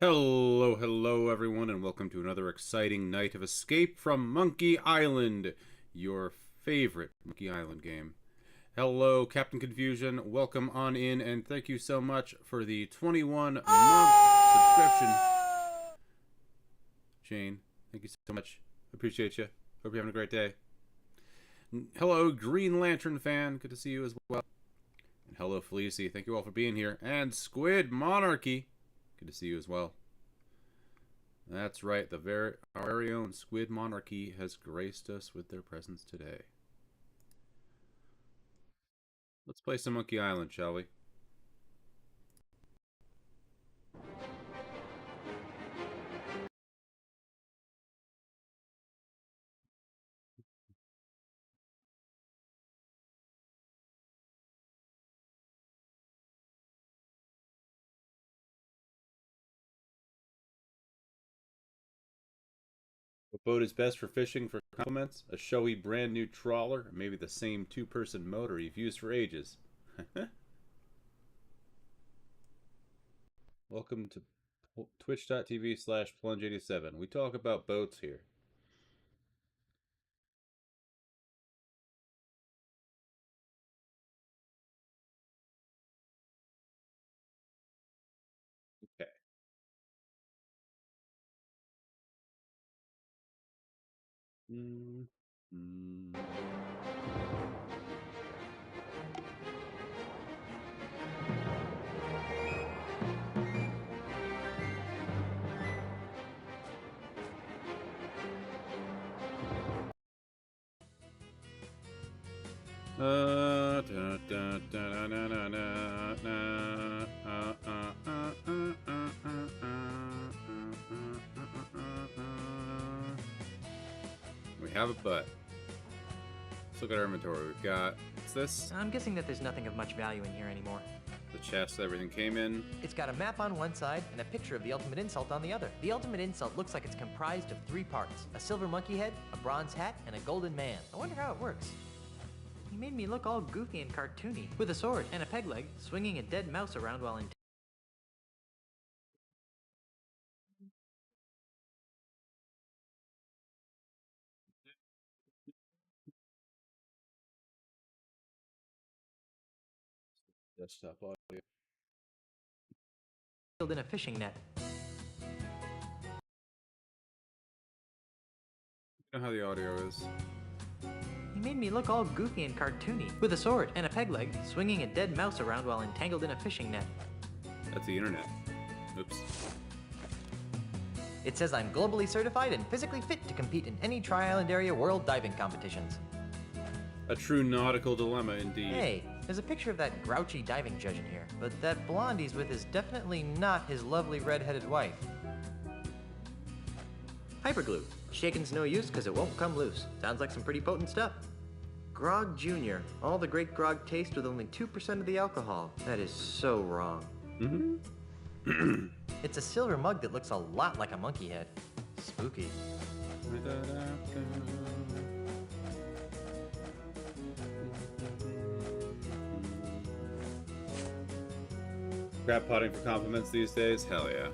Hello, hello everyone, and welcome to another exciting night of Escape from Monkey Island, your favorite Monkey Island game. Hello, Captain Confusion, welcome on in, and thank you so much for the 21-month subscription. Jane, thank you so much. Appreciate you. Hope you're having a great day. Hello, Green Lantern fan, good to see you as well. And hello, Felicie, thank you all for being here. And Squid Monarchy, good to see you as well. That's right, our very own Squid Monarchy has graced us with their presence today. Let's play some Monkey Island, shall we? Boat is best for fishing for compliments, a showy brand new trawler, or maybe the same two-person motor you've used for ages. Welcome to twitch.tv/plunge87. We talk about boats here. Okay. We have a butt. Let's look at our inventory. We've got, what's this? I'm guessing that there's nothing of much value in here anymore. The chest everything came in. It's got a map on one side and a picture of the ultimate insult on the other. The ultimate insult looks like it's comprised of 3 parts: a silver monkey head, a bronze hat, and a golden man. I wonder how it works. He made me look all goofy and cartoony, with a sword and a peg leg, swinging a dead mouse around while in... Desktop audio. ...in a fishing net. You know how the audio is. He made me look all goofy and cartoony, with a sword and a peg leg, swinging a dead mouse around while entangled in a fishing net. That's the internet. Oops. It says I'm globally certified and physically fit to compete in any Tri-Island area world diving competitions. A true nautical dilemma indeed. Hey, there's a picture of that grouchy diving judge in here, but that blonde he's with is definitely not his lovely red-headed wife. Hyperglue. Shaking's no use because it won't come loose. Sounds like some pretty potent stuff. Grog Jr. All the great grog taste with only 2% of the alcohol. That is so wrong. Mm-hmm. It's a silver mug that looks a lot like a monkey head. Spooky. Crab potting for compliments these days? Hell yeah.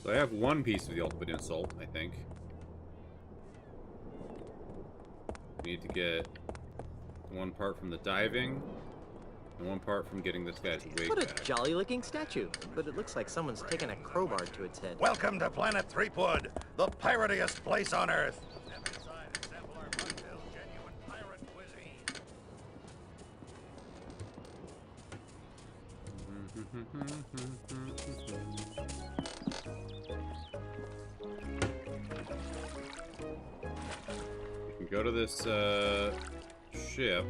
So I have one piece of the ultimate insult, I think. We need to get one part from the diving, and one part from getting this guy's wig What a back. jolly-looking statue, but it looks like someone's taken a crowbar to its head. Welcome to Planet Threepwood, the piratiest place on Earth. Step inside and sample our fun-filled, genuine pirate cuisine. We can go to this ship.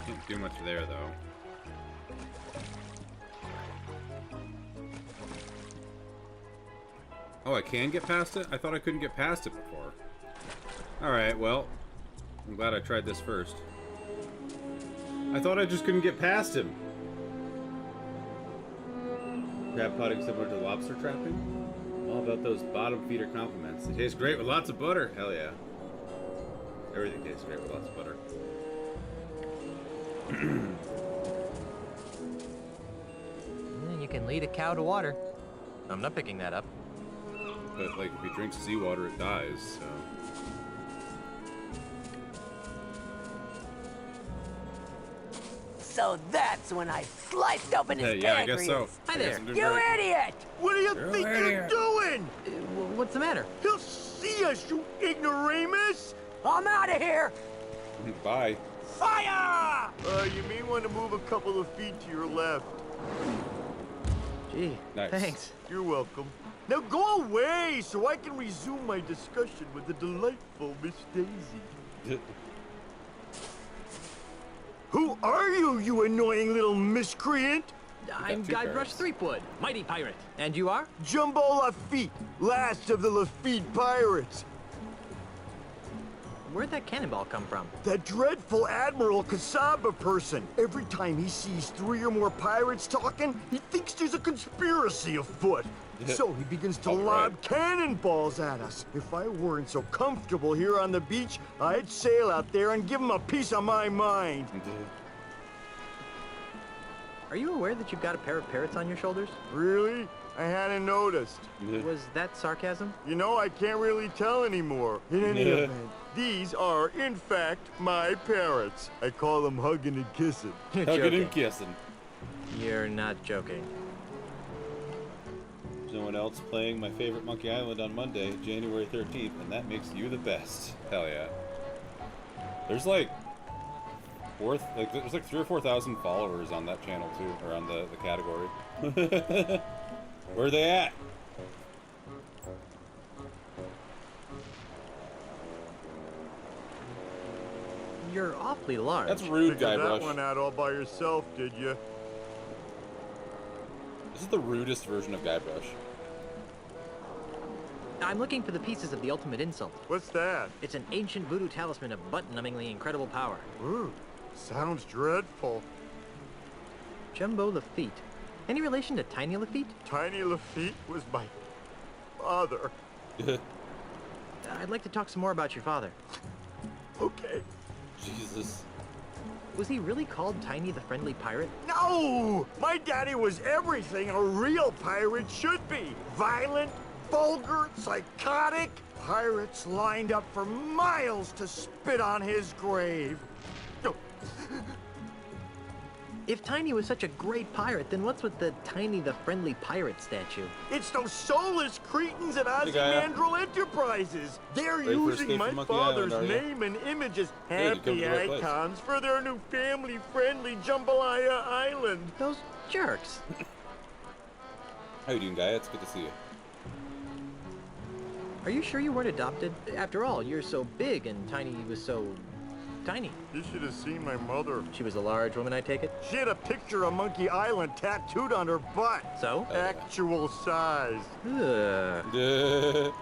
Can't do much there though. Oh, I can get past it? I thought I couldn't get past it before. Alright, well, I'm glad I tried this first. I thought I just couldn't get past him. Crab potting similar to lobster trapping? All about those bottom feeder compliments. It tastes great with lots of butter. Hell yeah. Everything tastes great with lots of butter. You can lead a cow to water. I'm not picking that up. But, like, if he drinks seawater, it dies, so... So that's when I sliced open his yeah, I guess so. pancreas. Hi there. You idiot! What do you think you're doing? What's the matter? He'll see us, you ignoramus! I'm out of here! Bye. Fire! You may want to move a couple of feet to your left. Gee, Nice. thanks. You're welcome. Now go away so I can resume my discussion with the delightful Miss Daisy. Who are you, you annoying little miscreant? I'm two Guybrush pirates. Threepwood, mighty pirate. And you are? Jumbo Lafitte, last of the Lafitte pirates. Where'd that cannonball come from? That dreadful Admiral Kasaba person. Every time he sees 3 or more pirates talking, he thinks there's a conspiracy afoot. So he begins to lob cannonballs at us. If I weren't so comfortable here on the beach, I'd sail out there and give him a piece of my mind. Are you aware that you've got a pair of parrots on your shoulders? Really? I hadn't noticed. Was that sarcasm? You know, I can't really tell anymore. In any event, these are, in fact, my parrots. I call them hugging and kissing. You're Hugging joking. and kissing. You're not joking. There's no one else playing my favorite Monkey Island on Monday, January 13th, and that makes you the best. Hell yeah. There's like there's like 3,000 or 4,000 followers on that channel too, or on the category. Where are they at? You're awfully large. That's rude, Figured that Guybrush. one out all by yourself, did you? This is the rudest version of Guybrush. I'm looking for the pieces of the ultimate insult. What's that? It's an ancient voodoo talisman of butt-numbingly incredible power. Ooh, sounds dreadful. Jumbo Lafitte. Any relation to Tiny Lafitte? Tiny Lafitte was my father. I'd like to talk some more about your father. Okay. Jesus. Was he really called Tiny the Friendly Pirate? No! My daddy was everything a real pirate should be. Violent, vulgar, psychotic. Pirates lined up for miles to spit on his grave. If Tiny was such a great pirate, then what's with the Tiny the Friendly Pirate statue? It's those soulless cretins at Hey, Gaia. Ozymandial Enterprises. They're Ready for using Escape my from Monkey father's Island, are ya? name and image as Yeah, you come to happy the right place. icons for their new family-friendly Jambalaya Island. Those jerks. How you doing, guy? It's good to see you. Are you sure you weren't adopted? After all, you're so big and Tiny was so... tiny. You should have seen my mother. She was a large woman, I take it? She had a picture of Monkey Island tattooed on her butt. So? Actual size. Ugh.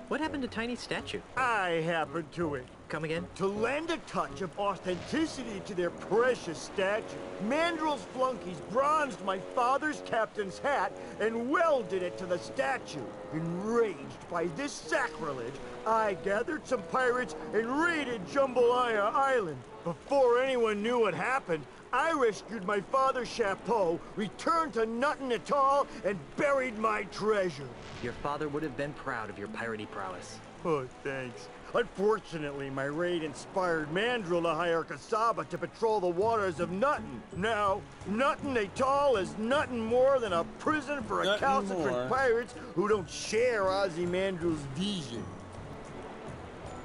What happened to Tiny's statue? I happened to it. Come again? To lend a touch of authenticity to their precious statue, Mandrill's flunkies bronzed my father's captain's hat and welded it to the statue. Enraged by this sacrilege, I gathered some pirates and raided Jambalaya Island. Before anyone knew what happened, I rescued my father's chapeau, returned to Nuttin Atoll, and buried my treasure. Your father would have been proud of your piratey prowess. Oh, thanks. Unfortunately, my raid inspired Mandrill to hire Kasaba to patrol the waters of Nuttin. Now, Nuttin Atoll is nothing more than a prison for Nothing recalcitrant more. pirates who don't share Ozymandial's vision.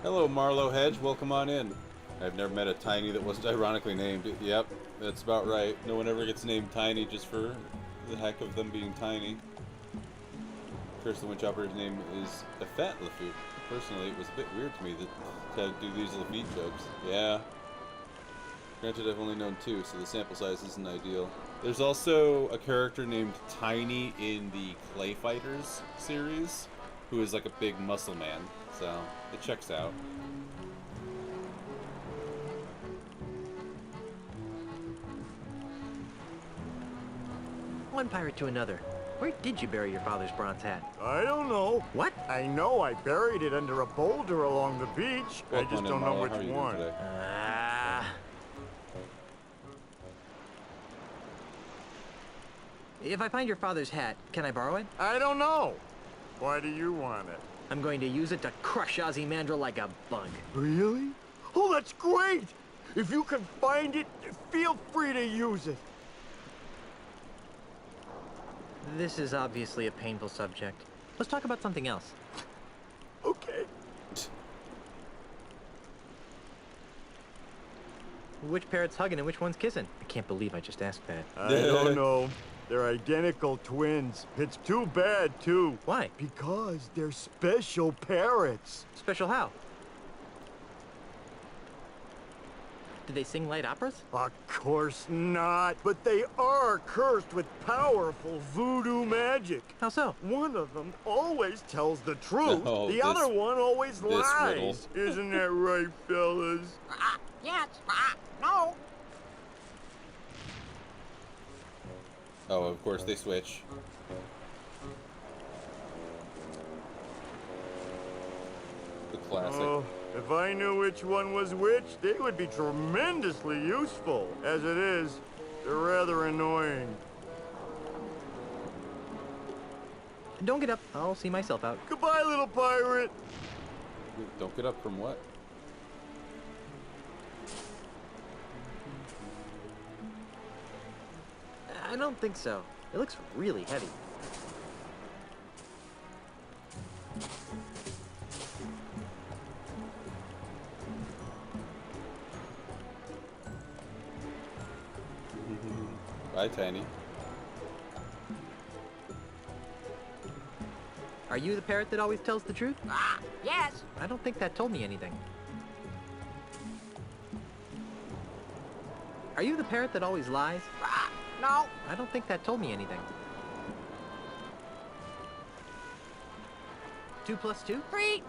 Hello, Marlowe Hedge. Welcome on in. I've never met a Tiny that wasn't ironically named. Yep, that's about right. No one ever gets named Tiny just for the heck of them being tiny. Curse the Winch Operator's name is Effet Lafitte. Personally, it was a bit weird to me to do these Lafitte jokes. Yeah. Granted, I've only known 2, so the sample size isn't ideal. There's also a character named Tiny in the Clay Fighters series, who is like a big muscle man, so it checks out. One pirate to another. Where did you bury your father's bronze hat? I don't know. What? I know I buried it under a boulder along the beach. I Welcome just on in, don't know Marlo. which How are you doing one. today? If I find your father's hat, can I borrow it? I don't know. Why do you want it? I'm going to use it to crush Ozymandial like a bug. Really? Oh, that's great! If you can find it, feel free to use it. This is obviously a painful subject. Let's talk about something else. Okay. Which parrot's hugging and which one's kissing? I can't believe I just asked that. I don't know. They're identical twins. It's too bad, too. Why? Because they're special parrots. Special how? Do they sing light operas? Of course not, but they are cursed with powerful voodoo magic. How so? One of them always tells the truth. Oh, the other one always riddle. lies. Isn't that right, fellas? Yes. No. Oh, of course they switch. The classic. Oh, if I knew which one was which, they would be tremendously useful. As it is, they're rather annoying. Don't get up. I'll see myself out. Goodbye, little pirate. Don't get up from what? I don't think so. It looks really heavy. Bye, Tiny. Are you the parrot that always tells the truth? Yes. I don't think that told me anything. Are you the parrot that always lies? No. I don't think that told me anything. 2 plus 2? 3.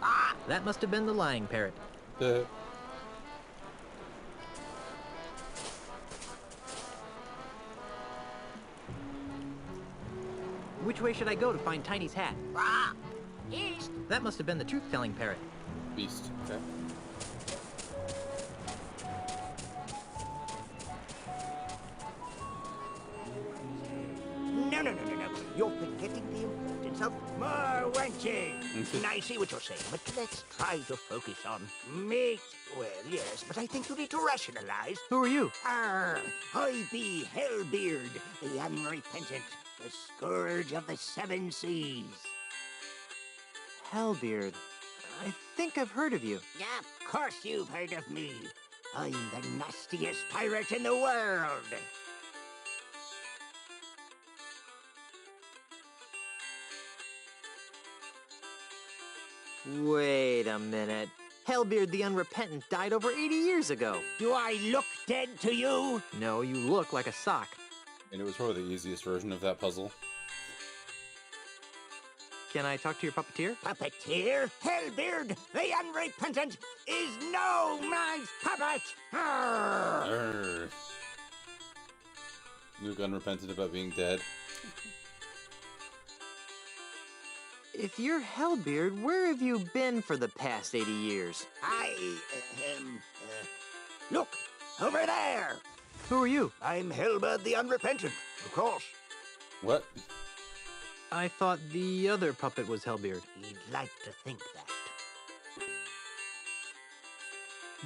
That must have been the lying parrot. The Which way should I go to find Tiny's hat? East. That must have been the truth-telling parrot. beast. Okay. No. You're forgetting the importance of more wenching. I see what you're saying, but let's try to focus on meat. Well, yes, but I think you need to rationalize. Who are you? I be Hellbeard, the unrepentant, the scourge of the seven seas. Hellbeard. I think I've heard of you. Yeah, of course you've heard of me. I'm the nastiest pirate in the world. Wait a minute. Hellbeard the Unrepentant died over 80 years ago. Do I look dead to you? No, you look like a sock. And it was probably the easiest version of that puzzle. Can I talk to your puppeteer? Puppeteer? Hellbeard, the Unrepentant, is no man's puppet! Arr! Arrgh. Luke unrepentant about being dead. If you're Hellbeard, where have you been for the past 80 years? Look, over there! Who are you? I'm Hellbeard the Unrepentant, of course. What? I thought the other puppet was Hellbeard. You'd like to think that.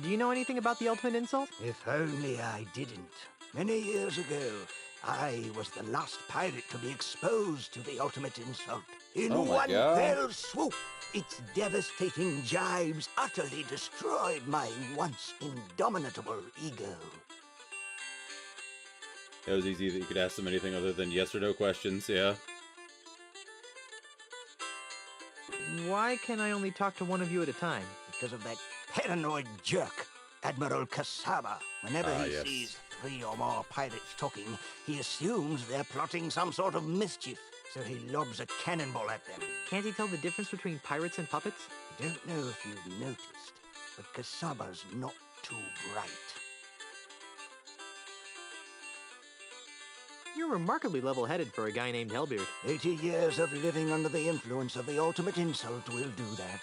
Do you know anything about the ultimate insult? If only I didn't. Many years ago, I was the last pirate to be exposed to the ultimate insult. In Oh my one God. fell swoop, its devastating jibes utterly destroyed my once indomitable ego. It was easy that you could ask them anything other than yes or no questions, yeah. Why can I only talk to one of you at a time? Because of that paranoid jerk, Admiral Kasaba. Whenever he yes. sees 3 or more pirates talking, he assumes they're plotting some sort of mischief. So he lobs a cannonball at them. Can't he tell the difference between pirates and puppets? I don't know if you've noticed, but Kasaba's not too bright. You're remarkably level-headed for a guy named Hellbeard. 80 years of living under the influence of the ultimate insult will do that.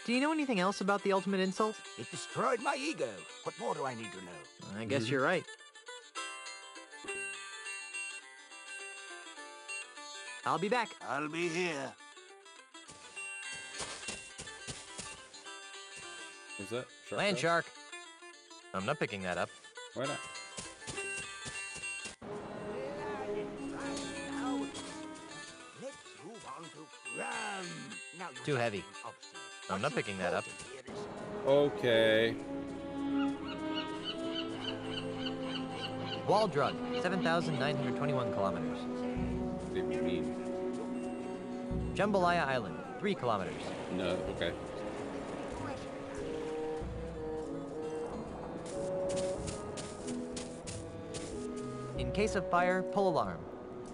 Do you know anything else about the ultimate insult? It destroyed my ego. What more do I need to know? I guess you're right. I'll be back. I'll be here. Was that shark? Land Nose? shark. I'm not picking that up. Why not? Let's move on to rum. Now you Too heavy. obstinate. I'm not picking that up. Important here is Okay. Wall drug, 7,921 kilometers. What do you mean? Jambalaya Island, 3 kilometers. No, okay. case of fire, pull alarm.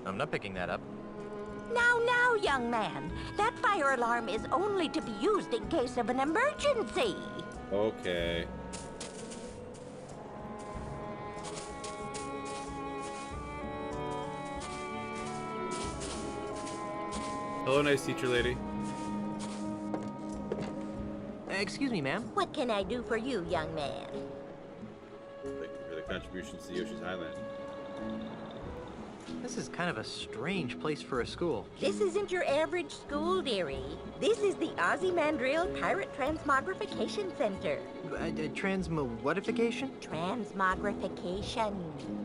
I'm not picking that up. Now, young man. That fire alarm is only to be used in case of an emergency. Okay. Hello, nice teacher lady. Excuse me, ma'am. What can I do for you, young man? Thank you for the contributions to Yoshi's Island. This is kind of a strange place for a school. This isn't your average school, dearie. This is the Ozymandias Pirate Transmogrification Center. Transmowhatification? Transmogrification.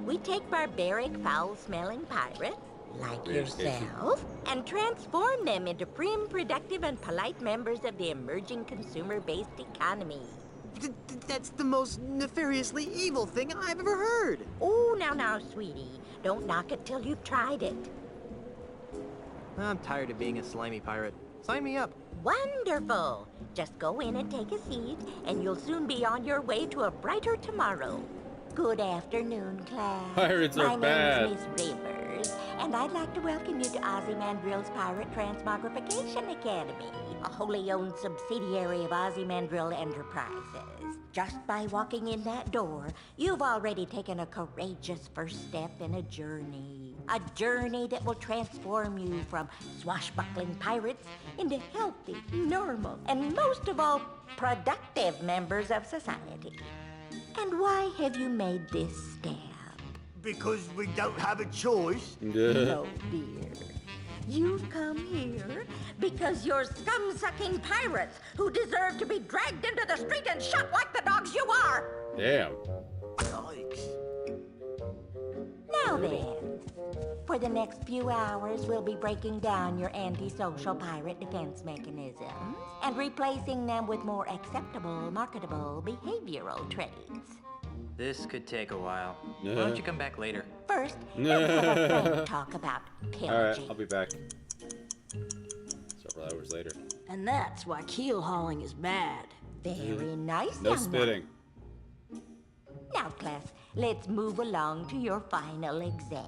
We take barbaric, foul-smelling pirates, like Re-education. yourself, and transform them into prim, productive, and polite members of the emerging consumer-based economy. That's the most nefariously evil thing I've ever heard. Oh, now, sweetie. Don't knock it till you've tried it. I'm tired of being a slimy pirate. Sign me up. Wonderful. Just go in and take a seat, and you'll soon be on your way to a brighter tomorrow. Good afternoon, class. Pirates are My bad. name is Miss Rivers, and I'd like to welcome you to Ozymandias Pirate Transmogrification Academy, a wholly owned subsidiary of Ozymandias Enterprises. Just by walking in that door, you've already taken a courageous first step in a journey. A journey that will transform you from swashbuckling pirates into healthy, normal, and most of all, productive members of society. And why have you made this step? Because we don't have a choice. No, dear. You've come here because you're scum-sucking pirates who deserve to be dragged into the street and shot like the dogs you are. Damn. Yikes. Now then, for the next few hours, we'll be breaking down your antisocial pirate defense mechanisms and replacing them with more acceptable, marketable behavioral traits. This could take a while. Why don't you come back later? First, let's have a frank talk about Alright, pillaging. I'll be back. Several hours later. And that's why keel hauling is bad. Very nice, No young spitting. man. Now, class, let's move along to your final exam.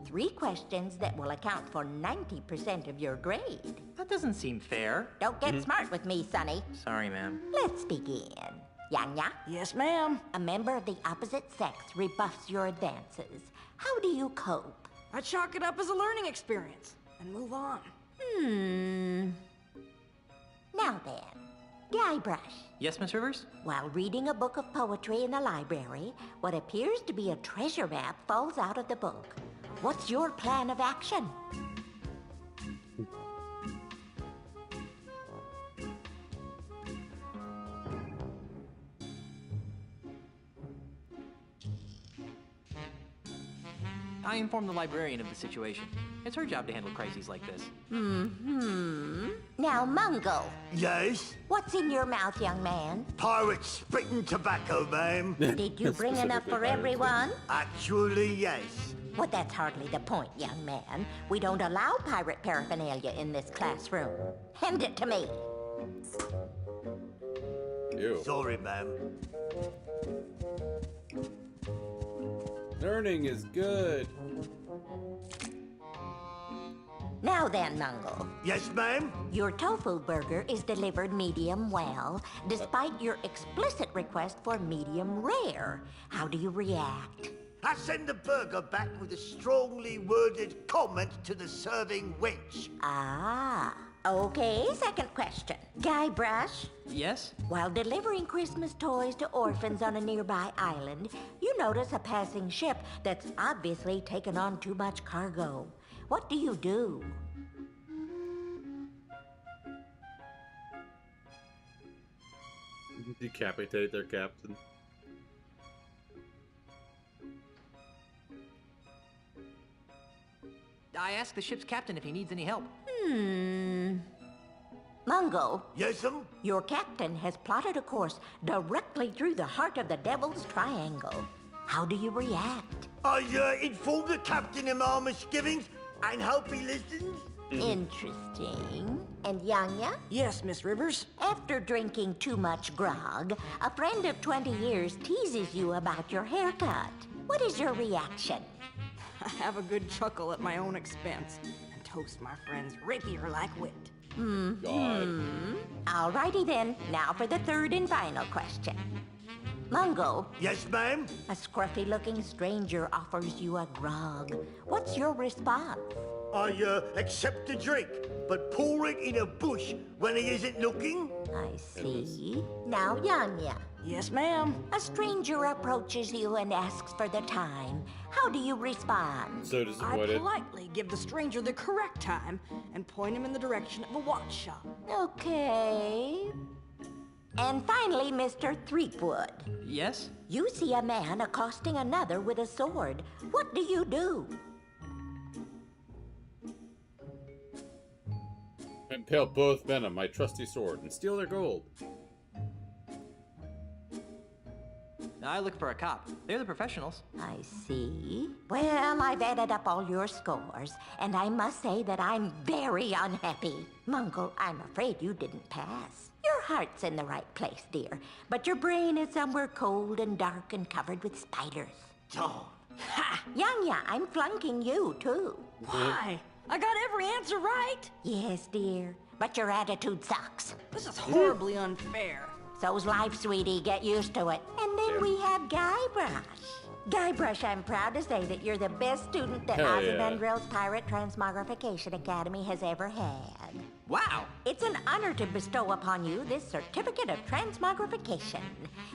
3 questions that will account for 90% of your grade. That doesn't seem fair. Don't get smart with me, Sonny. Sorry, ma'am. Let's begin. Yanya, Yes, ma'am. a member of the opposite sex rebuffs your advances. How do you cope? I chalk it up as a learning experience and move on. Now then, Guybrush. Yes, Miss Rivers? While reading a book of poetry in the library, what appears to be a treasure map falls out of the book. What's your plan of action? I informed the librarian of the situation. It's her job to handle crises like this. Now, Mungo, Yes? what's in your mouth, young man? Pirate spitting tobacco, ma'am. Did you bring enough for everyone? Actually, yes. Well, that's hardly the point, young man. We don't allow pirate paraphernalia in this classroom. Hand it to me. Ew. Sorry, ma'am. Learning is good. Now then, Mungo. Yes, ma'am? Your tofu burger is delivered medium well, despite your explicit request for medium rare. How do you react? I send the burger back with a strongly worded comment to the serving wench. Ah, okay, second question. Guybrush, Yes? while delivering Christmas toys to orphans on a nearby island, you notice a passing ship that's obviously taken on too much cargo. What do you do? Decapitate their captain. I asked the ship's captain if he needs any help. Mungo, Yes'm? your captain has plotted a course directly through the heart of the Devil's Triangle. How do you react? I informed the captain of my misgivings and hope he listens. Interesting. And Yanya? Yes, Miss Rivers. After drinking too much grog, a friend of 20 years teases you about your haircut. What is your reaction? Have a good chuckle at my own expense and toast my friend's rapier like wit. God. Alrighty then, now for the third and final question. Mungo, Yes, ma'am? a scruffy-looking stranger offers you a grog. What's your response? I accept the drink, but pour it in a bush when he isn't looking. I see. Now, Yanya, Yes, ma'am. a stranger approaches you and asks for the time. How do you respond? So I disappointed. politely give the stranger the correct time and point him in the direction of a watch shop. Okay. And finally, Mr. Threepwood. Yes? You see a man accosting another with a sword. What do you do? Impale both men on my trusty sword and steal their gold. I look for a cop. They're the professionals. I see. Well, I've added up all your scores, and I must say that I'm very unhappy. Mungo, I'm afraid you didn't pass. Your heart's in the right place, dear, but your brain is somewhere cold and dark and covered with spiders. Oh, Ha! Yanya, I'm flunking you, too. Why? I got every answer right. Yes, dear, but your attitude sucks. This is horribly unfair. So's life, sweetie. Get used to it. And then we have Guybrush. Guybrush, I'm proud to say that you're the best student that Hell yeah. Ozymandias Pirate Transmogrification Academy has ever had. Wow! It's an honor to bestow upon you this certificate of transmogrification,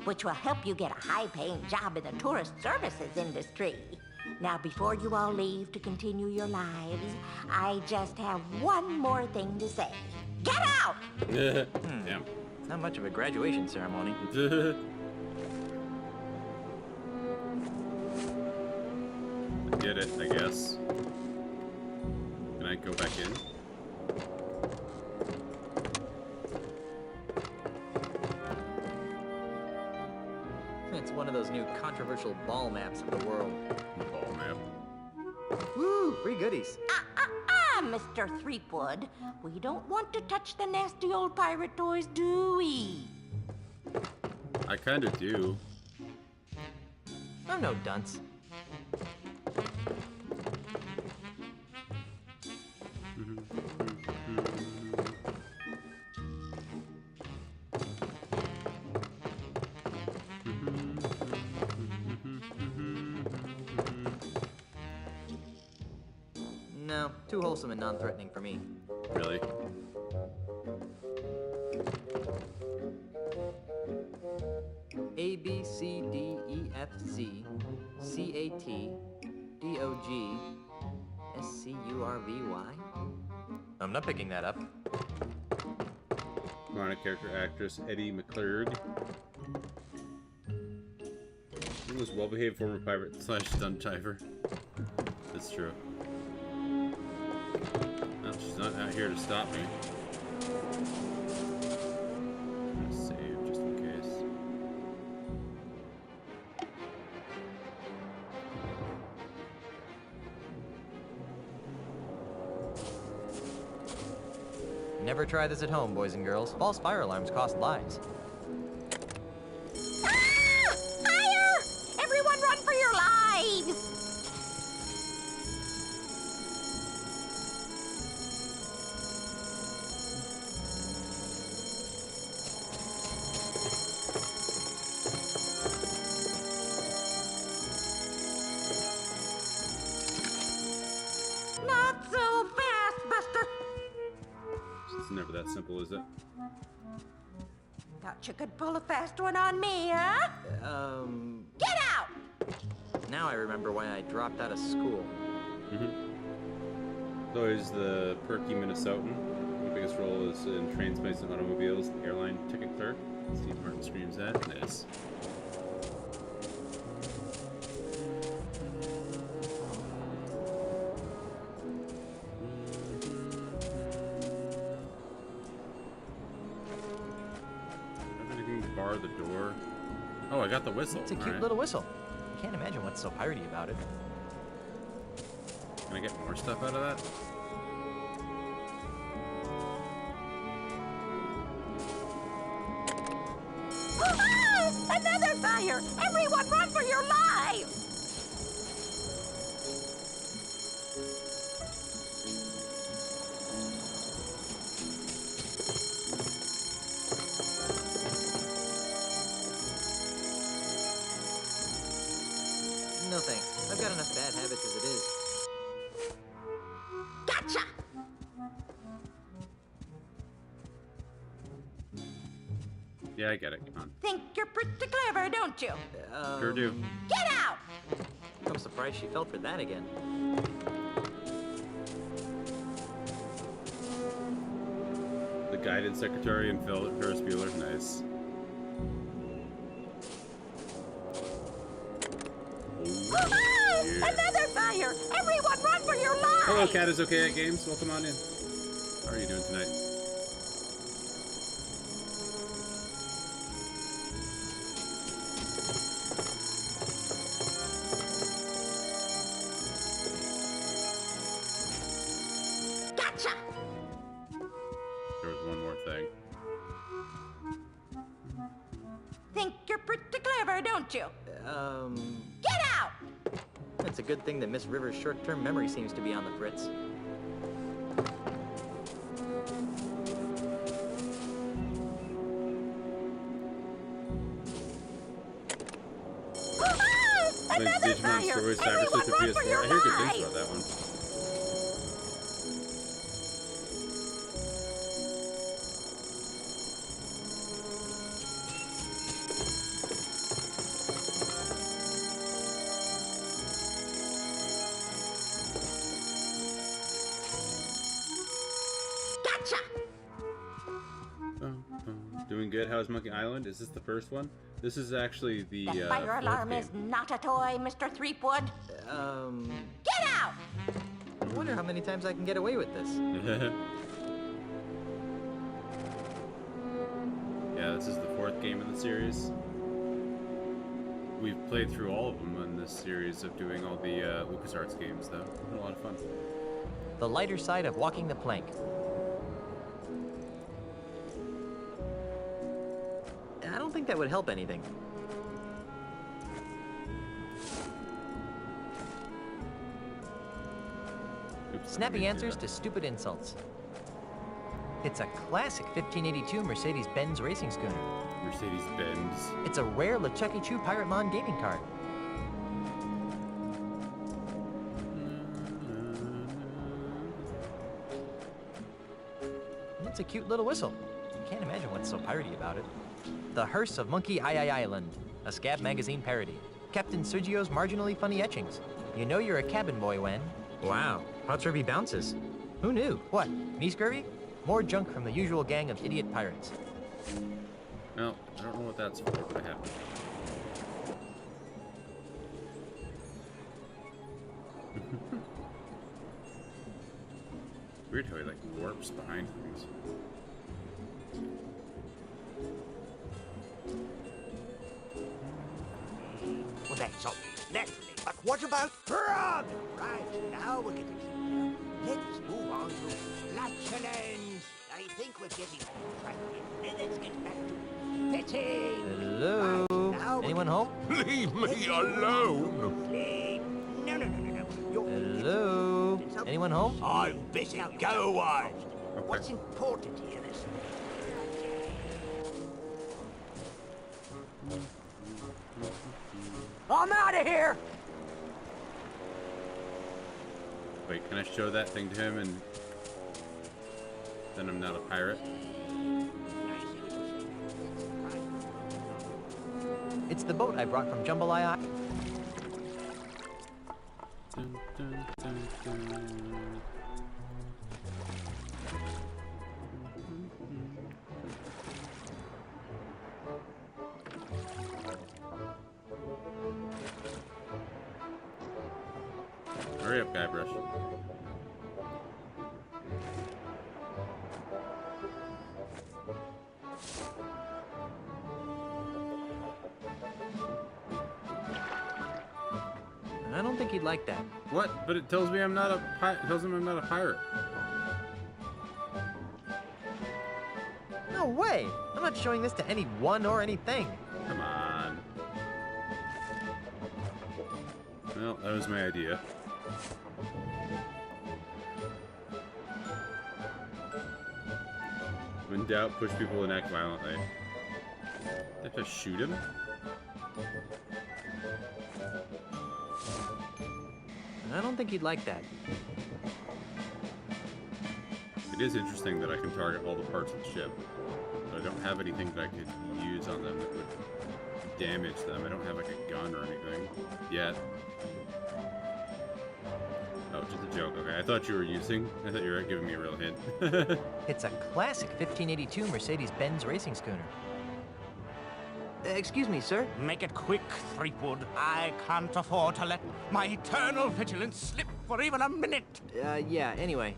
which will help you get a high-paying job in the tourist services industry. Now, before you all leave to continue your lives, I just have one more thing to say. Get out! Damn. Not much of a graduation ceremony. Get it, I guess. Can I go back in? It's one of those new controversial ball maps of the world. Ball map. Woo! Free goodies. Mr. Threepwood. We don't want to touch the nasty old pirate toys, do we? I kinda do. I'm no dunce. No, too wholesome and non-threatening for me. Really? A, B, C, D, E, F, Z, C, A, T, D, O, G, S, C, U, R, V, Y? I'm not picking that up. Minor character actress Eddie McClurg. He was well-behaved former pirate / stunt diver. That's true. No, she's not out here to stop me. I'm gonna save just in case. Never try this at home, boys and girls. False fire alarms cost lives. Ah! Fire! Everyone run for your lives! Not so fast, Buster. It's never that simple, is it? Thought you could pull a fast one on me, huh? Get out! Now I remember why I dropped out of school. So he's the perky Minnesotan. The biggest role is in Trains, Planes, and Automobiles, the airline ticket clerk. Steve Martin screams at this. Anything to bar the door? Oh, I got the whistle. It's a cute Alright. little whistle. I can't imagine what's so piratey about it. Can I get more stuff out of that? Ah! Another fire! Everyone run for your lives! No thanks. I've got enough bad habits as it is. Gotcha! Yeah, I get it. Come on. Think you're pretty clever, don't you? Sure do. Get out! I'm surprised she fell for that again. The guidance secretary and Ferris Bueller. Nice. Woohoo! Another fire! Everyone run for your lives! Hello, Cat is okay at games. Welcome on in. How are you doing tonight? Gotcha! There was one more thing. Think you're pretty clever, don't you? Get out! It's a good thing that Miss Rivers' short-term memory seems to be on the fritz. Woohoo! Like Another Digimon fire! Story Cyber Everyone Sleep for run for PS4. your I hear good lives! things about that one. Gotcha! Doing good. How's Monkey Island? Is this the first one? This is actually the The fire fourth alarm game. is not a toy, Mr. Threepwood. Get out! I wonder how many times I can get away with this. Yeah, this is the fourth game in the series. We've played through all of them in this series of doing all the LucasArts games, though. It's been a lot of fun. The lighter side of walking the plank. I don't think that would help anything. Oops, Snappy I didn't answers do to stupid insults. It's a classic 1582 Mercedes-Benz racing schooner. that. Mercedes-Benz. It's a rare LeChucky Chew Pirate Mon gaming card. And it's a cute little whistle. Can't imagine what's so piratey about it. The Hearse of Monkey Island, a Scab magazine parody. Captain Sergio's marginally funny etchings. You know you're a cabin boy when... Wow, how Trivy bounces. Who knew? What, me scurvy? More junk from the usual gang of idiot pirates. No, I don't know what that's for, but I have it. Weird how he like warps behind things. Well, that's obvious, naturally. But what about Frog? Right, now we're getting somewhere. Let's move on to flatulence. I think we're getting on track here. Let's get back to petting. Hello? Right, now we're Anyone home? Leave me alone! Sleep. No. You're Hello? Anyone home? I'm busy. Go away. Okay. What's important here is... I'm out of here! Wait, can I show that thing to him and then I'm not a pirate? It's the boat I brought from Jambalaya Island. Dun, dun, dun, dun. Hurry up, Guybrush. I don't think he'd like that. What? But it tells me I'm not a it tells him I'm not a pirate. No way! I'm not showing this to anyone or anything. Come on. Well, that was my idea. When in doubt, push people and act violently. I have to shoot him? I don't think he'd like that. It is interesting that I can target all the parts of the ship, but I don't have anything that I could use on them that would damage them. I don't have like a gun or anything yet. Oh, just a joke. Okay, I thought you were giving me a real hint. It's a classic 1582 Mercedes-Benz racing schooner. Excuse me, sir. Make it quick, Threepwood. I can't afford to let my eternal vigilance slip for even a minute. Yeah, anyway.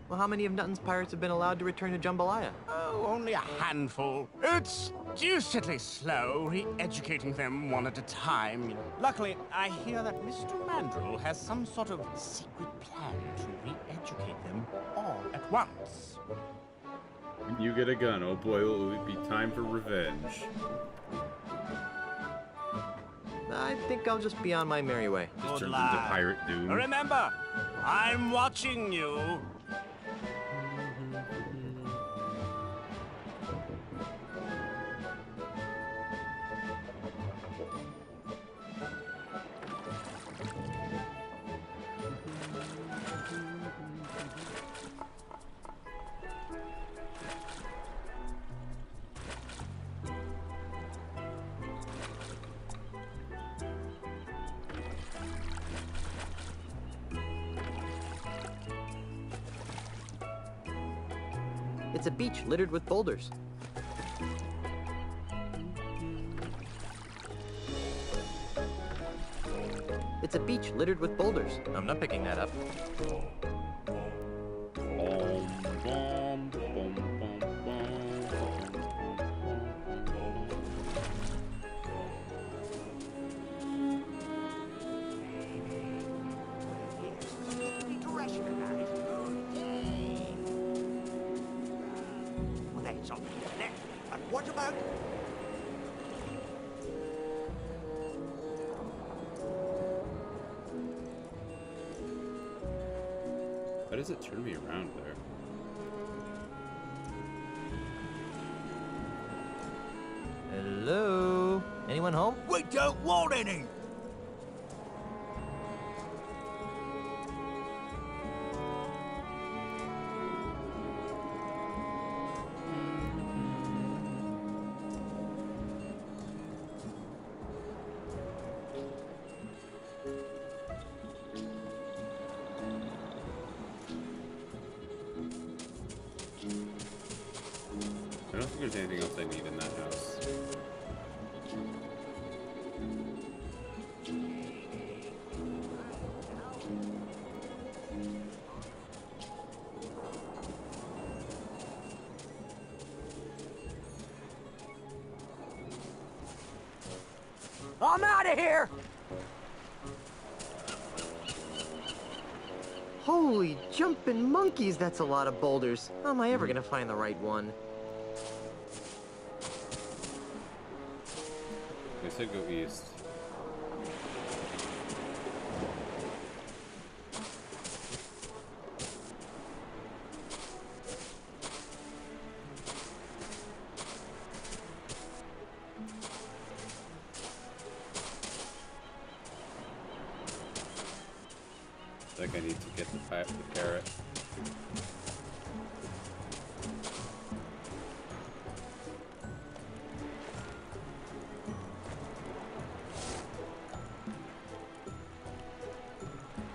Well, how many of Nutton's pirates have been allowed to return to Jambalaya? Oh, only a handful. It's deucedly slow, re-educating them one at a time. Luckily, I hear that Mr. Mandrill has some sort of secret plan to re-educate them all at once. When you get a gun, oh boy, will it be time for revenge. I think I'll just be on my merry way. Just Good turns lad. into Pirate Doom. Remember, I'm watching you. It's a beach littered with boulders. It's a beach littered with boulders. I'm not picking that up. Well, that's something, isn't it? But what about... Why does it turn me around there? Hello? Anyone home? We don't want any! I don't think there's anything else I need in that house. I'm out of here! Holy jumping monkeys, that's a lot of boulders. How am I ever gonna find the right one? I said go east. I think I need to get the parrot.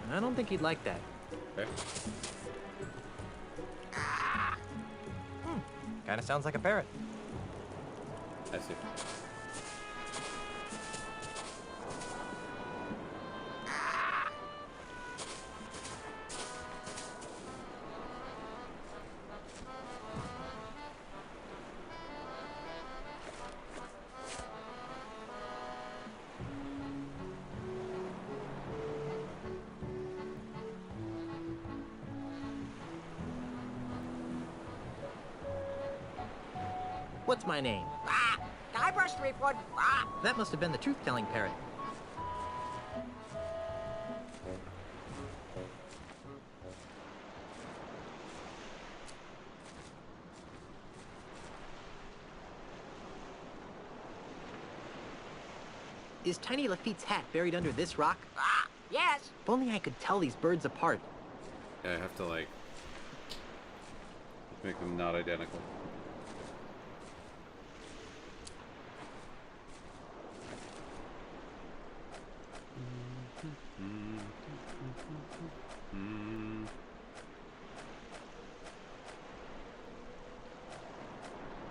I don't think he'd like that. Okay. Kinda sounds like a parrot. I see. What's my name? Guybrush Threepwood. That must have been the truth-telling parrot. Is Tiny Lafitte's hat buried under this rock? Ah, yes. If only I could tell these birds apart. Yeah, I have to, like, make them not identical.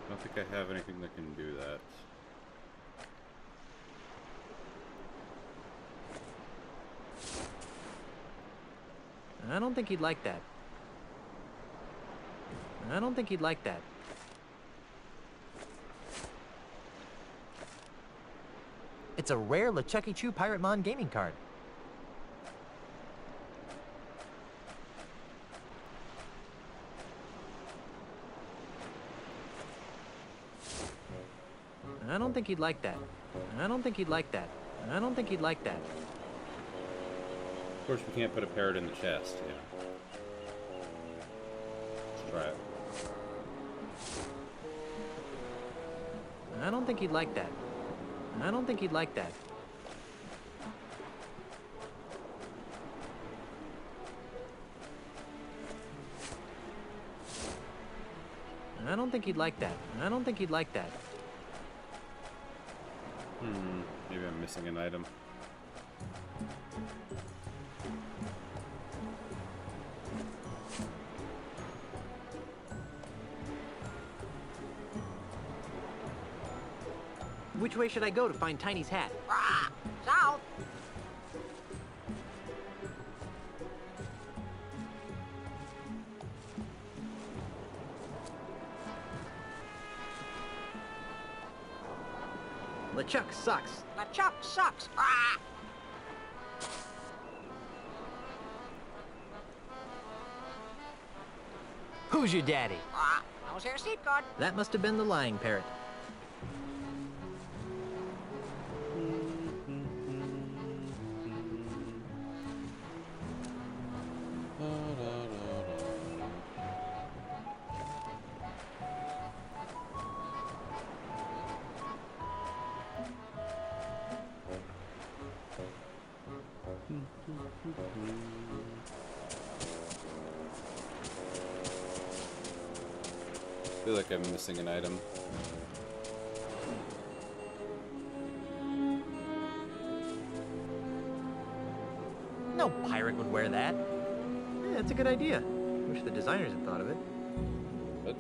I don't think I have anything that can do that. I don't think he'd like that. I don't think he'd like that. It's a rare LeChucky Chew Pirate Mon gaming card. I don't think he'd like that. I don't think he'd like that. I don't think he'd like that. Of course, we can't put a parrot in the chest, yeah. Let's try it. I don't think he'd like that. I don't think he'd like that. I don't think he'd like that. I don't think he'd like that. Maybe I'm missing an item. Which way should I go to find Tiny's hat? Ah, south. LeChuck sucks. LeChuck sucks. Ah. Who's your daddy? Ah, how's your seat card? That must have been the lying parrot. I feel like I'm missing an item. No pirate would wear that. Yeah, that's a good idea. Wish the designers had thought of it. What?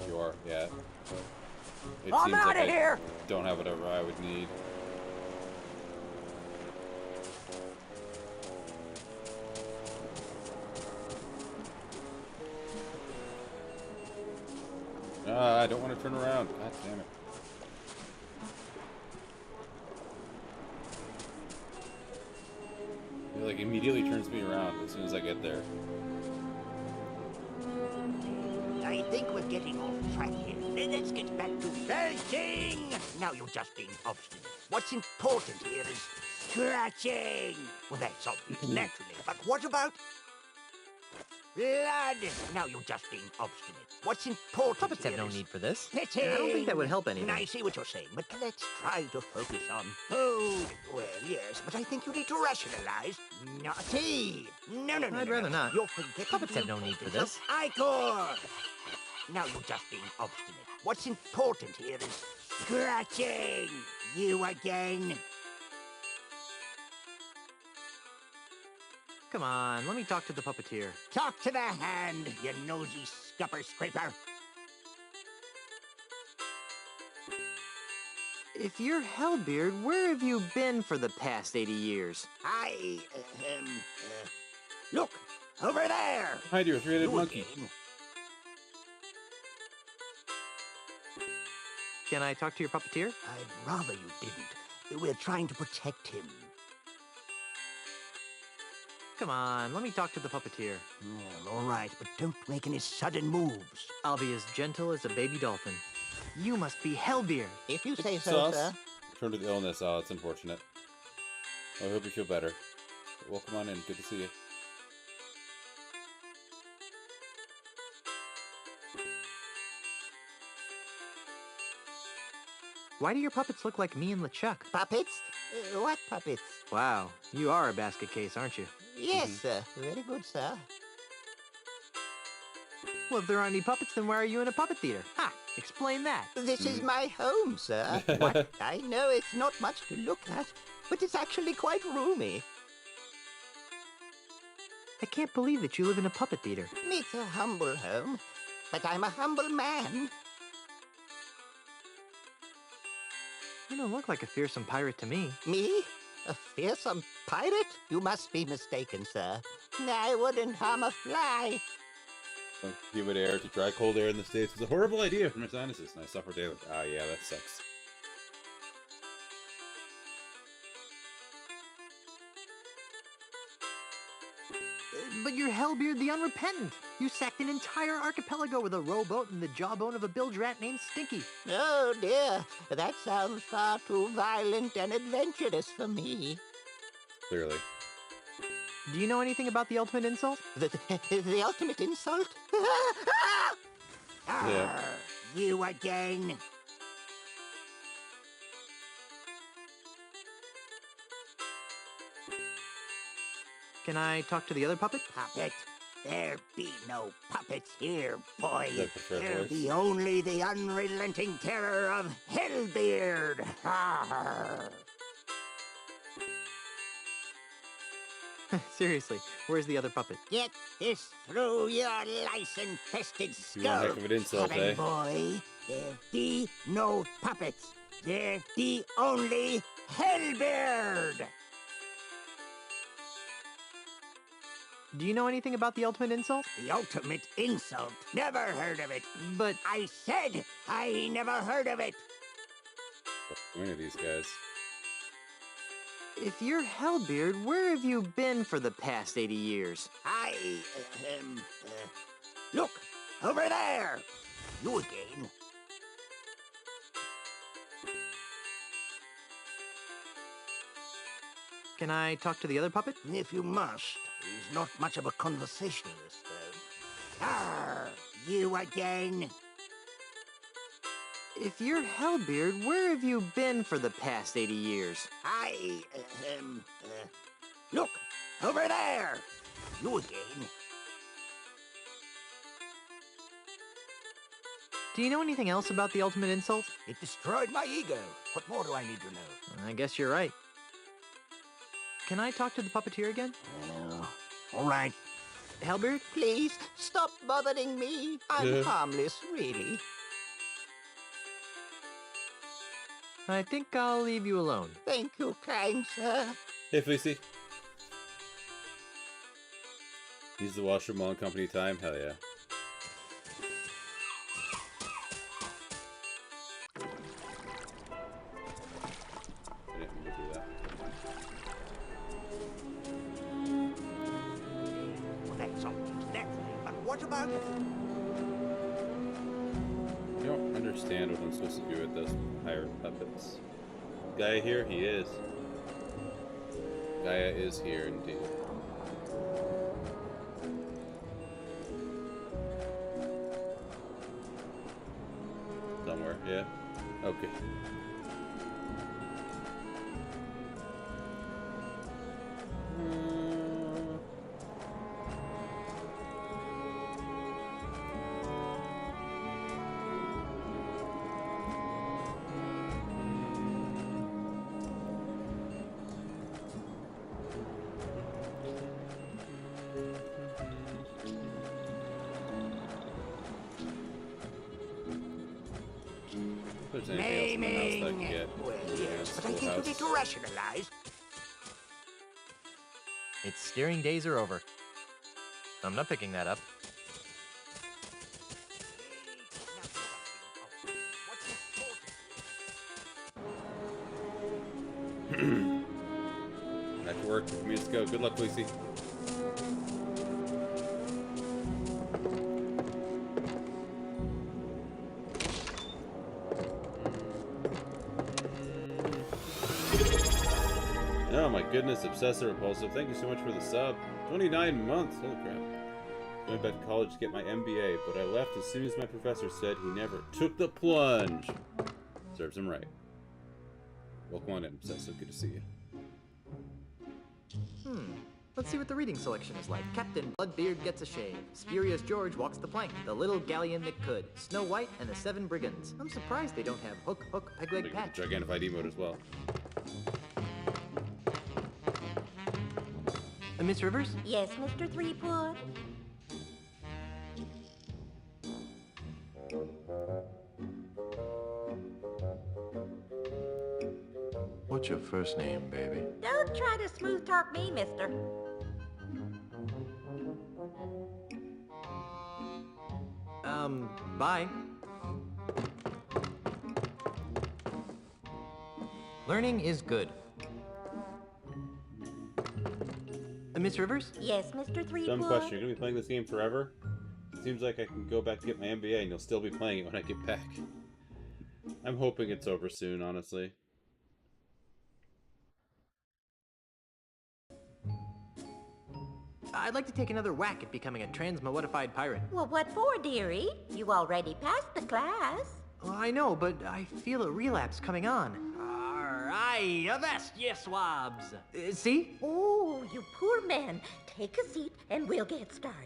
Sure, yeah. It I'm seems like outta I here! don't have whatever I would need. I don't want to turn around. God damn it. It like immediately turns me around as soon as I get there. I think we're getting off track here. Let's get back to searching. Now you're just being obstinate. What's important here is scratching. Well, that's obvious, naturally. But what about blood? Now you're just being obstinate. What's important Puppets have here no is need for this. pitching. I don't think that would help anything. I see what you're saying, but let's try to focus on food. Well, yes, but I think you need to rationalize. Naughty. No. I'd rather not. You're forgetting Puppets the have no need for importance this. of Icor. Now you're just being obstinate. What's important here is scratching. You again. Come on, let me talk to the puppeteer. Talk to the hand, you nosy scupper scraper. If you're Hellbeard, where have you been for the past 80 years? Look, over there. Hi, dear three-headed You monkey. again. Can I talk to your puppeteer? I'd rather you didn't. We're trying to protect him. Come on, let me talk to the puppeteer. Well, all right, but don't make any sudden moves. I'll be as gentle as a baby dolphin. You must be Hellbeard. If you say Sus. Returned with illness. Oh, it's unfortunate. I hope you feel better. Well, come on in. Good to see you. Why do your puppets look like me and LeChuck? Puppets? What puppets? Wow, you are a basket case, aren't you? Yes, sir. Very good, sir. Well, if there aren't any puppets, then why are you in a puppet theater? Ha! Explain that. This is my home, sir. What? I know it's not much to look at, but it's actually quite roomy. I can't believe that you live in a puppet theater. It's a humble home, but I'm a humble man. You don't look like a fearsome pirate to me. Me? A fearsome pirate? You must be mistaken, sir. I wouldn't harm a fly. Humid air to dry cold air in the States is a horrible idea for my sinuses, and I suffer daily. Ah, yeah, that sucks. But you're Hellbeard the Unrepentant. You sacked an entire archipelago with a rowboat and the jawbone of a bilge rat named Stinky. Oh dear, that sounds far too violent and adventurous for me. Clearly. Do you know anything about the ultimate insult? The ultimate insult? Yeah. You again. Can I talk to the other puppet? Puppet? There be no puppets here, boy. Is that the first There voice? be only the unrelenting terror of Hellbeard. Seriously, where's the other puppet? Get this through your lice-infested You want a skull, heck of an insult, cabin eh? boy. There be no puppets. There be only Hellbeard. Do you know anything about the ultimate insult? The ultimate insult. Never heard of it. But I said I never heard of it. One of these guys. if you're Hellbeard, where have you been for the past 80 years? Look, over there. You again. Can I talk to the other puppet? If you must. He's not much of a conversationalist, though. Arr, you again. If you're Hellbeard, where have you been for the past 80 years? Look, over there. You again. Do you know anything else about the ultimate insult? It destroyed my ego. What more do I need to know? I guess you're right. Can I talk to the puppeteer again? All right. Hellbeard? Please, stop bothering me. I'm harmless, really. I think I'll leave you alone. Thank you, kind sir. Hey, Fleecy. Use the washroom while on company time? Hell yeah. I didn't mean to do that. Well, that's something naturally, but what about it? I don't understand what I'm supposed to do with those pirate puppets. Gaia here? He is. Gaia is here indeed. Somewhere, yeah. Okay. If there's anything else in the house that I can get. Well, Yeah, yes, but I think you schoolhouse. need to rationalize. Its steering days are over. I'm not picking that up. Back to work. For me, let's go. Good luck, Fleecy. Oh my goodness, Obsessive Repulsive. Thank you so much for the sub. 29 months. Holy crap. Went back to college to get my MBA, but I left as soon as my professor said he never took the plunge. Serves him right. Welcome on in, Obsessive. Good to see you. Let's see what the reading selection is like. Captain Bloodbeard gets a shave. Spurious George walks the plank. The Little Galleon That Could. Snow White and the Seven Brigands. I'm surprised they don't have Hook, Hook, Peg Leg Look Patch. at the Gigantified emote as well. Miss Rivers? Yes, Mr. Threepwood? What's your first name, baby? Don't try to smooth talk me, mister. Bye. Learning is good. Miss Rivers? Yes, Mr. Threepwood? Dumb question. You're gonna be playing this game forever? It seems like I can go back to get my MBA and you'll still be playing it when I get back. I'm hoping it's over soon, honestly. I'd like to take another whack at becoming a transmodified pirate. Well, what for, dearie? You already passed the class. Well, I know, but I feel a relapse coming on. Aye, avast ye swabs. See? Oh, you poor man. Take a seat and we'll get started.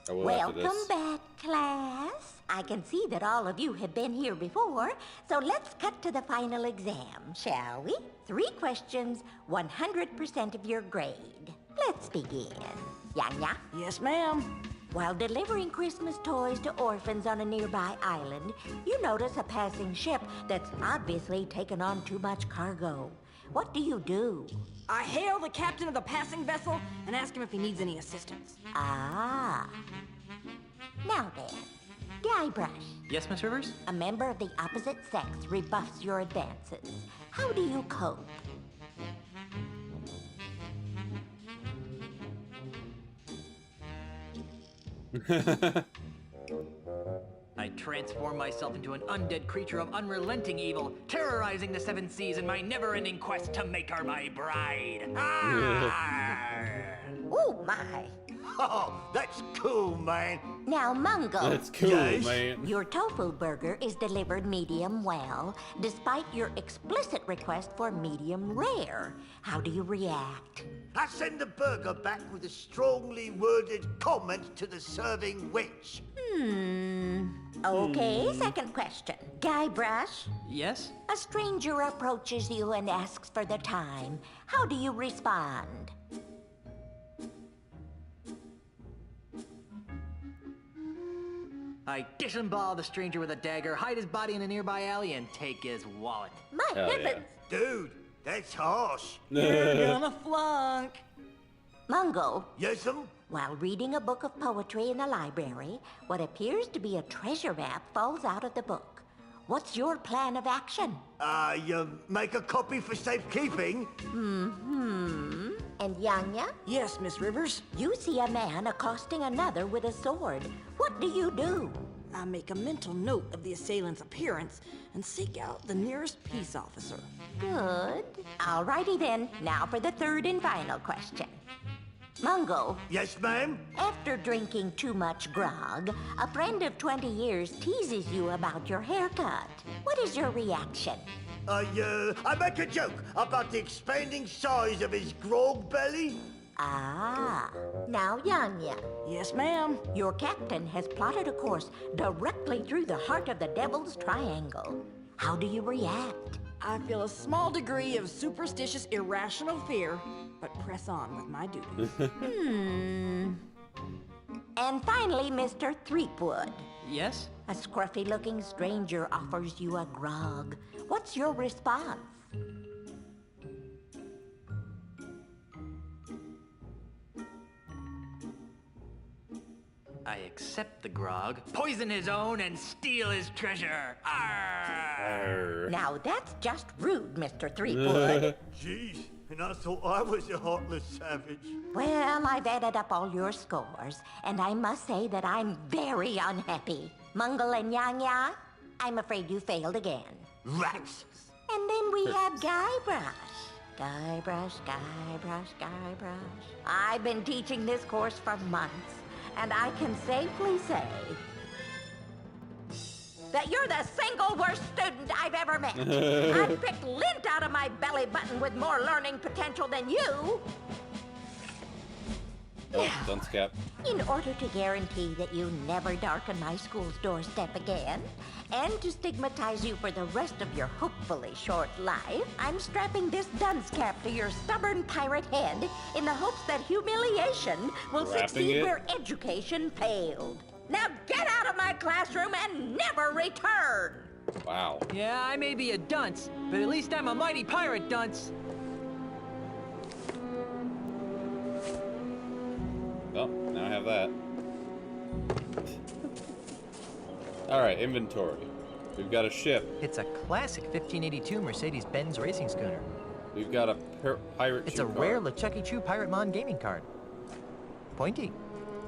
I will after Welcome this. back, class. I can see that all of you have been here before, so let's cut to the final exam, shall we? 3 questions, 100% of your grade. Let's begin. Yanya? Yes, ma'am. While delivering Christmas toys to orphans on a nearby island, you notice a passing ship that's obviously taken on too much cargo. What do you do? I hail the captain of the passing vessel and ask him if he needs any assistance. Ah. Now then, Guybrush. Yes, Miss Rivers? A member of the opposite sex rebuffs your advances. How do you cope? I transform myself into an undead creature of unrelenting evil, terrorizing the 7 seas in my never-ending quest to make her my bride. Arr! Oh, my. Oh, that's cool, man. Now, Mungo. That's cool, Yes. man. Your tofu burger is delivered medium well, despite your explicit request for medium rare. How do you react? I send the burger back with a strongly worded comment to the serving wench. Okay, second question. Guybrush, Yes? a stranger approaches you and asks for the time. How do you respond? I disembowel the stranger with a dagger, hide his body in a nearby alley, and take his wallet. My Hell yeah. heavens! Dude, that's harsh. You're gonna flunk. Mungo, Yes'm? while reading a book of poetry in a library, what appears to be a treasure map falls out of the book. What's your plan of action? You make a copy for safekeeping? And Yanya, Yes, Miss Rivers. you see a man accosting another with a sword. What do you do? I make a mental note of the assailant's appearance and seek out the nearest peace officer. Good. Alrighty then, now for the third and final question. Mungo, Yes, ma'am? after drinking too much grog, a friend of 20 years teases you about your haircut. What is your reaction? I make a joke about the expanding size of his grog belly. Ah, now Yanya, Yes, ma'am. your captain has plotted a course directly through the heart of the Devil's Triangle. How do you react? I feel a small degree of superstitious, irrational fear, but press on with my duties. And finally, Mr. Threepwood. Yes? A scruffy-looking stranger offers you a grog. What's your response? I accept the grog, poison his own, and steal his treasure. Arr! Arr. Now that's just rude, Mr. Threepwood. Jeez, and I thought I was a heartless savage. Well, I've added up all your scores, and I must say that I'm very unhappy. Mungle and Yanya, I'm afraid you failed again. Rats. And then we have Guybrush. Guybrush, Guybrush, Guybrush. I've been teaching this course for months, and I can safely say that you're the single worst student I've ever met. I've picked lint out of my belly button with more learning potential than you. Oh, dunce cap. In order to guarantee that you never darken my school's doorstep again, and to stigmatize you for the rest of your hopefully short life, I'm strapping this dunce cap to your stubborn pirate head in the hopes that humiliation will Wrapping succeed it? where education failed. Now get out of my classroom and never return! Wow. Yeah, I may be a dunce, but at least I'm a mighty pirate dunce. Well, now I have that. Alright, inventory. We've got a ship. It's a classic 1582 Mercedes-Benz racing schooner. We've got a pirate It's shoe a card. rare LeChucky Chu Pirate Mon gaming card. Pointy,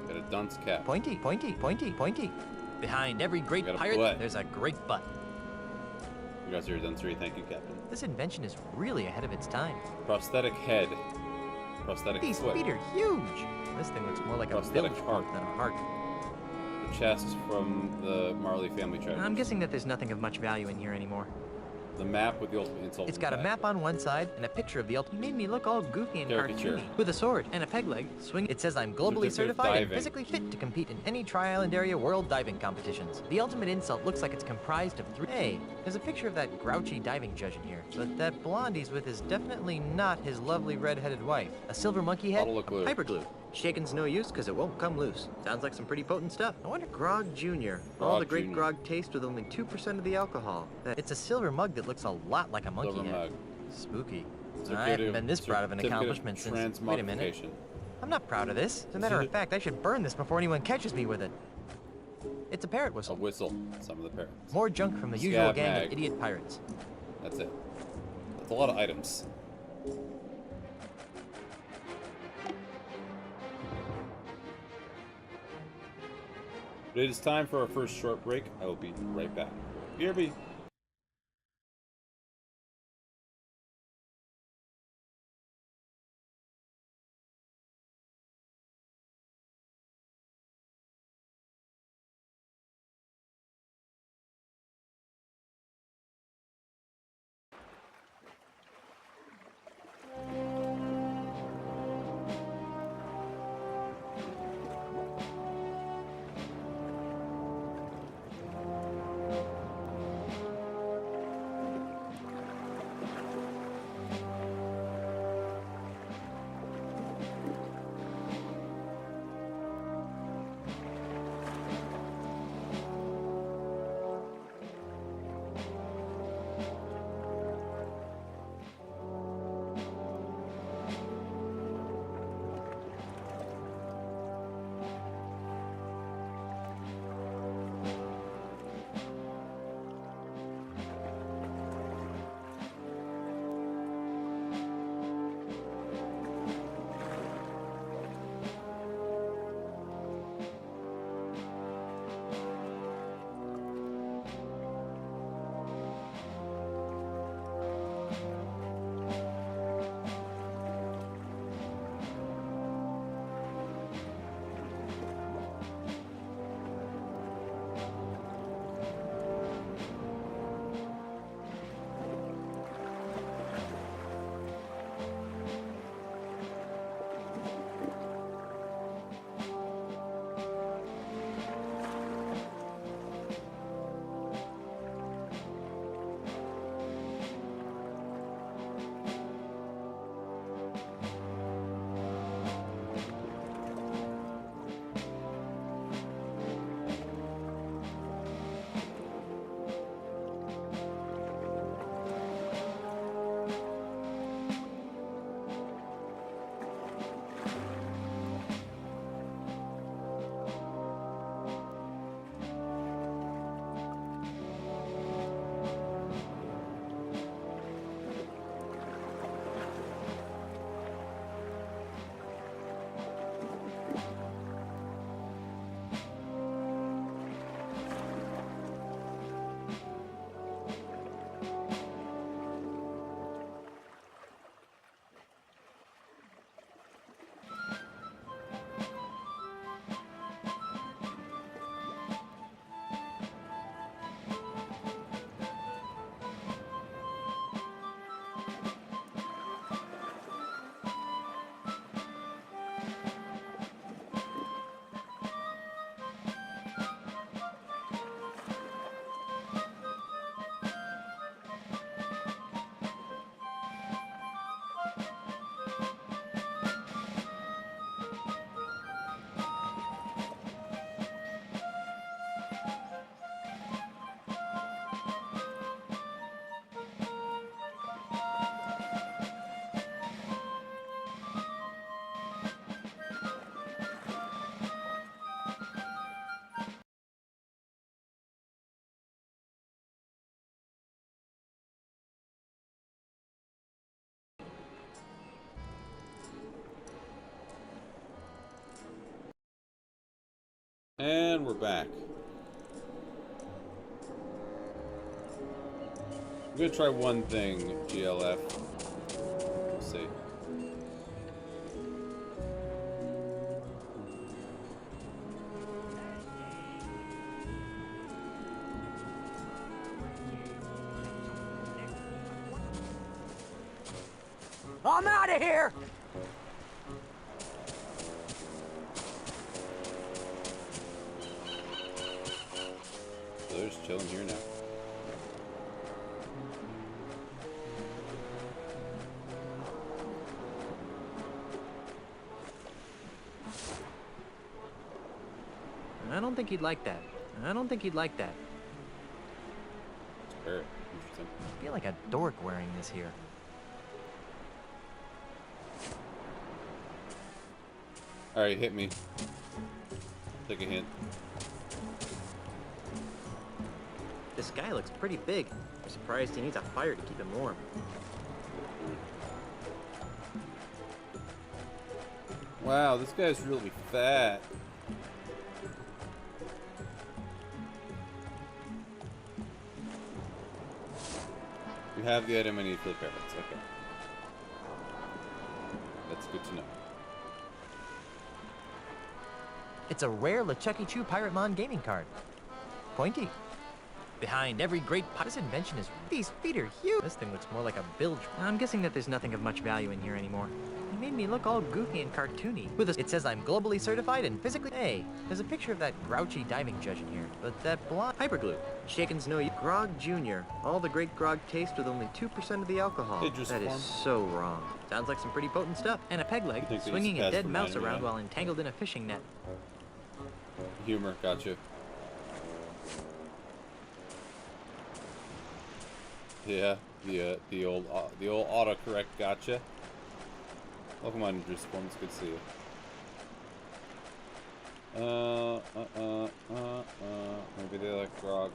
Got a dunce cap. pointy, pointy, pointy, pointy. Behind every great Got a pirate, butt. there's a great butt. Congrats on your dunce 3. Thank you, Captain. This invention is really ahead of its time. Prosthetic head. Prosthetic These foot. feet are huge. This thing looks more like a Prosthetic bilge heart. pump than a heart. The chest from the Marley family treasure. I'm guessing that there's nothing of much value in here anymore. The map with the ultimate insult. It's got a back. map on one side and a picture of the ultimate. Made me look all goofy and Caricature. cartoony. With a sword and a peg leg, swing. It says I'm globally Certificate of certified and diving. physically fit to compete in any Tri-Island area world diving competitions. The ultimate insult looks like it's comprised of 3. Hey, there's a picture of that grouchy diving judge in here, but that blonde he's with is definitely not his lovely red-headed wife. A silver monkey head, Bottle of glue. hyper glue. Shaken's no use because it won't come loose. Sounds like some pretty potent stuff. I wonder Grog Jr. All Grog the great Jr. grog taste with only 2% of the alcohol. It's a silver mug that looks a lot like a monkey Silver head. mug. Spooky. I Certificate haven't of- been this proud of an certificate accomplishment since. Wait a minute. transmogrification. I'm not proud of this. As a matter of fact, I should burn this before anyone catches me with it. It's a parrot A whistle. whistle. Some of the parrots. More junk from the Scab usual gang mag. of idiot pirates. That's it. That's a lot of items. But it is time for our first short break. I will be right back. BRB. And we're back. I'm gonna try one thing, GLF. We'll see. I'm out of here! So they're just chilling here now. I don't think he'd like that. I don't think he'd like that. It's a parrot. Interesting. I feel like a dork wearing this here. Alright, hit me. Take a hint. This guy looks pretty big. I'm surprised he needs a fire to keep him warm. Wow, this guy's really fat. You have the item I need for the parrots. Okay. That's good to know. It's a rare LeChucky Chew Piratmon gaming card. Pointy. Behind every great this invention is these feet are huge. This thing looks more like a bilge. I'm guessing that there's nothing of much value in here anymore. He made me look all goofy and cartoony. With a, it says I'm globally certified and physically. Hey, there's a picture of that grouchy diving judge in here, but that blonde hyperglue. Shaken's no Grog Jr. All the great grog taste with only 2% of the alcohol. That is so wrong. Sounds like some pretty potent stuff. And a peg leg swinging a dead mouse around while entangled in a fishing net. Humor, gotcha. Yeah, the old autocorrect gotcha. Welcome on, Drew Spawn. It's good to see you. Maybe they like grog.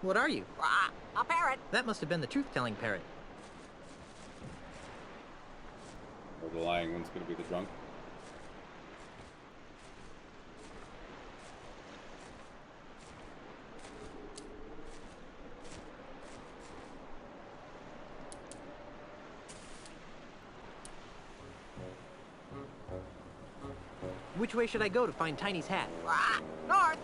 What are you? A parrot. That must have been the truth-telling parrot. Or the lying one's gonna be the drunk. Which way should I go to find Tiny's hat? North.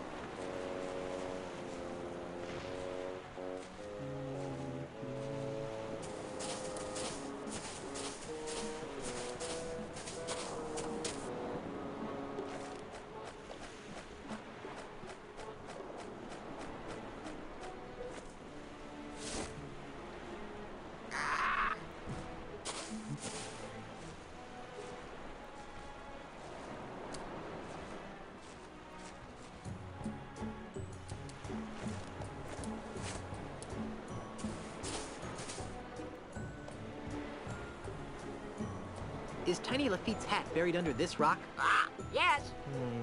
Is Tiny Lafitte's hat buried under this rock? Yes.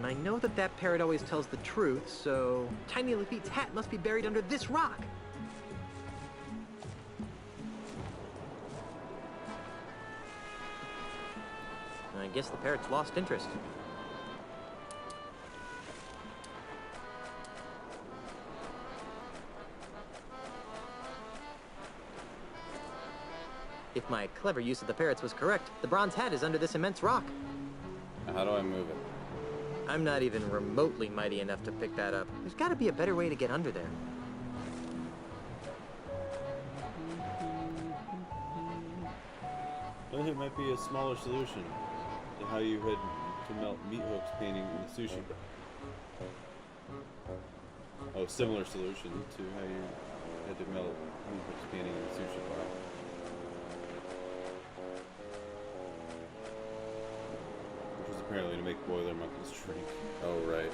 I know that that parrot always tells the truth, so Tiny Lafitte's hat must be buried under this rock. I guess the parrot's lost interest. If my clever use of the parrots was correct, the bronze hat is under this immense rock. Now how do I move it? I'm not even remotely mighty enough to pick that up. There's got to be a better way to get under there. I think it might be a smaller solution to how you had to melt Meat Hook's painting in the sushi. Oh, similar solution to how you had to melt Meat Hook's painting in the sushi bar. Which was apparently to make boiler monkeys shrink. Oh, right.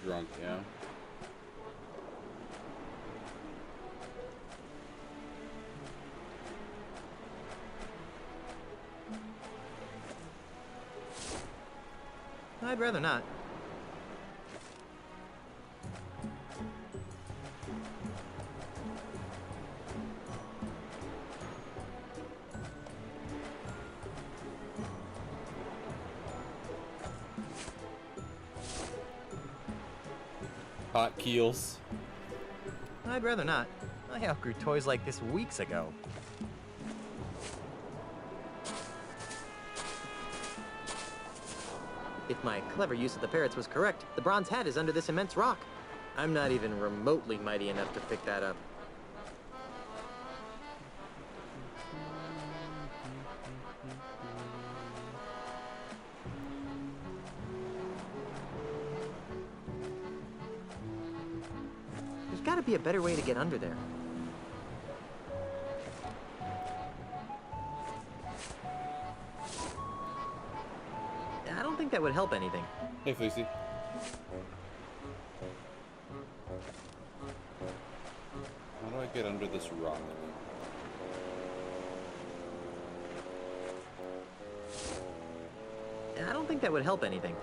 Drunk, yeah. I'd rather not. Hot keels. I'd rather not. I outgrew toys like this weeks ago. If my clever use of the parrots was correct, the bronze hat is under this immense rock. I'm not even remotely mighty enough to pick that up. There's gotta be a better way to get under there. I don't think that would help anything. Hey, Fleecy. How do I get under this rock? I don't think that would help anything.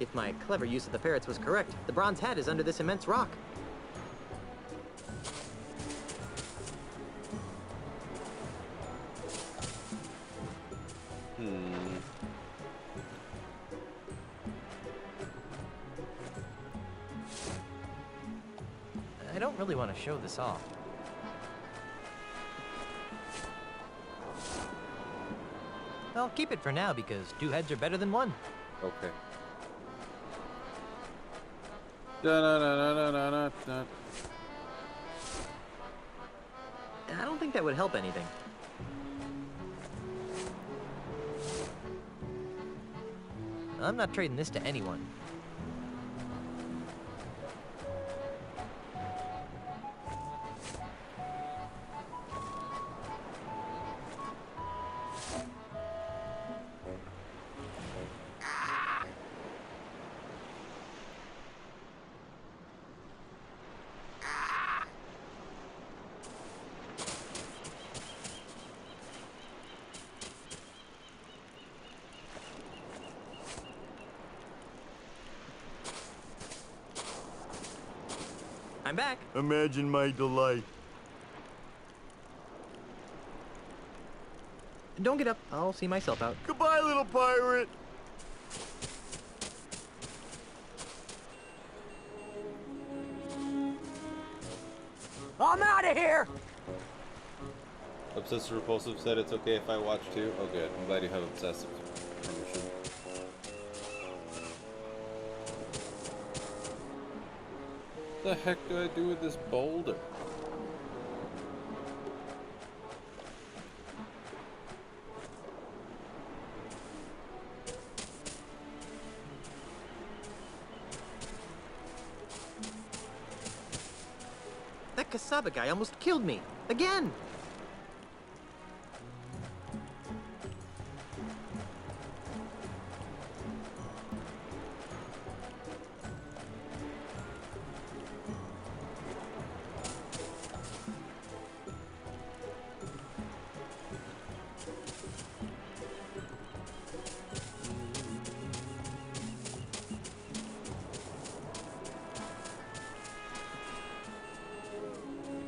If my clever use of the parrots was correct, the bronze hat is under this immense rock. I don't really want to show this off. I'll keep it for now because two heads are better than one. Okay. Da-na-na-na-na-na-na. I don't think that would help anything. I'm not trading this to anyone. I'm back. Imagine my delight. Don't get up. I'll see myself out. Goodbye, little pirate. I'm out of here! Obsessive Repulsive said it's okay if I watch too. Oh, good. I'm glad you have obsessive permission. What the heck do I do with this boulder? That Kasaba guy almost killed me. Again!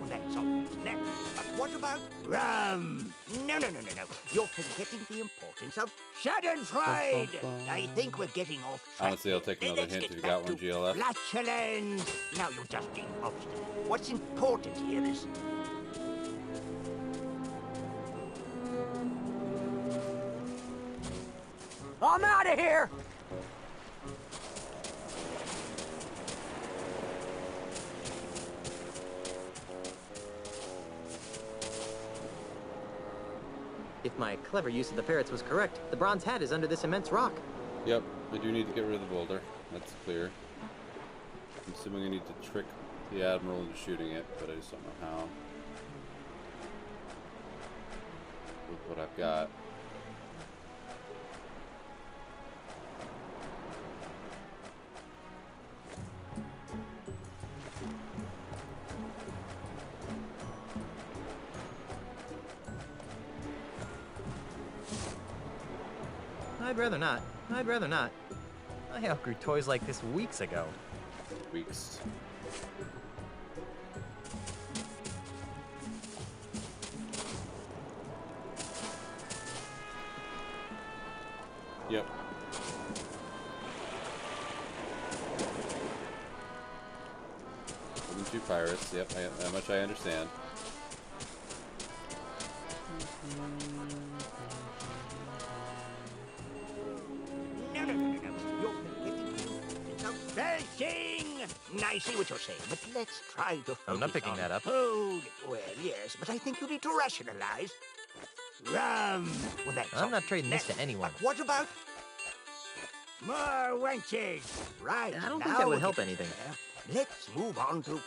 That's all. But what about rum? No. You're forgetting the importance of Schadenfreude. I think we're getting off track. Honestly, I'll take another hint if you got one, GLF. Flatulence. Now you're just being obstinate. What's important here is... I'm out of here! If my clever use of the parrots was correct, the bronze hat is under this immense rock. Yep, I do need to get rid of the boulder. That's clear. I'm assuming I need to trick the Admiral into shooting it, but I just don't know how. With what I've got. I'd rather not. I'd rather not. I outgrew toys like this weeks ago. Weeks. Yep. Two pirates. Yep, that much I understand. Belching! I see what you're saying, but let's try to I'm not focus picking on that up. food. Well, yes, but I think you need to rationalize. Rum! Well, that's I'm not all. trading this to anyone. But what about more wenches? Right. I don't now think that would we're help getting anything. there. Let's move on to...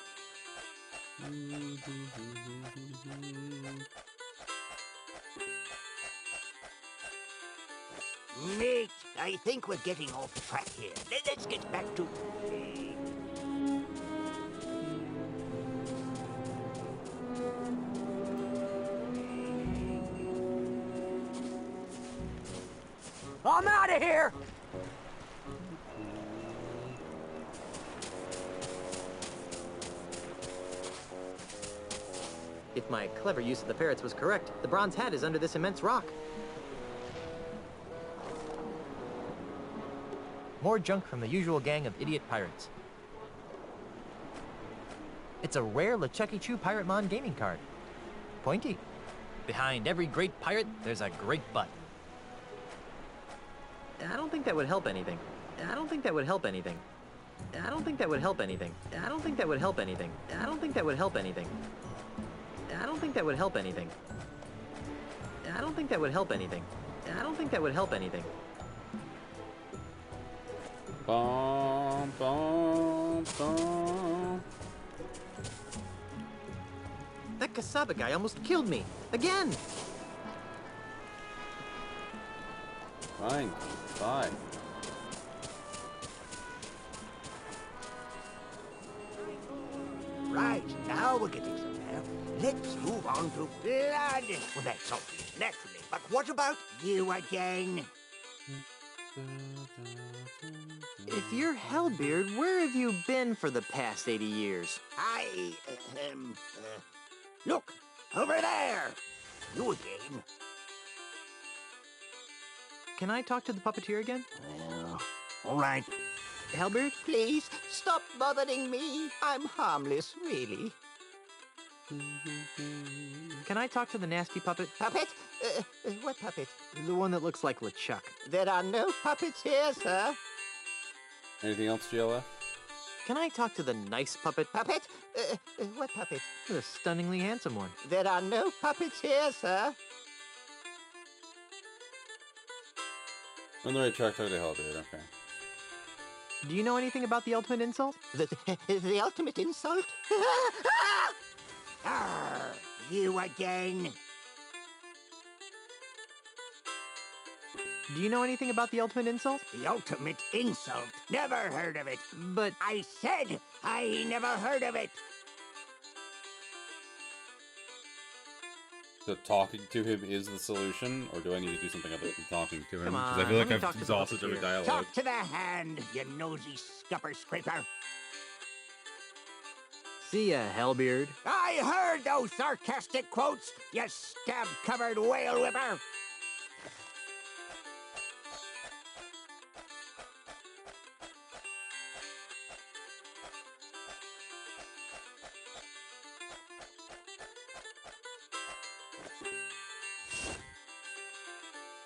Mate, I think we're getting off track here. Let's get back to... I'm out of here! If my clever use of the ferrets was correct, the bronze hat is under this immense rock. More junk from the usual gang of idiot pirates. It's a rare LeChucky Chew Pirate Mon gaming card. Pointy. Behind every great pirate, there's a great butt. I don't think that would help anything. I don't think that would help anything. I don't think that would help anything. I don't think that would help anything. I don't think that would help anything. I don't think that would help anything. I don't think that would help anything. I don't think that would help anything. Bum, bum, bum. That Kasaba guy almost killed me. Again! Fine. Fine. Right, now we're getting somewhere. Let's move on to blood. Well, that's obvious, naturally. But what about you again? If you're Hellbeard, where have you been for the past 80 years? Look, over there. You again. Can I talk to the puppeteer again? All right. Hellbeard? Please, stop bothering me. I'm harmless, really. Can I talk to the nasty puppet? Puppet? What puppet? The one that looks like LeChuck. There are no puppets here, sir. Anything else, GLF? Can I talk to the nice puppet? Puppet? What puppet? The stunningly handsome one. There are no puppets here, sir. On the right track, talk to Hellbeard, okay. Do you know anything about the ultimate insult? The ultimate insult? Arr, you again. Do you know anything about the ultimate insult? The ultimate insult? Never heard of it. But I said I never heard of it. So talking to him is the solution, or do I need to do something other than talking to him? Come on, Because I feel like let me talk I've to the exhausted every puppeteer. dialogue. Talk to the hand, you nosy scupper scraper. see ya, Hellbeard. I heard those sarcastic quotes, you scab-covered whale whipper.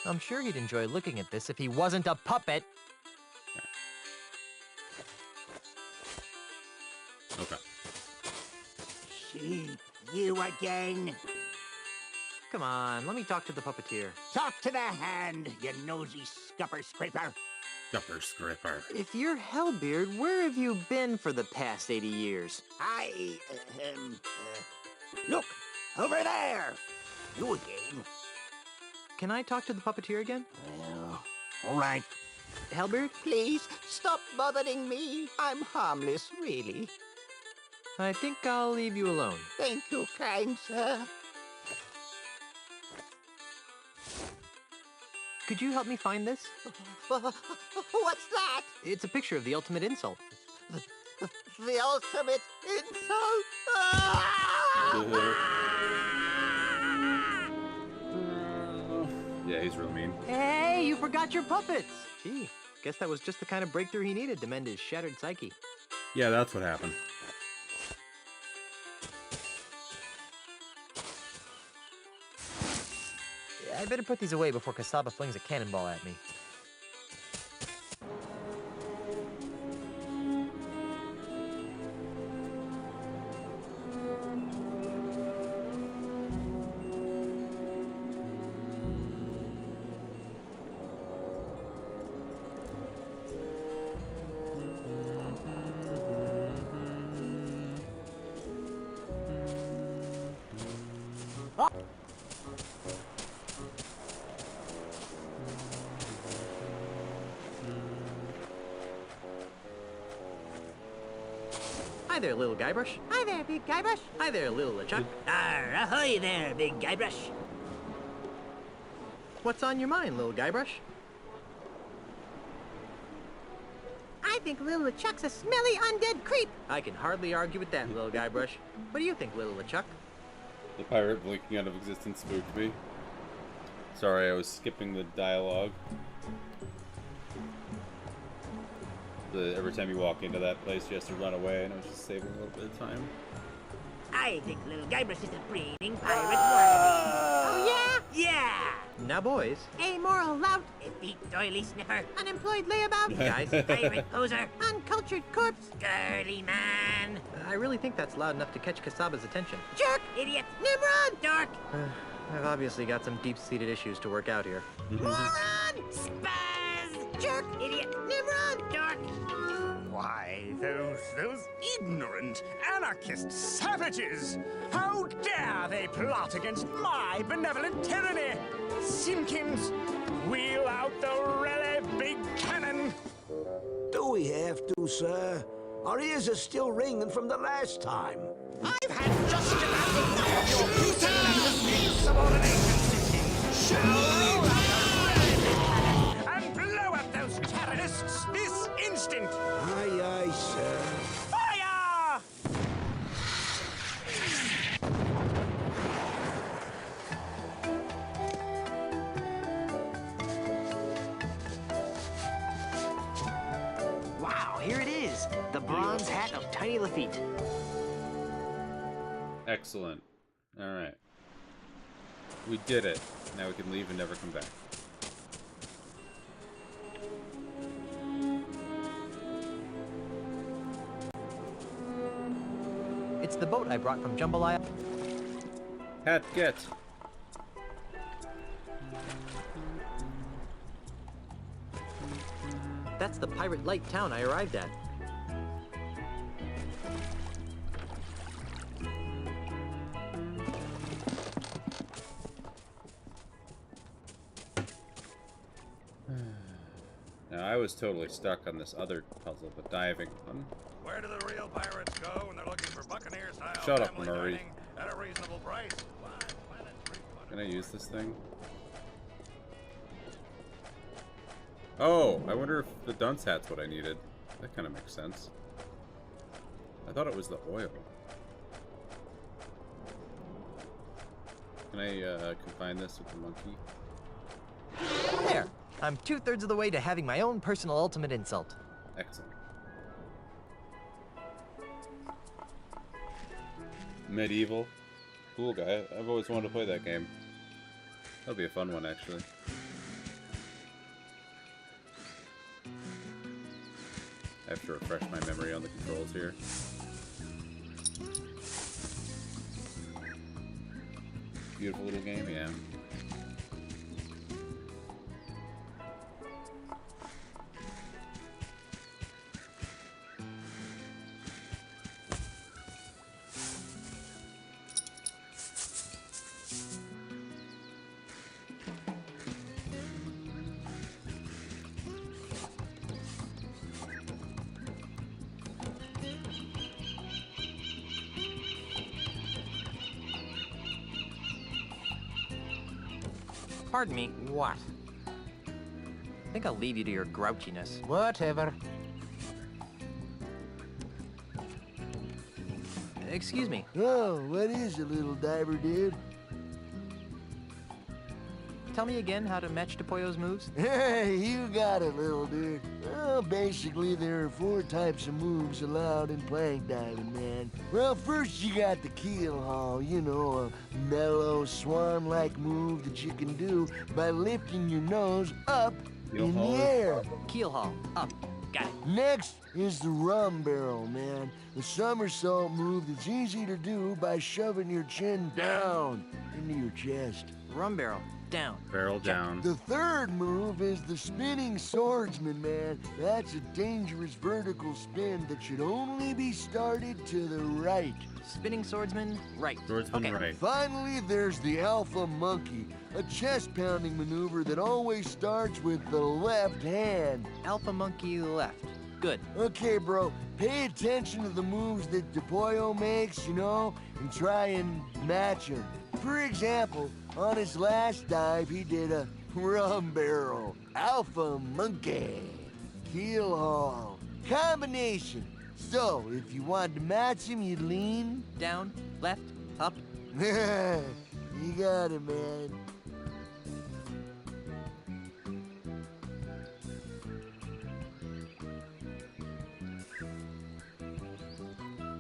I'm sure he'd enjoy looking at this if he wasn't a puppet. Okay. See, you again. Come on, let me talk to the puppeteer. Talk to the hand, you nosy scupper scraper. Upper Scripper. If you're Hellbeard, where have you been for the past 80 years? Look, over there. You again. Can I talk to the puppeteer again? Well, all right. Hellbeard? Please, stop bothering me. I'm harmless, really. I think I'll leave you alone. Thank you, kind sir. Could you help me find this? What's that? It's a picture of the ultimate insult. The ultimate insult? Yeah, he's real mean. Hey, you forgot your puppets! Gee, guess that was just the kind of breakthrough he needed to mend his shattered psyche. Yeah, that's what happened. I'd better put these away before Kasaba flings a cannonball at me. Hi there, little Guybrush. Hi there, big Guybrush. Hi there, little LeChuck. Ahoy there, big Guybrush. What's on your mind, little Guybrush? I think Little LeChuck's a smelly undead creep. I can hardly argue with that, little Guybrush. What do you think, little LeChuck? The pirate blinking out of existence spooked me. Sorry, I was skipping the dialogue. Every time you walk into that place, you have to run away, and I was just saving a little bit of time. I think little Guybrush is a breeding pirate wannabe. Oh, yeah? Yeah! Now, boys. Amoral lout. Defeat doily sniffer. Unemployed layabout. Guys. Pirate poser. Uncultured corpse. Girly man. I really think that's loud enough to catch Kasaba's attention. Jerk. Idiot. Nimrod. Dork. I've obviously got some deep-seated issues to work out here. Moron. Spaz. Jerk. Idiot. Nimrod. Dork. Why, those ignorant, anarchist savages! How dare they plot against my benevolent tyranny! Simpkins, wheel out the really big cannon! Do we have to, sir? Our ears are still ringing from the last time. I've had just about enough of your pusillanimous insubordination, Simpkins! Shall and blow up those terrorists this instant! Aye, aye, sir. Fire! Wow, here it is. The bronze hat of Tiny Lafitte. Excellent. Alright. We did it. Now we can leave and never come back. It's the boat I brought from Jambalaya. Hat get! That's the pirate light town I arrived at. Now, I was totally stuck on this other puzzle, but diving on. Where do the real pirates go when they're looking for Buccaneer-style Shut up, family Murray. dining at a reasonable price? Can I use this thing? Oh, I wonder if the dunce hat's what I needed. That kind of makes sense. I thought it was the oil. Can I combine this with the monkey? There! I'm 2/3 of the way to having my own personal ultimate insult. Excellent. Medieval. Cool guy. I've always wanted to play that game. That'll be a fun one, actually. I have to refresh my memory on the controls here. Beautiful little game, yeah. Pardon me. What? I think I'll leave you to your grouchiness. Whatever. Excuse me. Oh, what is it, little diver dude? Tell me again how to match DePollo's moves? Hey, you got it, little dude. Well, basically, there are 4 types of moves allowed in plank diving, man. Well, first you got the keel haul, you know, a mellow, swan-like move that you can do by lifting your nose up in the air. Keel haul. Up. Got it. Next is the rum barrel, man. The somersault move that's easy to do by shoving your chin down into your chest. Rum barrel. Down. Barrel down. The third move is the spinning swordsman, man. That's a dangerous vertical spin that should only be started to the right. Spinning swordsman. Right. Swordsman Okay. right. Finally, there's the alpha monkey, a chest-pounding maneuver that always starts with the left hand. Alpha monkey left. Good. Okay, bro, pay attention to the moves that DePollo makes, you know, and try and match them. For example, on his last dive, he did a rum barrel, alpha monkey, keel haul, combination. So, if you wanted to match him, you'd lean. Down. Left. Up. You got it, man.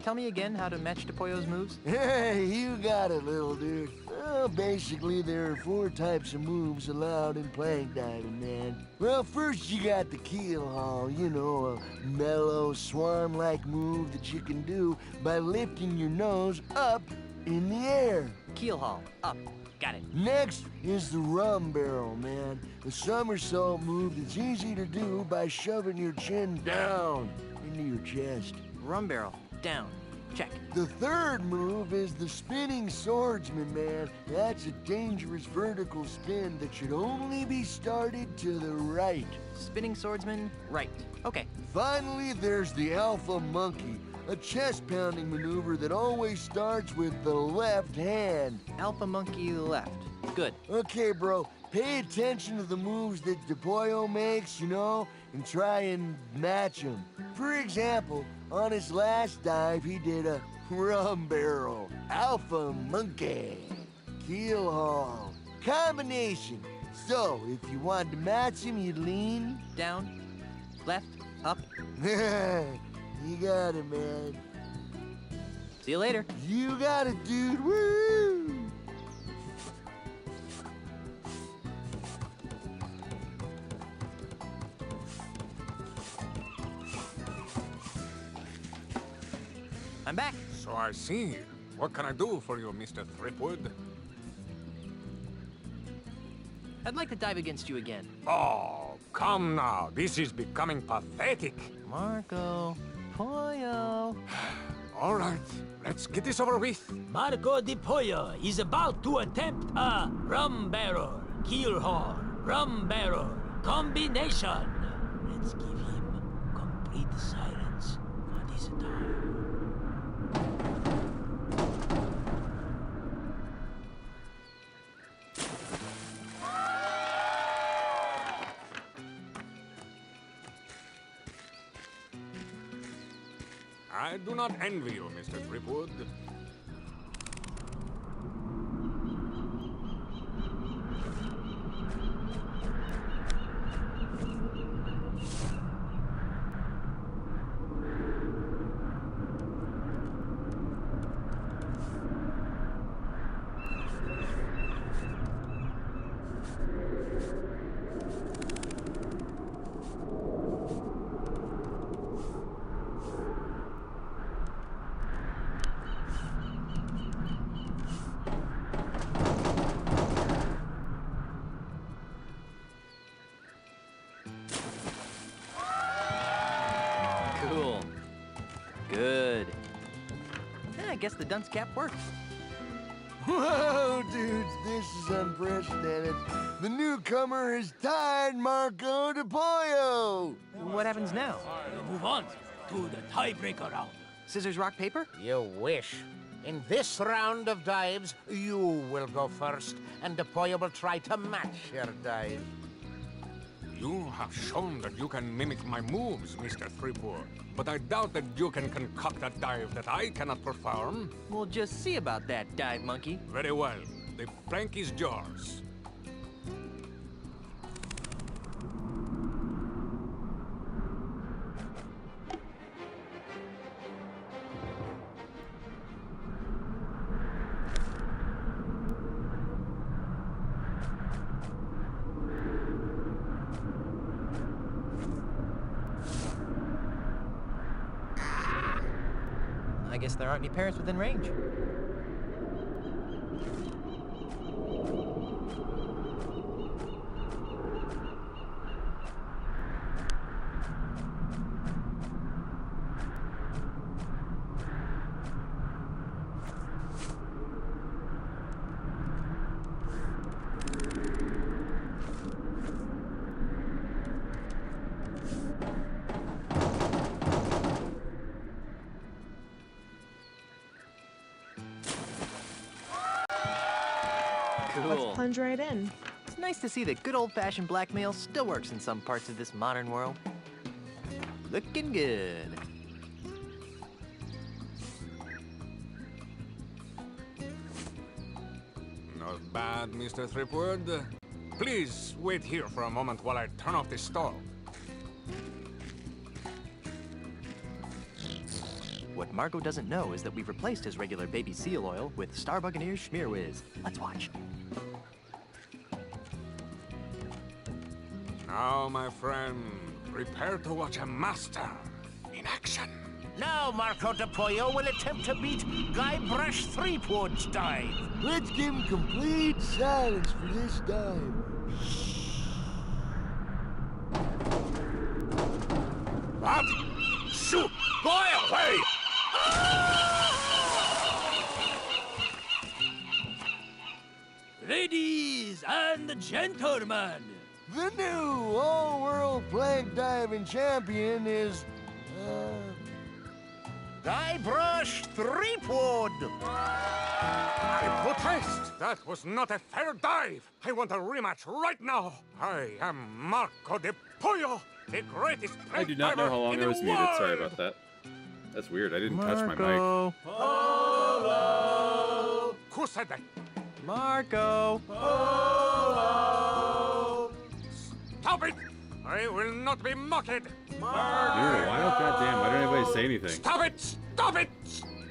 Tell me again how to match DePollo's moves? Hey, you got it, little dude. Well, basically, there are 4 types of moves allowed in plank diving, man. Well, first you got the keel haul, you know, a mellow, swan-like move that you can do by lifting your nose up in the air. Keel haul. Up. Got it. Next is the rum barrel, man. The somersault move that's easy to do by shoving your chin down into your chest. Rum barrel. Down. Check. The third move is the spinning swordsman, man. That's a dangerous vertical spin that should only be started to the right. Spinning swordsman. Right. Okay. Finally, there's the alpha monkey, a chest-pounding maneuver that always starts with the left hand. Alpha monkey left. Good. Okay, bro, pay attention to the moves that DePollo makes, you know, and try and match them. For example, on his last dive, he did a rum barrel, alpha monkey, keel haul, combination. So, if you wanted to match him, you'd lean. Down. Left. Up. You got it, man. See you later. You got it, dude. Woo! I'm back. So I see. What can I do for you, Mr. Threepwood? I'd like to dive against you again. Oh, come now. This is becoming pathetic. Marco. Pollo. All right, let's get this over with. Marco Di Pollo is about to attempt a rum barrel, keel haul, rum barrel combination. Let's give him complete silence for this time. I do not envy you, Mr. Threepwood. Cool. Good. I guess the dunce cap works. Whoa, dudes, this is unprecedented. The newcomer has tied Marco DePollo. What happens now? Move on to the tiebreaker round. Scissors, rock, paper? You wish. In this round of dives, you will go first, and Depoyo will try to match your dive. You have shown that you can mimic my moves, Mr. Threepwood. But I doubt that you can concoct a dive that I cannot perform. We'll just see about that, Dive Monkey. Very well. The plank is yours. I guess there aren't any parents within range. Let's plunge right in. It's nice to see that good old-fashioned blackmail still works in some parts of this modern world. Looking good. Not bad, Mr. Threepwood. Please wait here for a moment while I turn off the stove. What Marco doesn't know is that we've replaced his regular baby seal oil with Star Buccaneers Schmear Whiz. Let's watch. Now, my friend, prepare to watch a master in action. Now Marco Depoyo will attempt to beat Guybrush Threepwood's dive. Let's give him complete silence for this dive. What? Shoot! Go away! Ladies and gentlemen, The new all-world plank diving champion is, Guybrush Threepwood! I protest! That was not a fair dive! I want a rematch right now! I am Marco Depoyo, the greatest I plank do not know diver how long in I was the muted. Sorry world. about that. That's weird. I didn't touch my mic. Marco. Polo! Who said that? Marco. Polo! Stop it! I will not be mocked! You're wild. Goddamn. Why didn't anybody say anything? Stop it! Stop it!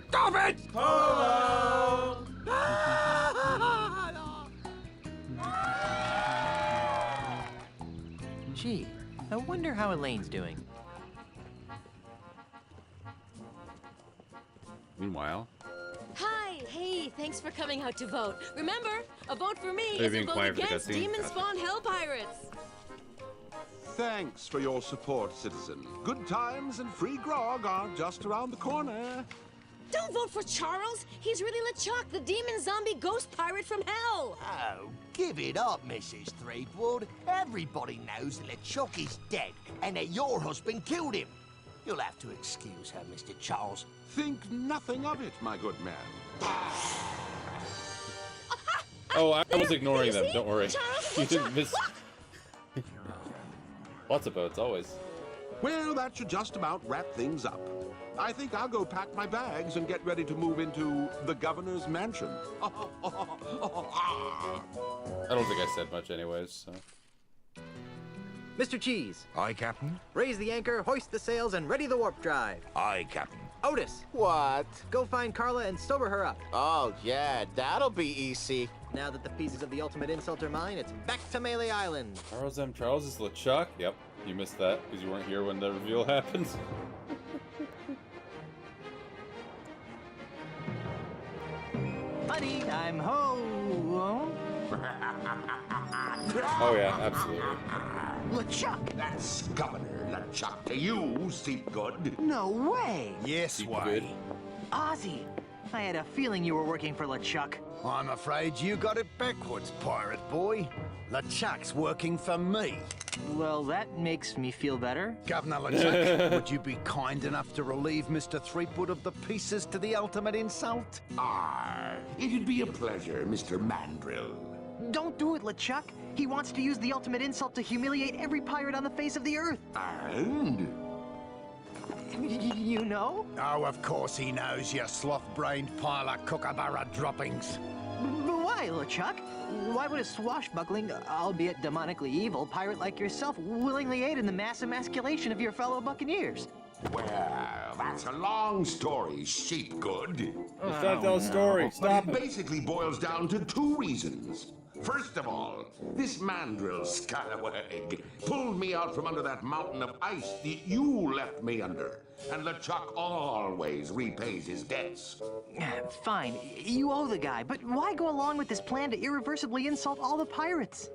Stop it! Polo! Gee, I wonder how Elaine's doing. Meanwhile, Hi, hey, thanks for coming out to vote. Remember, a vote for me Are you is a being vote quiet for the against cutscene? Demon Gotcha. Spawn Hell Pirates. Thanks for your support, citizen. Good times and free grog are just around the corner. Don't vote for Charles. He's really LeChuck, the demon zombie ghost pirate from hell. Oh, give it up, Mrs. Threepwood. Everybody knows that LeChuck is dead and that your husband killed him. You'll have to excuse her, Mr. Charles. Think nothing of it, my good man. oh, I was ignoring them. Don't worry. You didn't miss. Lots of votes, always. Well, that should just about wrap things up. I think I'll go pack my bags and get ready to move into the governor's mansion. I don't think I said much, anyways. So. Mr. Cheese. Aye, Captain. Raise the anchor, hoist the sails, and ready the warp drive. Aye, Captain. Otis. What? Go find Carla and sober her up. Oh, yeah, that'll be easy. Now that the pieces of the ultimate insult are mine, it's back to Melee Island. Charles M. Charles is LeChuck? Yep, you missed that because you weren't here when the reveal happened. Buddy, I'm home. Oh yeah, absolutely. LeChuck! That's Governor LeChuck to you, Seat Good. No way! Yes, why? Ozzy, I had a feeling you were working for LeChuck. I'm afraid you got it backwards, pirate boy. LeChuck's working for me. Well, that makes me feel better. Governor LeChuck, would you be kind enough to relieve Mr. Threepwood of the pieces to the ultimate insult? It'd be a pleasure, Mr. Mandrill. Don't do it, LeChuck. He wants to use the ultimate insult to humiliate every pirate on the face of the earth. And? You know? Oh, of course he knows, you sloth-brained pile of kookaburra droppings. But why, LeChuck? Why would a swashbuckling, albeit demonically evil, pirate like yourself willingly aid in the mass emasculation of your fellow buccaneers? Well, that's a long story, Sheepgood. Stop telling a story. Stop But it basically boils down to two reasons. First of all, this mandrill scalawag pulled me out from under that mountain of ice that you left me under. And LeChuck always repays his debts. Fine, you owe the guy, but why go along with this plan to irreversibly insult all the pirates?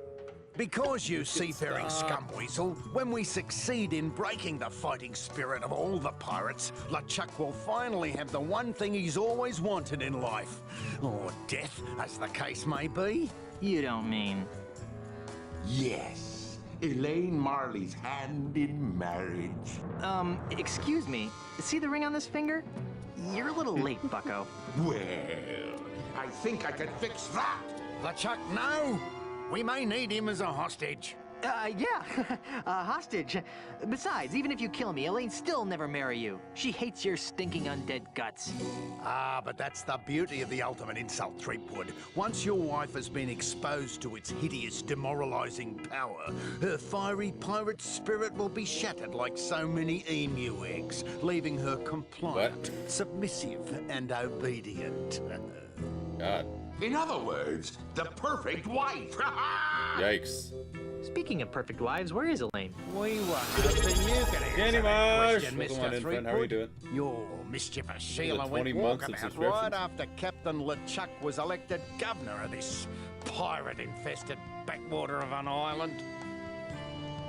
Because, you seafaring scumweasel, when we succeed in breaking the fighting spirit of all the pirates, LeChuck will finally have the one thing he's always wanted in life. Or death, as the case may be. You don't mean... Yes, Elaine Marley's hand in marriage. Excuse me. See the ring on this finger? You're a little late, bucko. Well, I think I can fix that. LeChuck, no! We may need him as a hostage. Yeah, a hostage. Besides, even if you kill me, Elaine'll still never marry you. She hates your stinking undead guts. But that's the beauty of the ultimate insult, Threepwood. Once your wife has been exposed to its hideous, demoralizing power, her fiery pirate spirit will be shattered like so many emu eggs, leaving her compliant, submissive, and obedient. God. In other words, the perfect wife. Yikes. Speaking of perfect wives, where is Elaine? We were hoping you could Candy answer that Marsh! question, Welcome Mr. on in, friend. How are you doing? Your mischievous sailor It's went 20 months of walkabout subscriptions. right after Captain LeChuck was elected governor of this pirate-infested backwater of an island.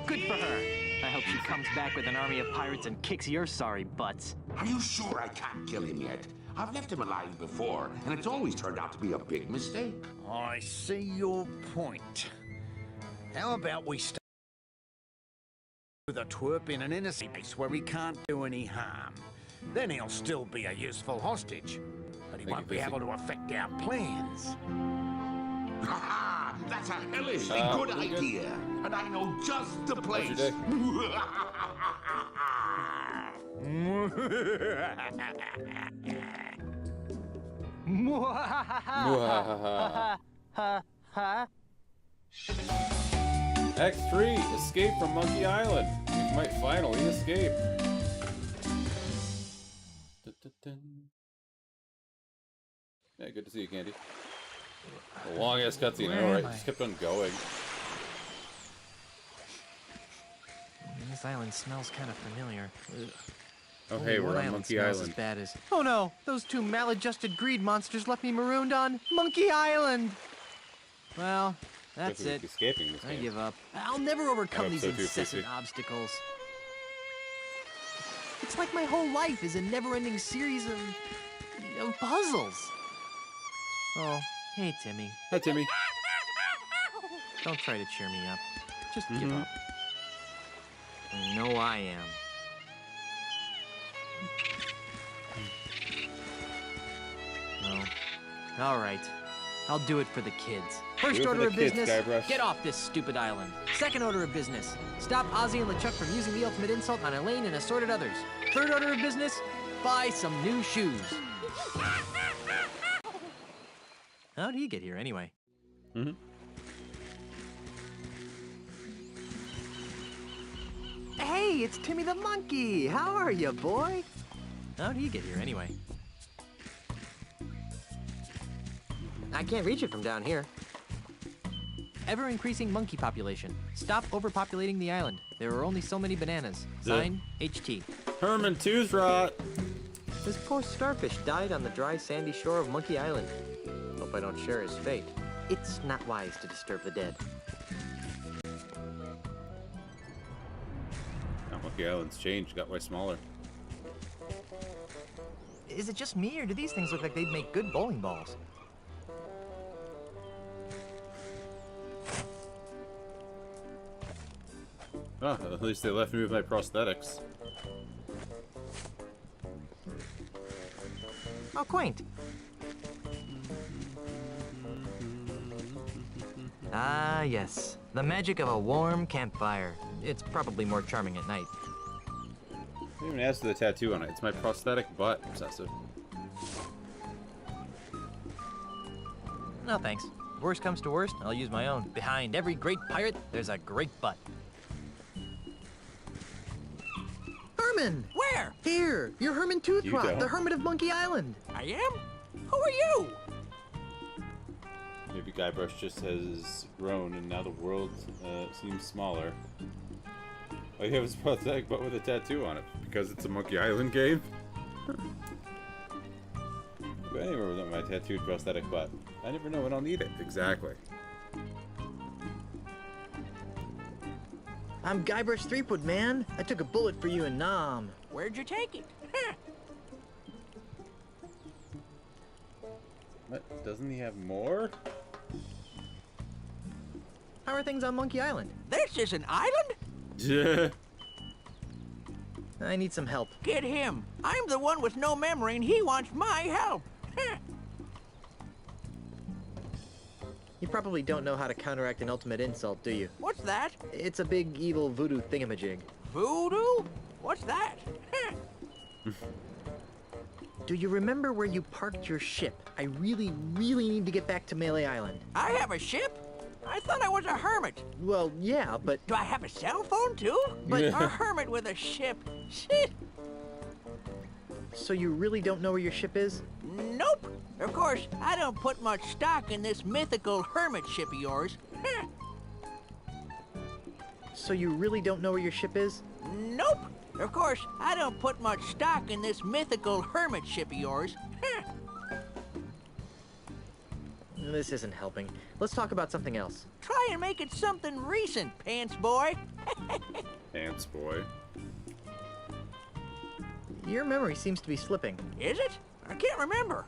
Good for her. I hope she comes back with an army of pirates and kicks your sorry butts. Are you sure I can't kill him yet? I've left him alive before, and it's always turned out to be a big mistake. I see your point. How about we start with a twerp in an innocent place where he can't do any harm? Then he'll still be a useful hostage, but he won't be able to affect our plans. Ha ha! That's a hellishly good idea, and I know just the place. Act 3, Escape from Monkey Island. We might finally escape. Yeah, good to see you, Candy. A long-ass cutscene, alright, just kept on going. This island smells kind of familiar. Oh hey, we're on Monkey Island. As bad as... Oh no! Those two maladjusted greed monsters left me marooned on Monkey Island! Well, that's it. Escaping this I game. give up. I'll never overcome these so too, incessant Fleecy. obstacles. It's like my whole life is a never-ending series of puzzles. Oh, hey, Timmy. Hi, Timmy. Don't try to cheer me up. Just give up. I know I am. No. All right. I'll do it for the kids. First Do it for order the of kids, business, Guybrush. get off this stupid island. Second order of business, stop Ozzy and LeChuck from using the ultimate insult on Elaine and assorted others. Third order of business, buy some new shoes. How'd he get here anyway? Hey, it's Timmy the Monkey. How are you, boy? How'd he get here anyway? I can't reach it from down here. Ever-increasing monkey population. Stop overpopulating the island. There are only so many bananas. Signed, HT. Herman Tooth Rot. This poor starfish died on the dry, sandy shore of Monkey Island. Hope I don't share his fate. It's not wise to disturb the dead. Oh, Monkey Island's changed, got way smaller. Is it just me, or do these things look like they'd make good bowling balls? Oh, at least they left me with my prosthetics. How quaint. Ah, yes. The magic of a warm campfire. It's probably more charming at night. I didn't even ask for the tattoo on it. It's my prosthetic butt. Obsessive. No thanks. Worst comes to worst, I'll use my own. Behind every great pirate, there's a great butt. Herman! Where? Here! You're Herman You Toothrot, don't. the Hermit of Monkey Island. I am? Who are you? Maybe Guybrush just has grown and now the world seems smaller. Oh, you have his prosthetic butt with a tattoo on it because it's a Monkey Island game? Go anywhere without my tattooed prosthetic butt. I never know when I'll need it. Exactly. I'm Guybrush Threepwood, man. I took a bullet for you in Nam. Where'd you take it? What? Doesn't he have more? How are things on Monkey Island? This is an island? Yeah. I need some help. Get him. I'm the one with no memory and he wants my help. You probably don't know how to counteract an ultimate insult, do you? What's that? It's a big evil voodoo thingamajig. Voodoo? What's that? Do you remember where you parked your ship? I really need to get back to Melee Island. I have a ship? I thought I was a hermit. Well, yeah, but... Do I have a cell phone too? But a hermit with a ship? Shit. So you really don't know where your ship is? Nope. Of course, I don't put much stock in this mythical hermit ship of yours. So you really don't know where your ship is? Nope. Of course, I don't put much stock in this mythical hermit ship of yours. This isn't helping. Let's talk about something else. Try and make it something recent, Pants Boy. Pants boy. Your memory seems to be slipping. Is it? I can't remember.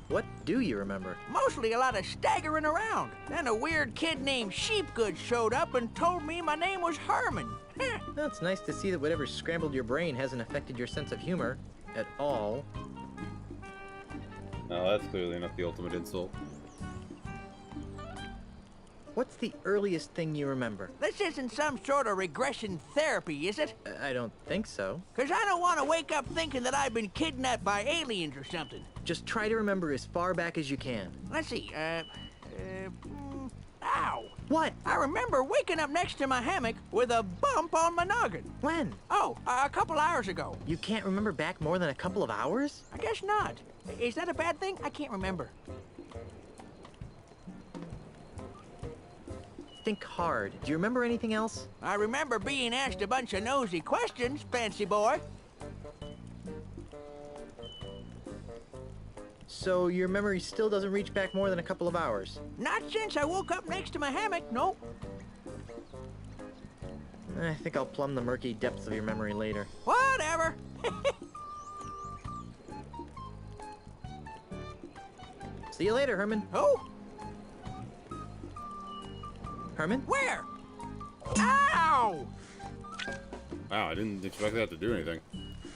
What do you remember? Mostly a lot of staggering around. Then a weird kid named Sheepgood showed up and told me my name was Herman. Well, it's nice to see that whatever scrambled your brain hasn't affected your sense of humor at all. No, that's clearly not the ultimate insult. What's the earliest thing you remember? This isn't some sort of regression therapy, is it? I don't think so. 'Cause I don't want to wake up thinking that I've been kidnapped by aliens or something. Just try to remember as far back as you can. Let's see, ow! What? I remember waking up next to my hammock with a bump on my noggin. When? Oh, a couple hours ago. You can't remember back more than a couple of hours? I guess not. Is that a bad thing? I can't remember. Think hard. Do you remember anything else? I remember being asked a bunch of nosy questions, fancy boy. So your memory still doesn't reach back more than a couple of hours? Not since I woke up next to my hammock, nope. I think I'll plumb the murky depths of your memory later. Whatever. See you later, Herman. Who? Herman? Where? Ow! Wow, I didn't expect that to do anything.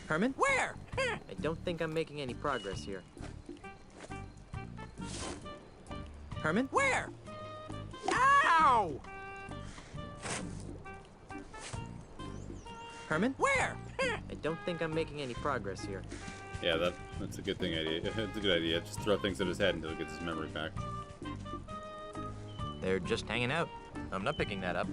Herman? Where? I don't think I'm making any progress here. Herman? Where? Ow! Herman? Where? I don't think I'm making any progress here. Yeah, that's a good thing idea. It's a good idea. Just throw things at his head until he gets his memory back. They're just hanging out. I'm not picking that up.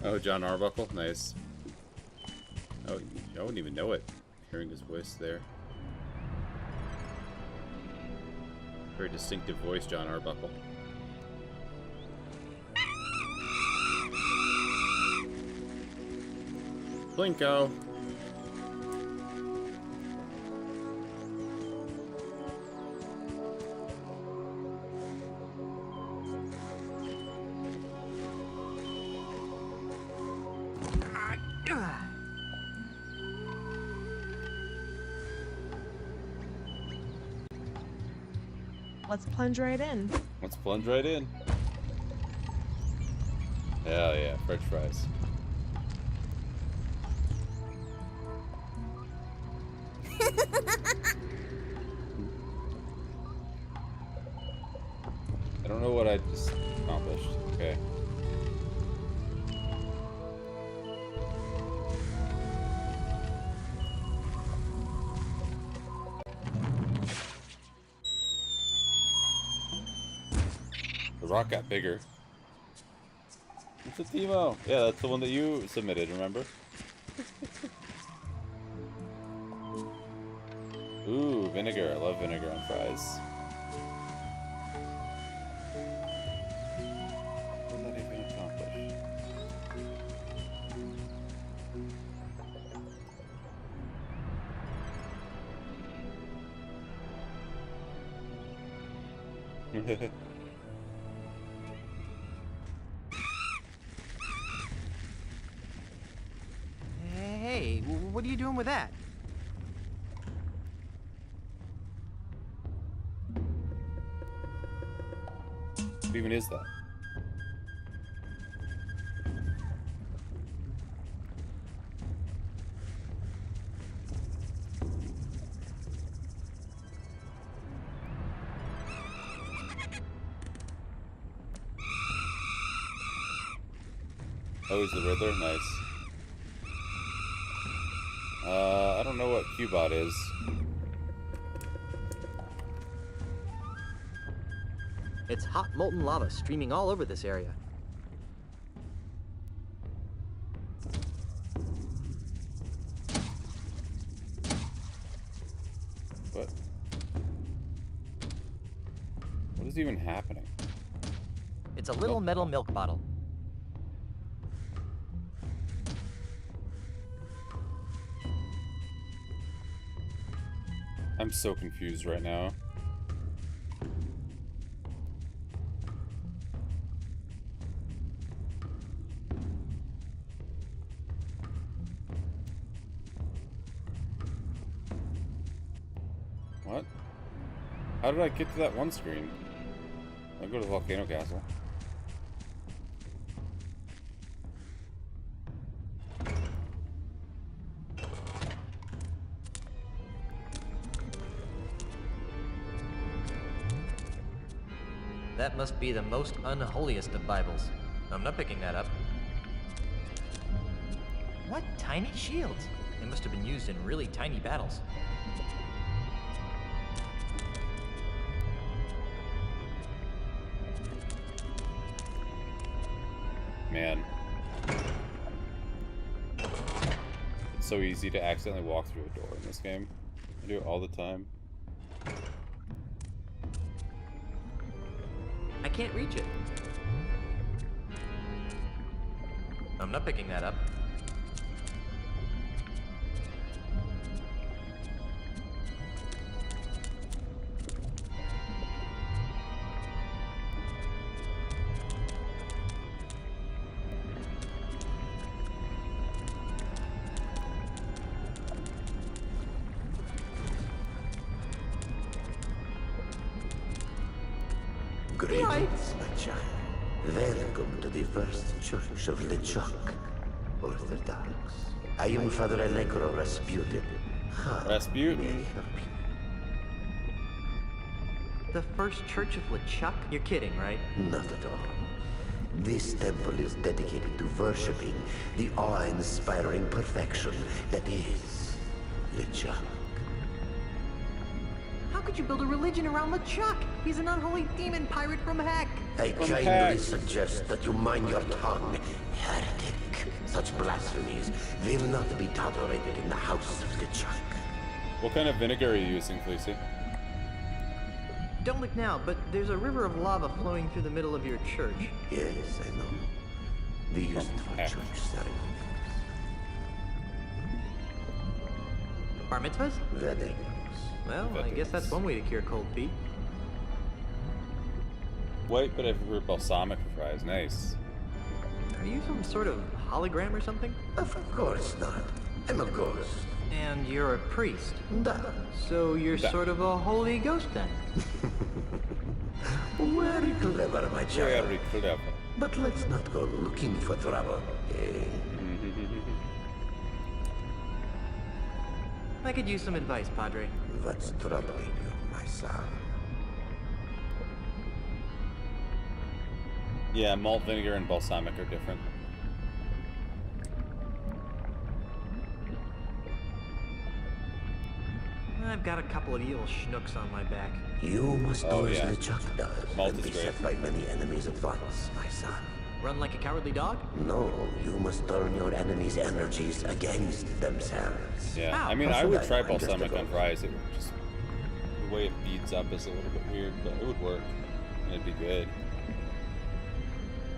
Oh, John Arbuckle, nice. Oh, I wouldn't even know it, hearing his voice there. Very distinctive voice, John Arbuckle. Blinko. Let's plunge right in. Let's plunge right in. Hell yeah, French fries. I don't know what I just accomplished. Okay. The rock got bigger. It's a Timo. Yeah, that's the one that you submitted, remember? Ooh, vinegar. I love vinegar on fries. What did that even accomplish? Hey, what are you doing with that? What even is that? Oh, he's the Riddler? Nice. I don't know what Cubot is. It's hot molten lava streaming all over this area. What? What is even happening? It's a little metal milk bottle. I'm so confused right now. What? How did I get to that one screen? I'll go to the Volcano Castle. That must be the most unholiest of Bibles. I'm not picking that up. What tiny shields? They must have been used in really tiny battles. Man. It's so easy to accidentally walk through a door in this game. I do it all the time. I can't reach it. I'm not picking that up. Greetings, my child. Welcome to the First Church of LeChuck, Orthodox. I am Father Allegro Rasputin. Rasputin? The First Church of LeChuck? You're kidding, right? Not at all. This temple is dedicated to worshipping the awe-inspiring perfection that is LeChuck. How could you build a religion around LeChuck? He's an unholy demon pirate from heck. I kindly suggest that you mind your tongue, heretic. Such blasphemies will not be tolerated in the house of LeChuck. What kind of vinegar are you using, Fleecy? Don't look now, but there's a river of lava flowing through the middle of your church. Yes, I know. We use it for church ceremonies. Bar mitzvahs? Weddings. Well, I guess that's one way to cure cold feet. White, but I prefer balsamic for fries. Nice. Are you some sort of hologram or something? Of course not. I'm a ghost. And you're a priest. Da. So you're sort of a holy ghost then? Very clever, my child. Very clever. But let's not go looking for trouble. Eh? I could use some advice, Padre. What's troubling you, my son? Yeah, malt vinegar and balsamic are different. I've got a couple of evil schnooks on my back. You must do as LeChuck does Malt and is be great. set by many enemies at once, my son. Run like a cowardly dog? No, you must turn your enemies' energies against themselves. Yeah, How? I mean, That's I would what try I'm just balsamic on about. fries. It would just the way it beads up is a little bit weird, but it would work and it'd be good.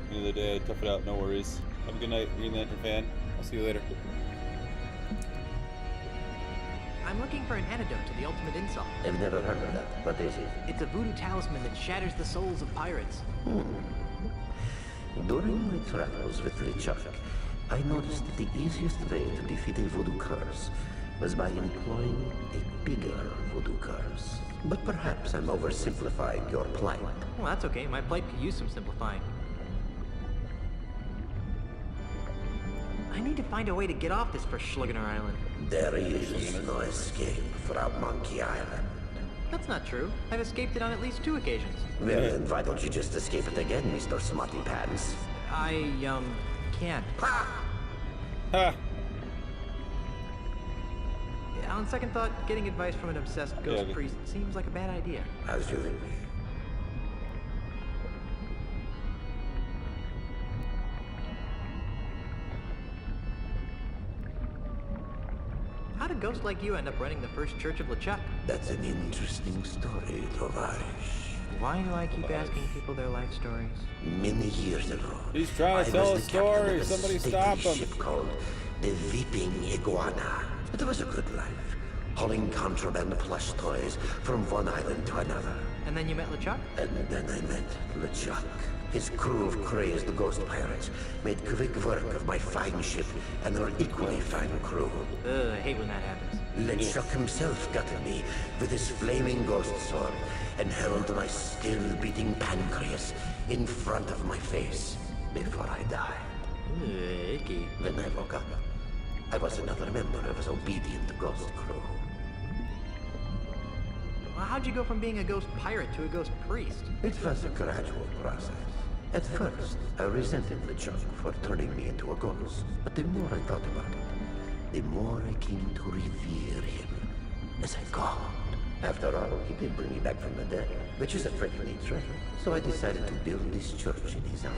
End of the day, tough it out. No worries. Have a good night, Green Lantern fan. I'll see you later. I'm looking for an antidote to the ultimate insult. I've never heard of that. What is it? It's a voodoo talisman that shatters the souls of pirates. During my travels with LeChuck, I noticed that the easiest way to defeat a voodoo curse was by employing a bigger voodoo curse. But perhaps I'm oversimplifying your plight. Well, that's okay. My plight could use some simplifying. I need to find a way to get off this Verschluggener Island. There is no escape from Monkey Island. That's not true. I've escaped it on at least 2 occasions. Well, then why don't you just escape it again, Mr. Smarty Pants? I, can't. Ha! On second thought, getting advice from an obsessed ghost priest seems like a bad idea. As you wish. How did ghosts like you end up running the first church of LeChuck? That's an interesting story, Tovarish. Why do I keep asking people their life stories? Many years ago, He's trying to tell a story. Somebody stop him. ship called the Weeping Iguana. It was a good life, hauling contraband plush toys from one island to another. And then you met LeChuck? And then I met LeChuck. His crew of crazed ghost pirates made quick work of my fine ship and their equally fine crew. I hate when that happens. LeChuck himself got at me with his flaming ghost sword and held my still-beating pancreas in front of my face before I died. Icky. When I woke up, I was another member of his obedient ghost crew. Well, how'd you go from being a ghost pirate to a ghost priest? It was a gradual process. At first, I resented LeChuck for turning me into a ghost. But the more I thought about it, the more I came to revere him as a god. After all, he did bring me back from the dead, which is a pretty neat trait. So I decided to build this church in his honor.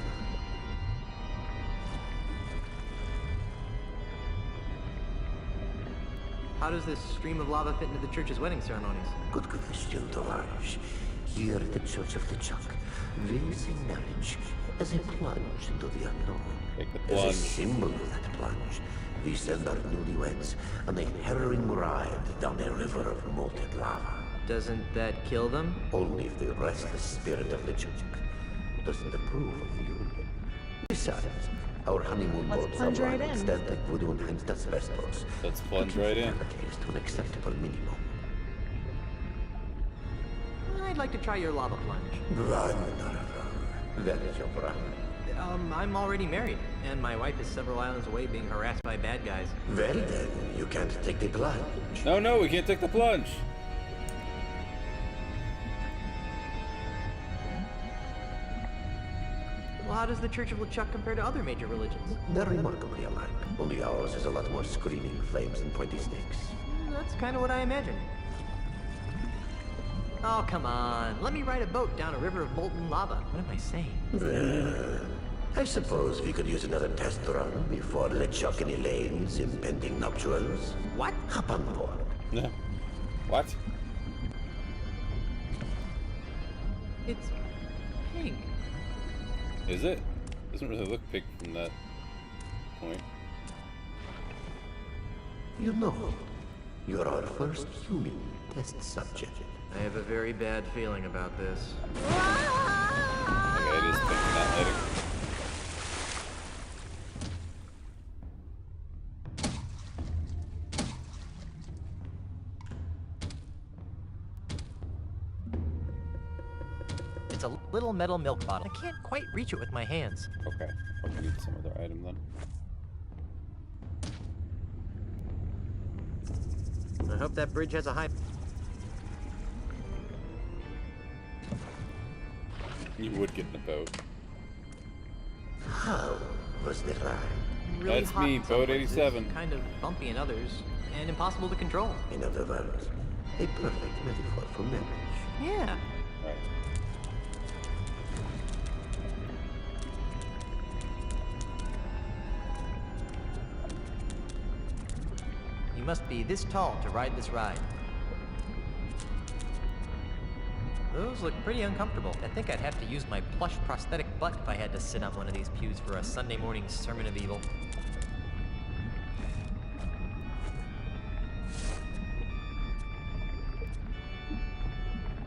How does this stream of lava fit into the church's wedding ceremonies? Good question, Tovarish. Here at the Church of LeChuck, we see marriage as a plunge into the unknown. As a symbol of that plunge, we send our newlyweds on a harrowing ride down a river of molten lava. Doesn't that kill them? Only if the restless spirit of LeChuck doesn't approve of the union. Besides, our honeymoon boats are plunge right one in. extent like voodoo and asbestos. Let's plunge right in. To an acceptable minimum. I'd like to try your lava plunge. Run, Narava. That is your problem. I'm already married, and my wife is several islands away being harassed by bad guys. Well then, you can't take the plunge. No, we can't take the plunge. Well, how does the Church of LeChuck compare to other major religions? They're remarkably alike. Only ours is a lot more screaming flames and pointy sticks. That's kind of what I imagined. Oh, come on. Let me ride a boat down a river of molten lava. What am I saying? Well, I suppose we could use another test run before LeChuck and Elaine's impending nuptials. What? Hop on board. No. What? It's pink. Is it? Doesn't really look pink from that point. You know, you're our first human test subject. I have a very bad feeling about this. Okay, it is pink, not later. It's a little metal milk bottle. I can't quite reach it with my hands. Okay. We need some other item then. I hope that bridge has a high... You would get in the boat. How was the ride? Really That's hot me, in some boat places, 87. Kind of bumpy in others, and impossible to control. In other words, a perfect metaphor for marriage. Yeah. Right. You must be this tall to ride this ride. Those look pretty uncomfortable. I think I'd have to use my plush prosthetic butt if I had to sit on one of these pews for a Sunday morning sermon of evil.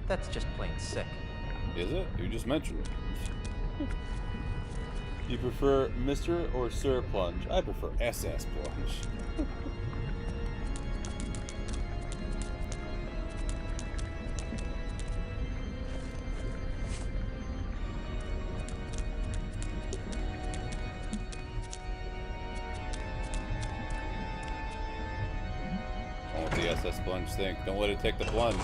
That's just plain sick. Is it? You just mentioned it. You prefer Mr. or Sir Plunge? I prefer SS Plunge. Don't let the SS Plunge sink. Don't let it take the plunge.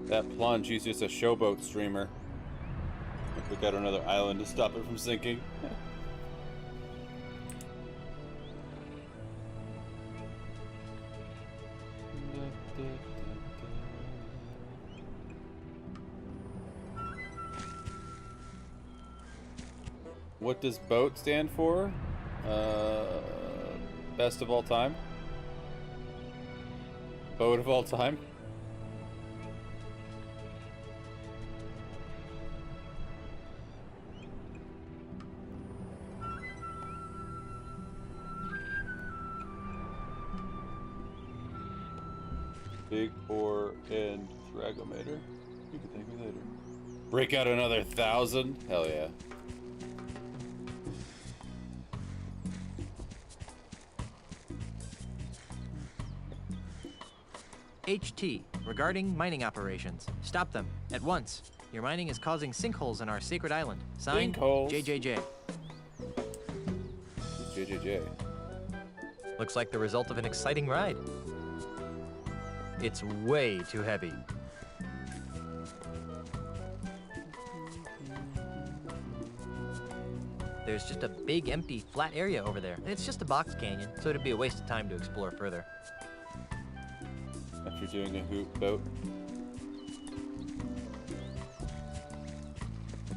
That plunge, he's just a showboat streamer. We got another island to stop it from sinking. What does BOAT stand for? Best of all time? BOAT of all time? Big Ore and Thragomator. You can thank me later. Break out another 1,000? Hell yeah. HT, regarding mining operations. Stop them, at once. Your mining is causing sinkholes in our sacred island. Signed, Sinkholes. JJJ. JJJ. Looks like the result of an exciting ride. It's way too heavy. There's just a big, empty, flat area over there. It's just a box canyon, so it'd be a waste of time to explore further. After doing a hoop boat.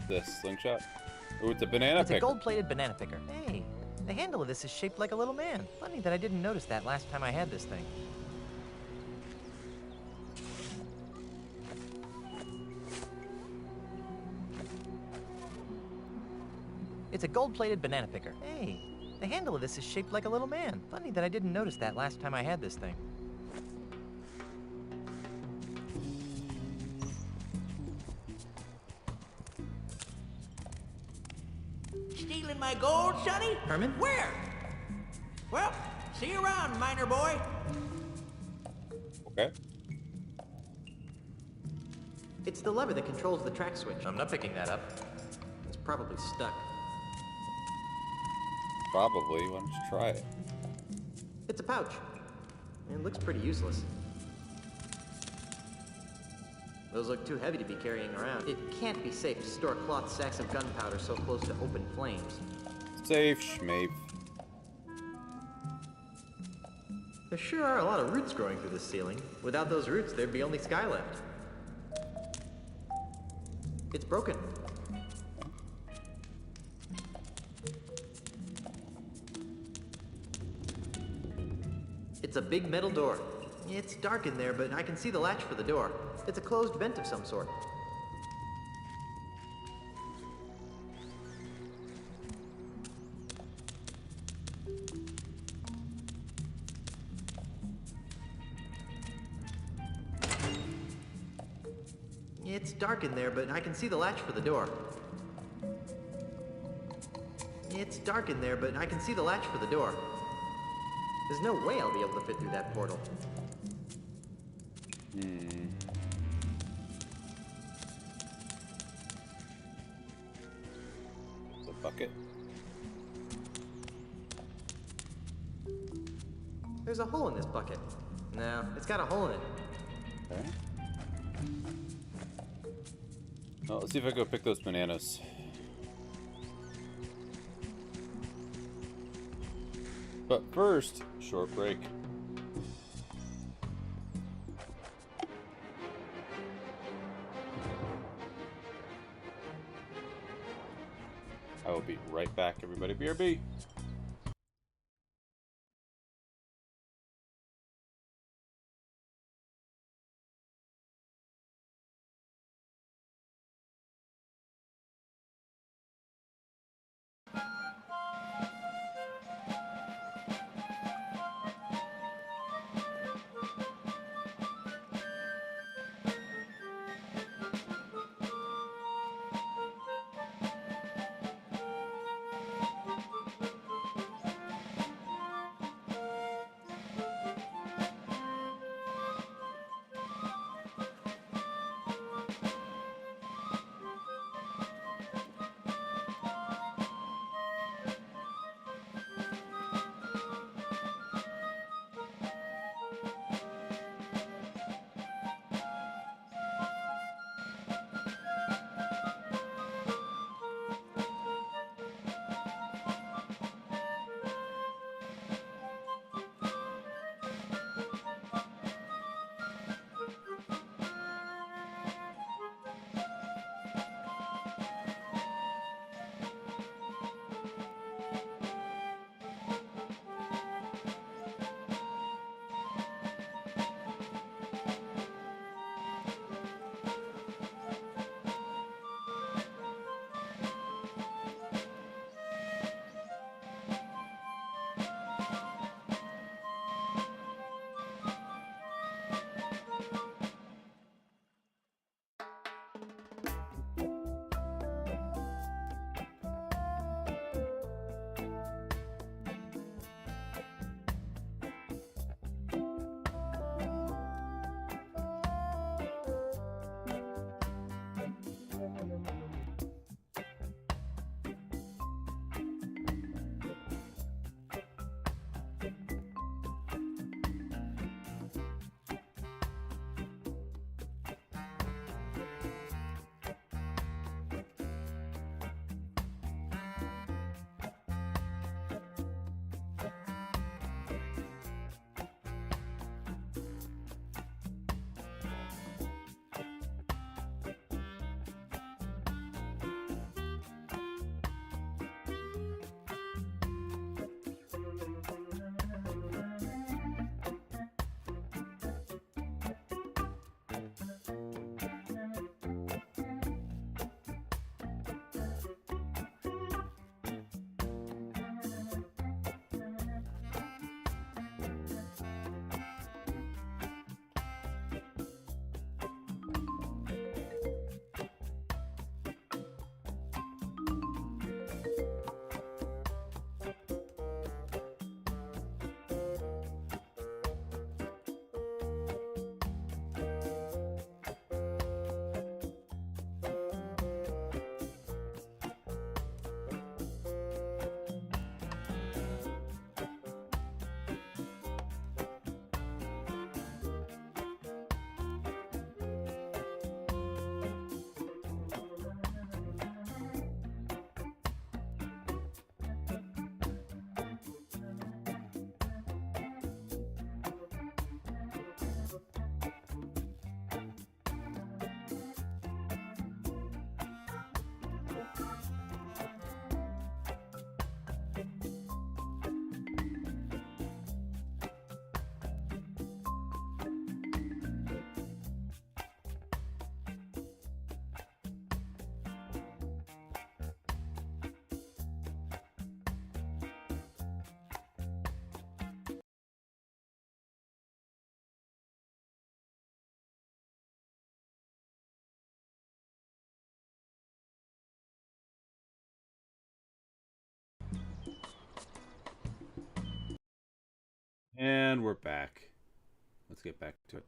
This slingshot. Oh, it's a banana It's picker. a gold-plated banana picker. Hey, the handle of this is shaped like a little man. Funny that I didn't notice that last time I had this thing. It's a gold-plated banana picker. Hey, the handle of this is shaped like a little man. Funny that I didn't notice that last time I had this thing. Stealing my gold, Sonny? Herman? Where? Well, see you around, miner boy. Okay. It's the lever that controls the track switch. I'm not picking that up. It's probably stuck. Probably. Why don't you try it? It's a pouch. It looks pretty useless. Those look too heavy to be carrying around. It can't be safe to store cloth sacks of gunpowder so close to open flames. Safe, schmave. There sure are a lot of roots growing through the ceiling. Without those roots, there'd be only sky left. It's broken. It's a big metal door. It's dark in there, but I can see the latch for the door. It's a closed vent of some sort. It's dark in there, but I can see the latch for the door. It's dark in there, but I can see the latch for the door. There's no way I'll be able to fit through that portal. It's a bucket. There's a hole in this bucket. No, it's got a hole in it. Okay. Well, let's see if I go pick those bananas. But first, short break. I will be right back, everybody. BRB. And we're back. Let's get back to it.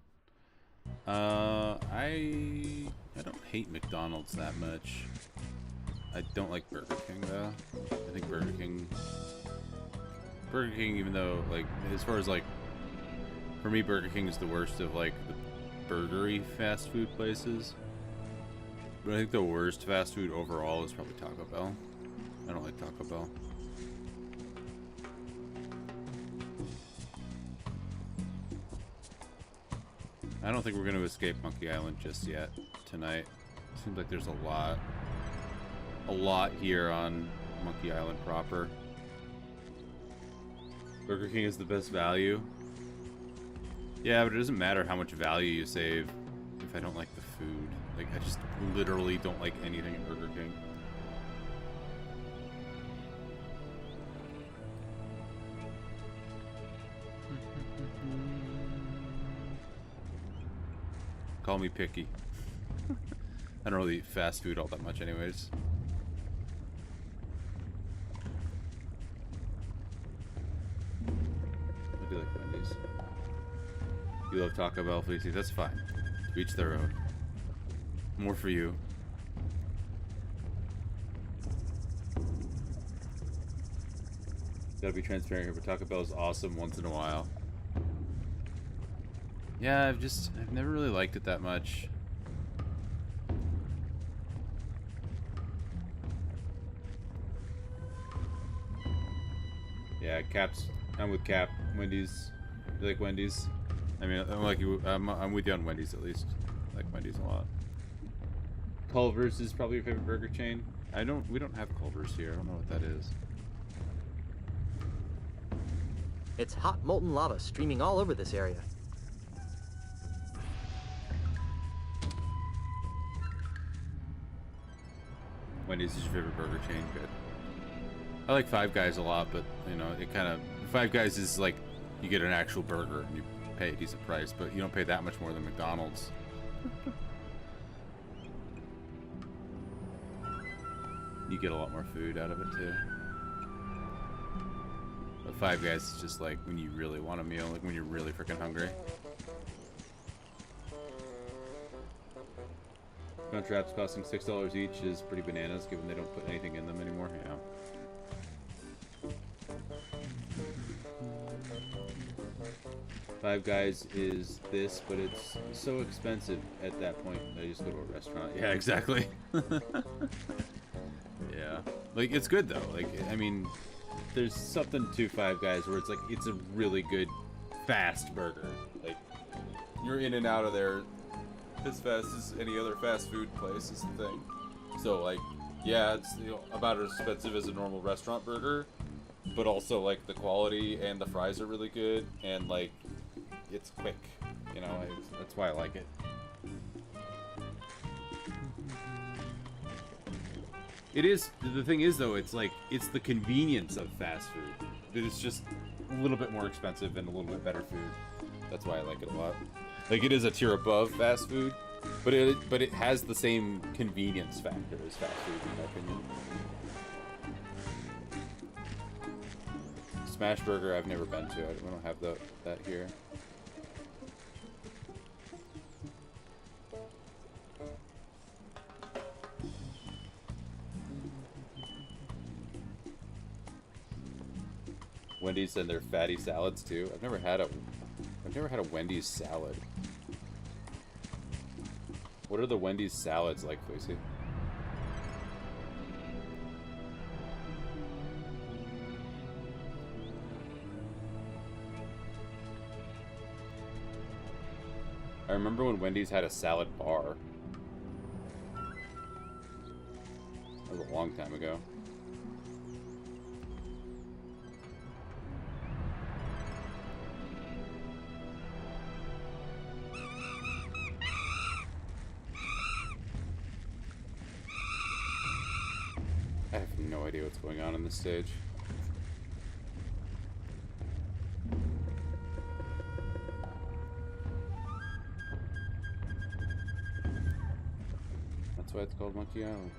I don't hate McDonald's that much. I don't like Burger King though. I think Burger King, even though like as far as like for me, Burger King is the worst of like the burgery fast food places. But I think the worst fast food overall is probably Taco Bell. I don't like Taco Bell. I don't think we're going to escape Monkey Island just yet tonight. Seems like there's a lot here on Monkey Island proper. Burger King is the best value. Yeah, but it doesn't matter how much value you save if I don't like the food. Like, I just literally don't like anything at Burger King. Call me picky. I don't really eat fast food all that much anyways. I do like Wendy's. You love Taco Bell, Fleecy? That's fine. To each their own. More for you. Gotta be transparent here, but Taco Bell is awesome once in a while. Yeah, I've never really liked it that much. Yeah, I'm with Cap. Wendy's. You like Wendy's? I mean, I'm with you on Wendy's at least. I like Wendy's a lot. Culver's is probably your favorite burger chain. We don't have Culver's here. I don't know what that is. It's hot molten lava streaming all over this area. Wendy's is your favorite burger chain? Good. I like Five Guys a lot, but you know, it kind of Five Guys is like you get an actual burger and you pay a decent price, but you don't pay that much more than McDonald's. You get a lot more food out of it too. But Five Guys is just like when you really want a meal, like when you're really freaking hungry. Gun traps costing $6 each is pretty bananas, given they don't put anything in them anymore. Yeah. Five Guys is this, but it's so expensive at that point. I just go to a restaurant. Yeah, exactly. Yeah, like it's good though. Like I mean, there's something to Five Guys where it's like it's a really good fast burger. Like you're in and out of there as fast as any other fast food place is the thing. So like, yeah, it's about as expensive as a normal restaurant burger, but also like the quality and the fries are really good and like it's quick. You know, that's why I like it. It is, the thing is though, it's like, it's the convenience of fast food. It's just a little bit more expensive and a little bit better food. That's why I like it a lot. Like, it is a tier above fast food, but it has the same convenience factor as fast food, in my opinion. Smash Burger, I've never been to. We don't have that here. Wendy's and their fatty salads too. I've never had a Wendy's salad. What are the Wendy's salads like, Lucy? I remember when Wendy's had a salad bar. That was a long time ago. I have no idea what's going on in this stage. That's why it's called Monkey Island.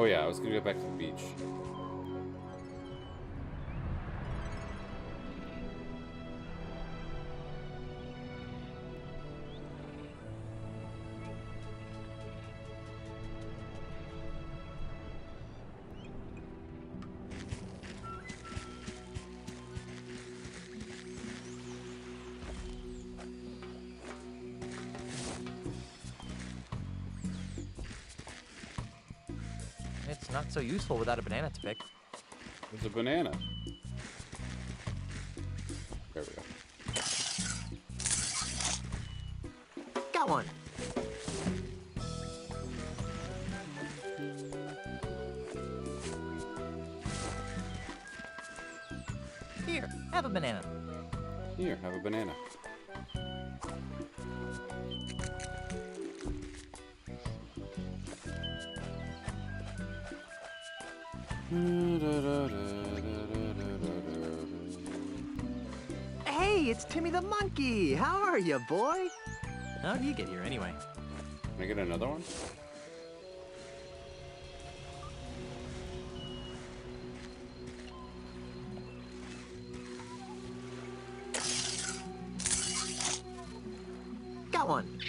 Oh yeah, I was gonna go back to the beach. It's not so useful without a banana to pick. There's a banana. There we go. Got one. Here, have a banana. Here, have a banana. Hey, it's Timmy the monkey. How are you, boy? How did you get here anyway? Can I get another one? Got one.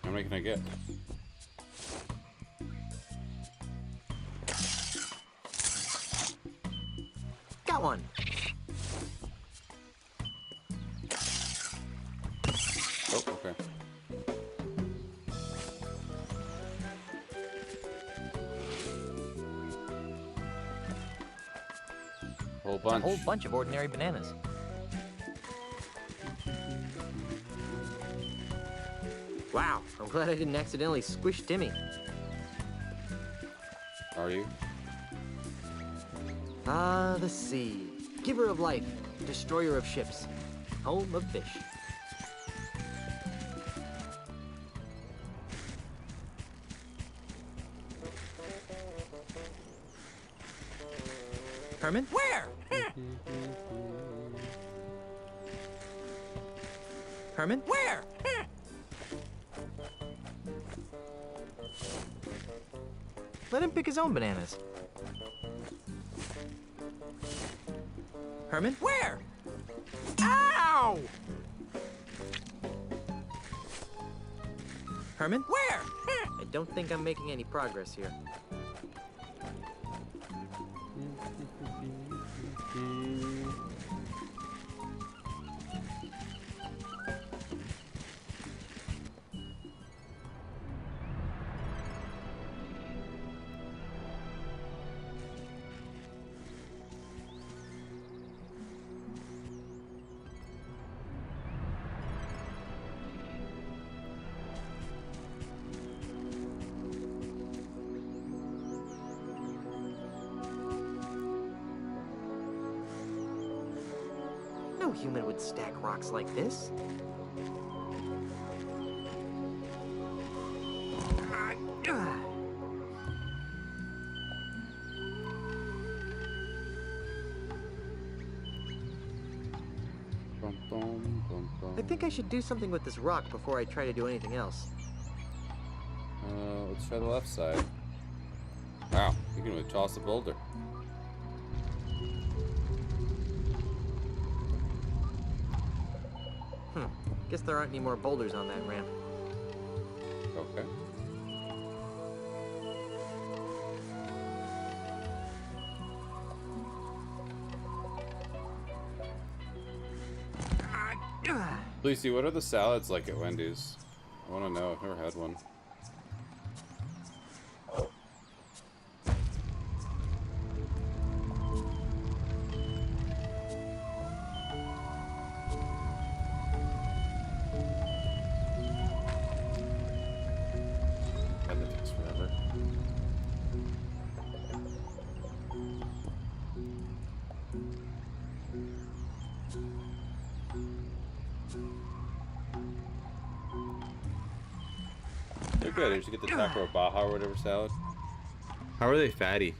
How many can I get? Got one. Oh, okay. Whole bunch. A whole bunch of ordinary bananas. Wow, I'm glad I didn't accidentally squish Timmy. Are you? Ah, the sea. Giver of life, destroyer of ships, home of fish. Herman? Where? Herman? Where? Let him pick his own bananas. Herman? Where? Ow! Herman? Where? I don't think I'm making any progress here. No human would stack rocks like this. I think I should do something with this rock before I try to do anything else. Let's try the left side. Wow, you can really toss a boulder. Guess there aren't any more boulders on that ramp. Okay. Lucy, what are the salads like at Wendy's? I want to know. I've never had one. And it takes forever. They're good. Did you get the taco Baja or whatever salad? How are they fatty?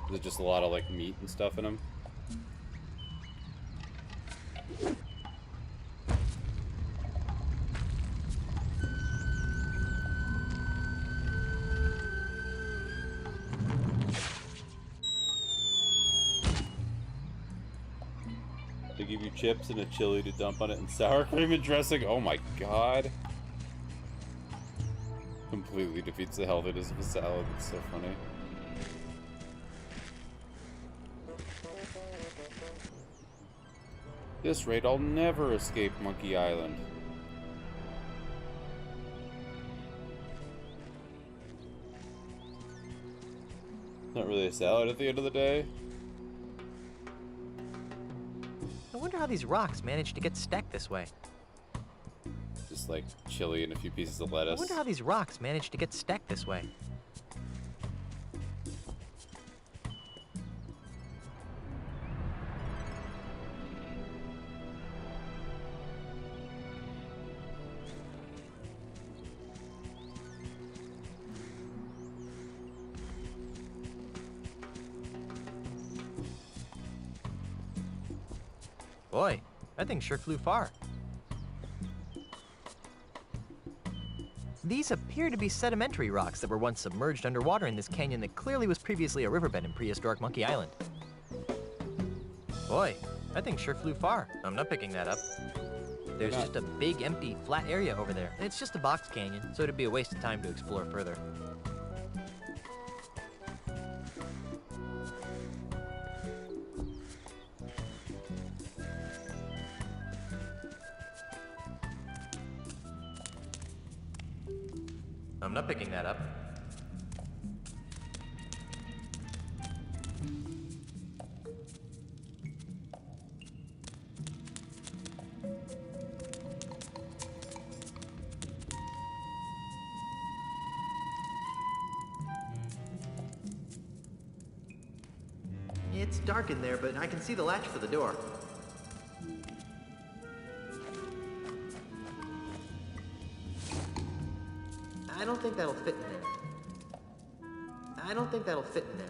Is it just a lot of like meat and stuff in them? give you chips and a chili to dump on it and sour cream and dressing. Oh my god. Completely defeats the healthiness of a salad. It's so funny. At this rate, I'll never escape Monkey Island. Not really a salad at the end of the day. I wonder how these rocks managed to get stacked this way. Just like chili and a few pieces of I lettuce. wonder how these rocks managed to get stacked this way. Boy, that thing sure flew far. These appear to be sedimentary rocks that were once submerged underwater in this canyon that clearly was previously a riverbed in prehistoric Monkey Island. Boy, that thing sure flew far. I'm not picking that up. There's just a big, empty, flat area over there. And it's just a box canyon, so it'd be a waste of time to explore further. I'm not picking that up. It's dark in there, but I can see the latch for the door. I don't think that'll fit in there. I don't think that'll fit in there.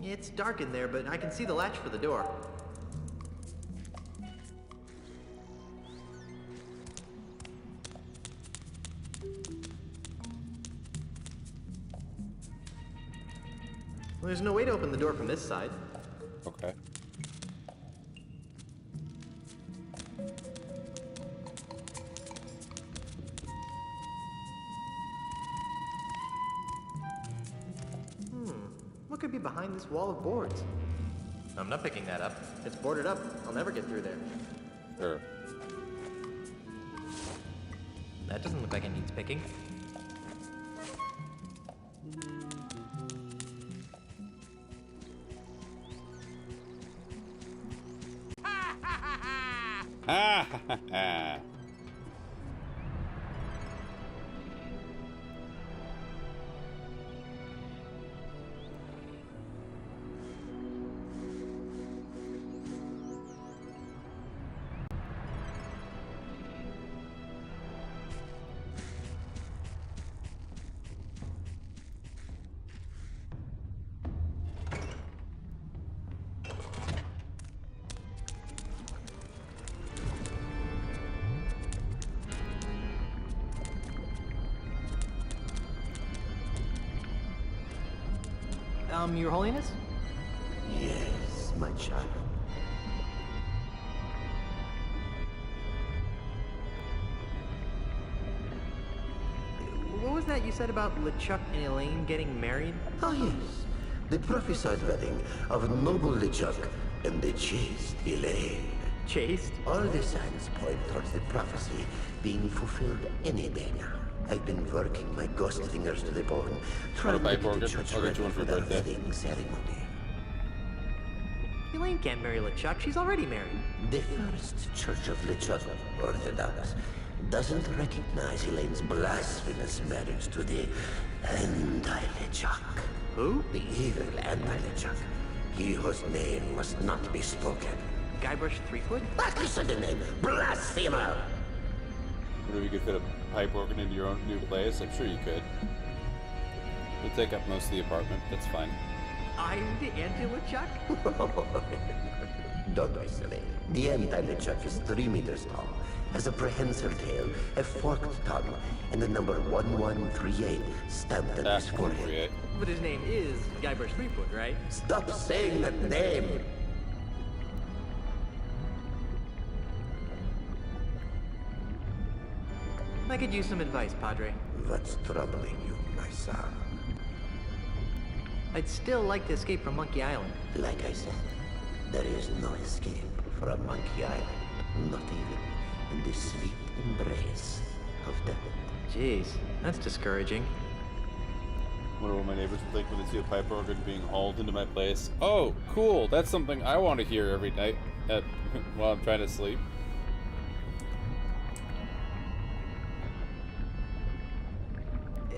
It's dark in there, but I can see the latch for the door. Well, there's no way to open the door from this side. Okay. What could be behind this wall of boards? I'm not picking that up. It's boarded up. I'll never get through there. Sure. That doesn't look like it needs picking. Ha ha ha! Your Holiness? Yes, my child. What was that you said about LeChuck and Elaine getting married? Oh, yes. The prophesied wedding of noble LeChuck and the chaste Elaine. Chaste? All the signs point towards the prophecy being fulfilled any day now. I've been working my ghost fingers to the bone, trying to get the church ready for the wedding ceremony. Elaine can't marry LeChuck. She's already married. The First Church of LeChuck, Orthodox, doesn't recognize Elaine's blasphemous marriage to the anti-LeChuck. Who? The evil anti-LeChuck. He whose name must not be spoken. Guybrush Threepwood? What is the name? Blasphemer! Wonder if you could fit a pipe organ into your own new place? I'm sure you could. It'll take up most of the apartment. That's fine. I'm the anti-LeChuck? Don't be silly. The anti-LeChuck is 3 meters tall, has a prehensile tail, a forked tongue, and the number 1138 stamped on his forehead. But his name is Guybrush Threepwood, right? Stop saying that name! I could use some advice, Padre. What's troubling you, my son? I'd still like to escape from Monkey Island. Like I said, there is no escape from Monkey Island. Not even in the sweet embrace of death. Jeez, that's discouraging. Wonder what my neighbors will think when they see a pipe organ being hauled into my place. Oh, cool. That's something I want to hear every night while I'm trying to sleep.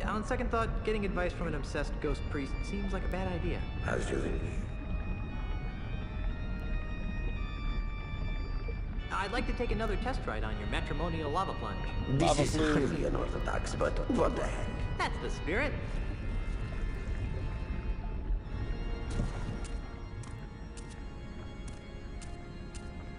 On second thought, getting advice from an obsessed ghost priest seems like a bad idea. As you wish. I'd like to take another test ride on your matrimonial lava plunge. This is highly unorthodox, but what the heck? That's the spirit.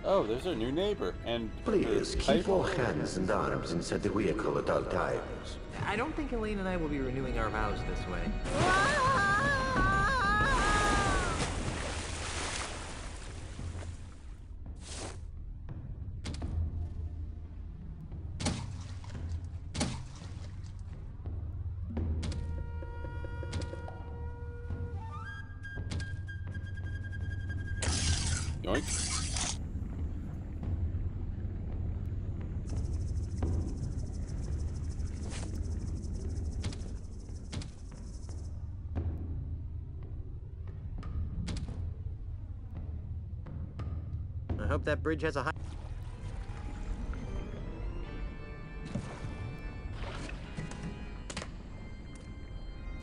Oh, there's our new neighbor. And please keep all hands and arms inside the vehicle at all times. I don't think Elaine and I will be renewing our vows this way. Yoink. I hope that bridge has a high...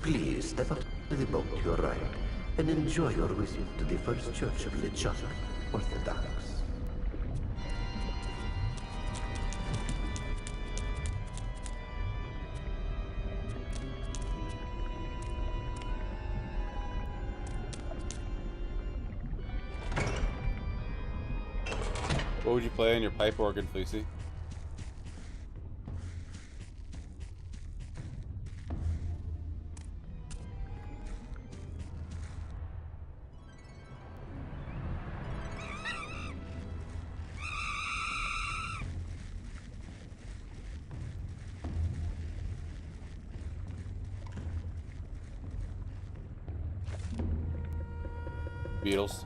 Please step up to the boat to your right and enjoy your visit to the First Church of LeChuck, Orthodox. What would you play on your pipe organ, Fleecy? Beatles.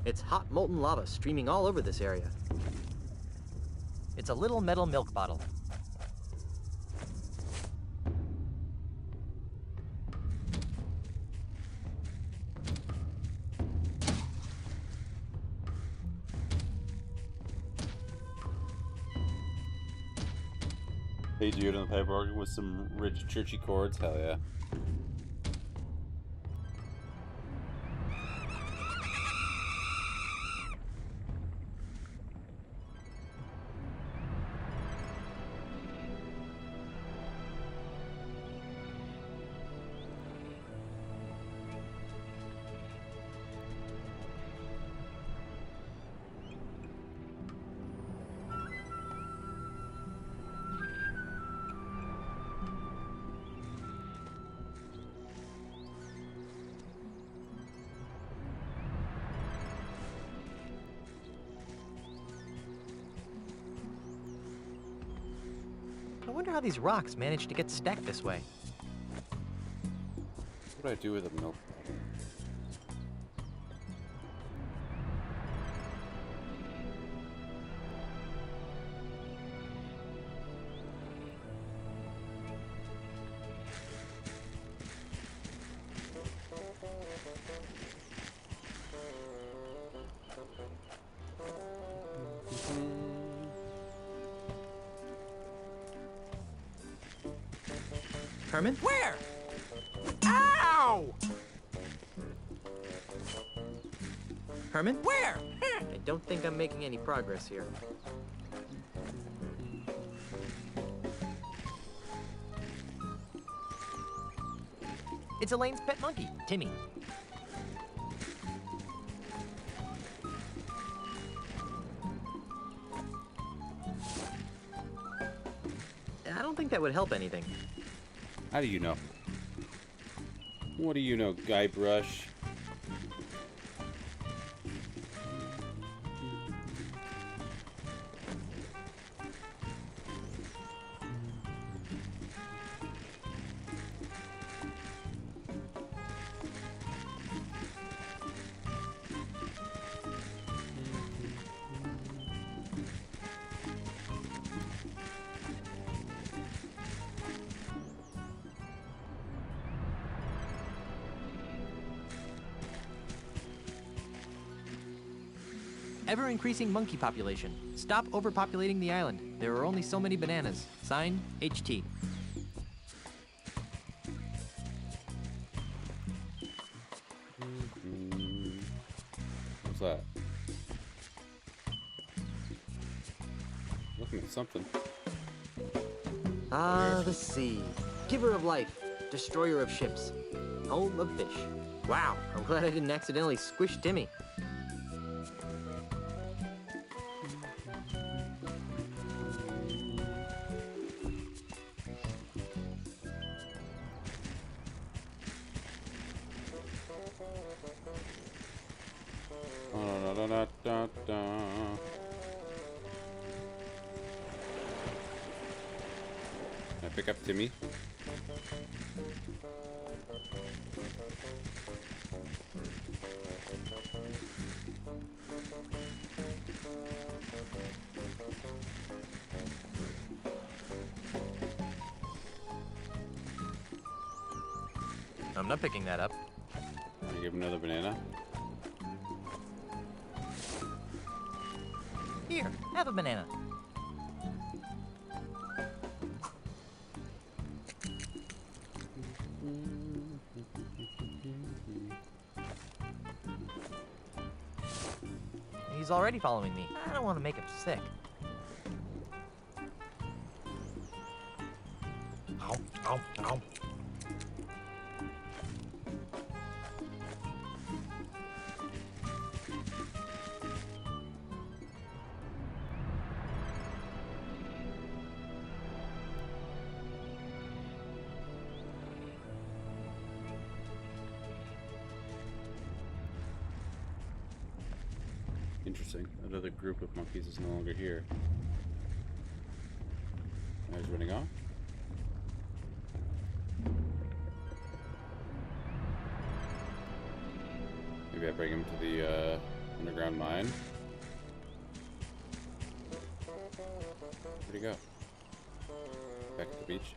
It's hot molten lava streaming all over this area. It's a little metal milk bottle. Hey dude on the pipe organ with some rich churchy chords, hell yeah. I wonder how these rocks managed to get stacked this way. What do I do with a milk bottle? Herman? Where? Ow! Herman? Where? I don't think I'm making any progress here. It's Elaine's pet monkey, Timmy. think that would help anything. How do you know? What do you know, Guybrush? Ever-increasing monkey population. Stop overpopulating the island. There are only so many bananas. Signed, HT. What's that? Looking at something. Ah, the sea. Giver of life. Destroyer of ships. Home of fish. Wow, I'm glad I didn't accidentally squish Timmy. Can I pick up Timmy? I'm not picking that up. Can I give him another banana? Here, have a banana. He's already following me. I don't want to make him sick. Ow, ow, ow. Interesting. Another group of monkeys is no longer here. Now he's running off. Maybe I bring him to the underground mine. Where'd he go? Back to the beach.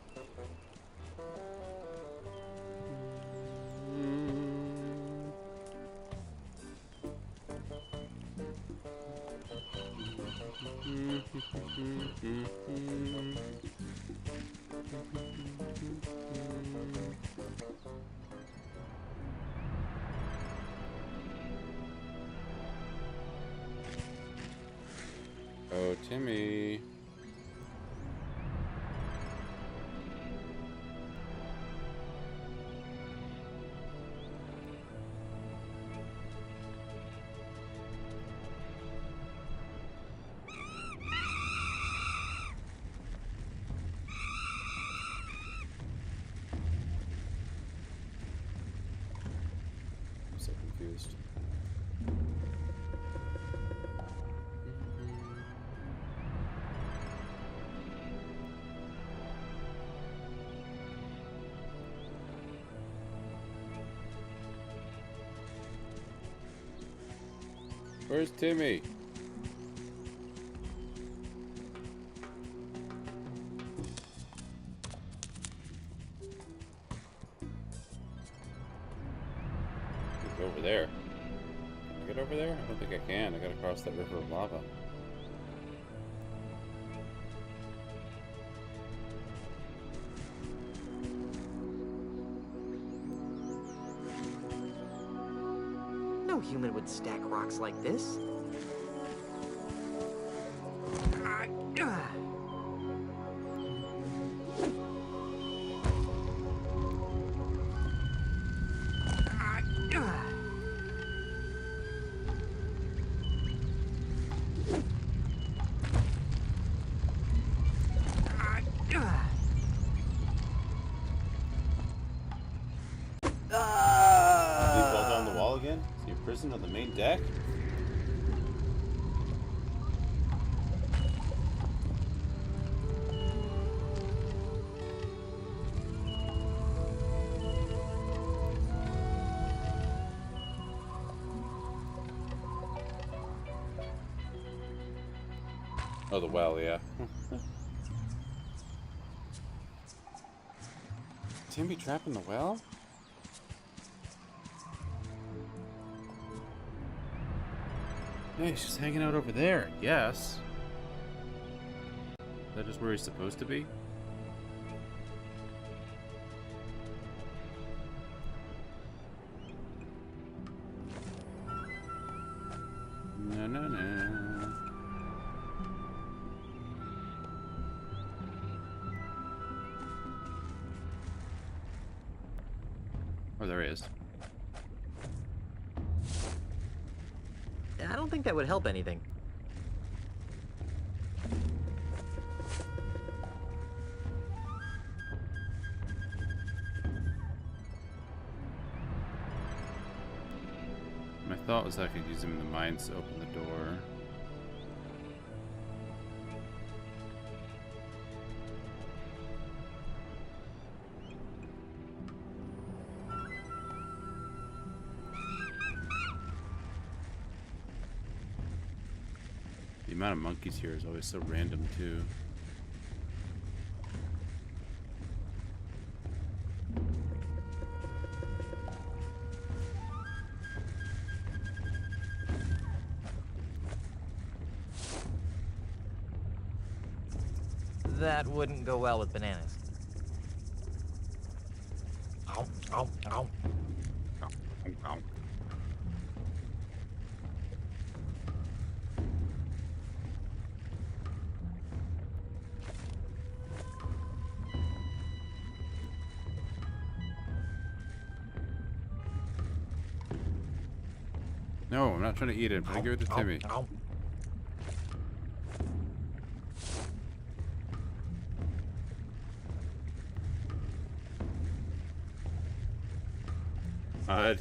Oh, Timmy. I'm so confused. Where's Timmy? He's over there. Can I get over there? I don't think I can. I gotta cross that river of lava. No human would stack rocks like this. See a prison on the main deck? Oh, the well, yeah. Timmy trapped in the well? Yeah, he's just hanging out over there, I guess. Is that just where he's supposed to be? No, no, no. Oh, there he is. I don't think that would help anything. My thought was I could use him in the mines to open the door. The amount of monkeys here is always so random, too. That wouldn't go well with bananas. Ow, ow, ow. Ow, ow. No, I'm not trying to eat it. I'm trying to give it to Timmy. Bud.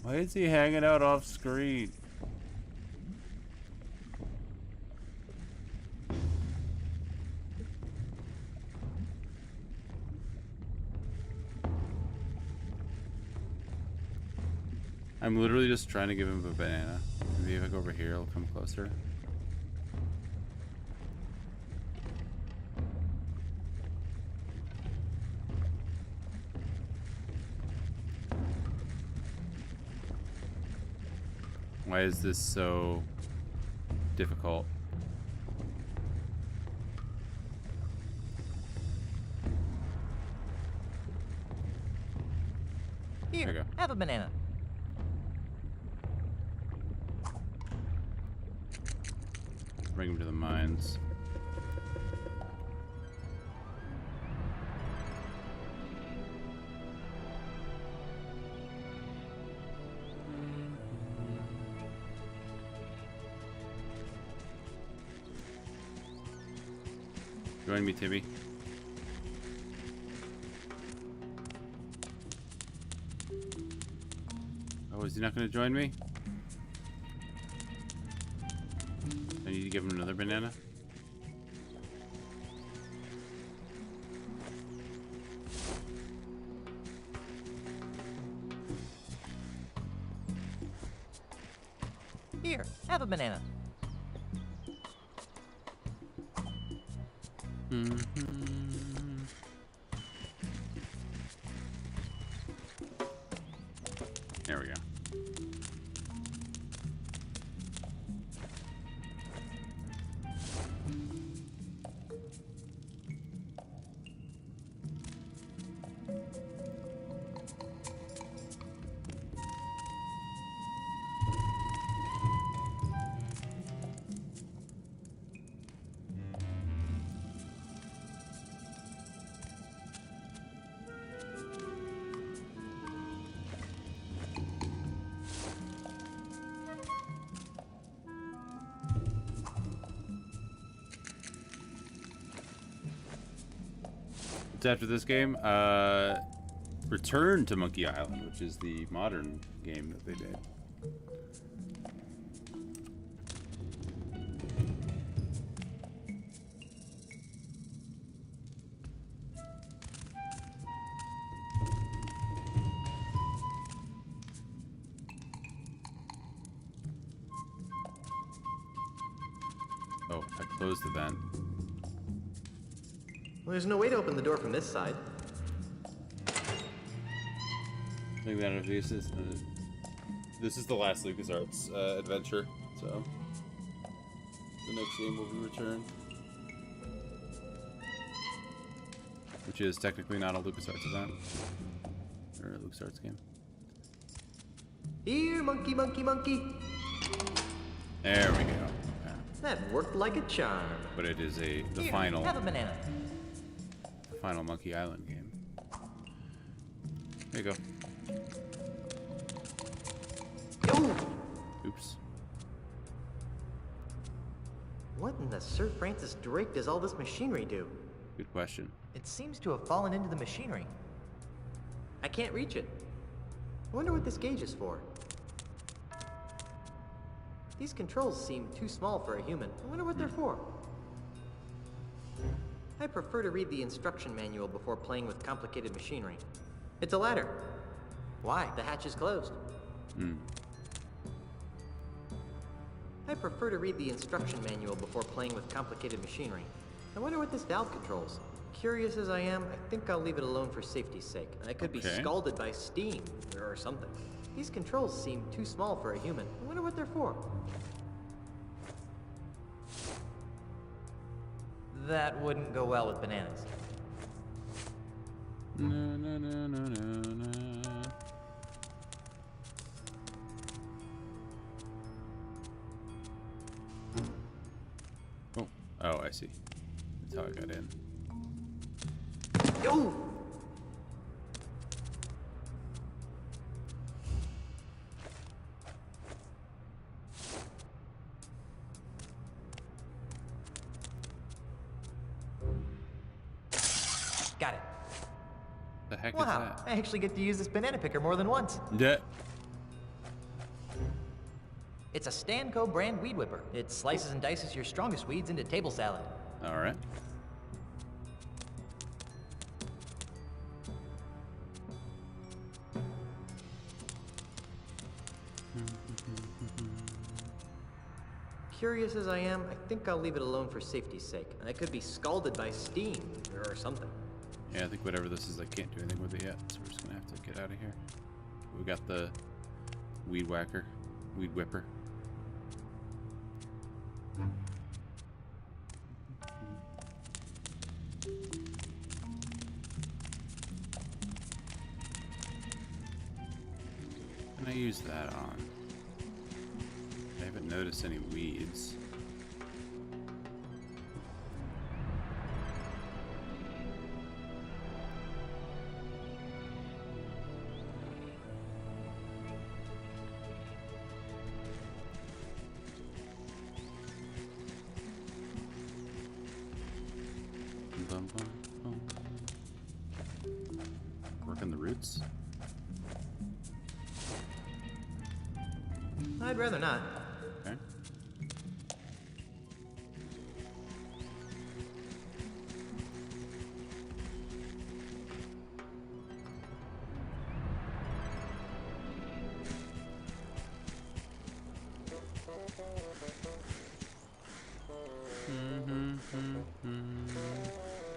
Why is he hanging out off screen? I'm literally just trying to give him a banana. Maybe if I go over here, it'll come closer. Why is this so difficult? Here, There you go. have a banana. Bring him to the mines. Join me, Timmy. Oh, is he not going to join me? I need to give him another banana. Here, have a banana. There we go. It's after this game. Return to Monkey Island, which is the modern game that they did. Oh, I closed the vent. Well, there's no way to open the door from this side. I think that is this is the last LucasArts adventure, so the next game will be Return, which is technically not a LucasArts event or a LucasArts game. Here, monkey, monkey, monkey. There we go. Okay. That worked like a charm. But it is the Here, final have a banana. final Monkey Island game. There you go. Oops. What in the Sir Francis Drake does all this machinery do? Good question. It seems to have fallen into the machinery. I can't reach it. I wonder what this gauge is for. These controls seem too small for a human. I wonder what they're for. I prefer to read the instruction manual before playing with complicated machinery. It's a ladder. Why? The hatch is closed. I prefer to read the instruction manual before playing with complicated machinery. I wonder what this valve controls. Curious as I am, I think I'll leave it alone for safety's sake. I could be scalded by steam or something. These controls seem too small for a human. I wonder what they're for. That wouldn't go well with bananas. No, no, no, no, no, no. Oh, I see. That's how I got in. Yo! Got it. The heck is Wow, that? I actually get to use this banana picker more than once. Yeah. It's a Stanco brand weed whipper. It slices and dices your strongest weeds into table salad. All right. Curious as I am, I think I'll leave it alone for safety's sake. I could be scalded by steam or something. Yeah, I think whatever this is, I can't do anything with it yet, so we're just gonna have to get out of here. We got the weed whacker, weed whipper. Can I use that on? I haven't noticed any weeds. Bum, bum, bum. Working the roots? I'd rather not. Okay.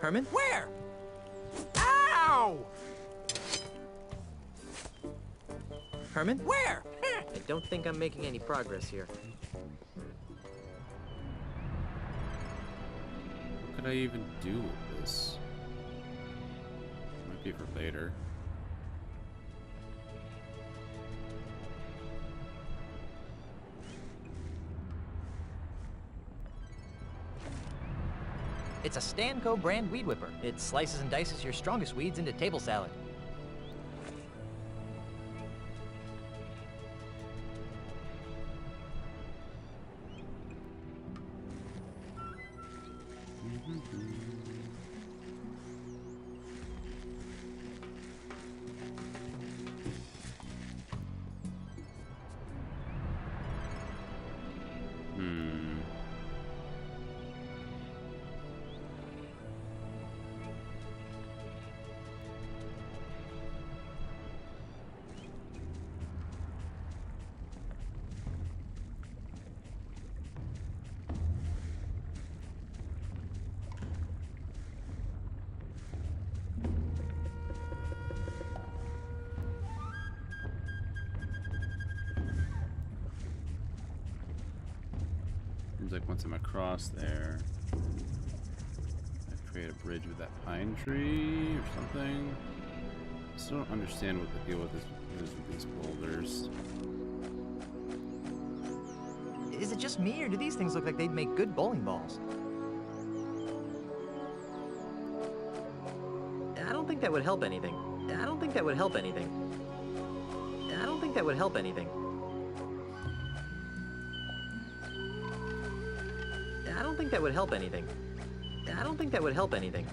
Herman? Where? Ow! Herman? Where? I don't think I'm making any progress here. What could I even do with this? Might be for later. It's a Stanco brand weed whipper. It slices and dices your strongest weeds into table salad. Seems like once I'm across there, I create a bridge with that pine tree or something. I still don't understand what the deal with this is with these boulders. Is it just me, or do these things look like they'd make good bowling balls? I don't think that would help anything. I don't think that would help anything. I don't think that would help anything. I don't think that would help anything. I don't think that would help anything.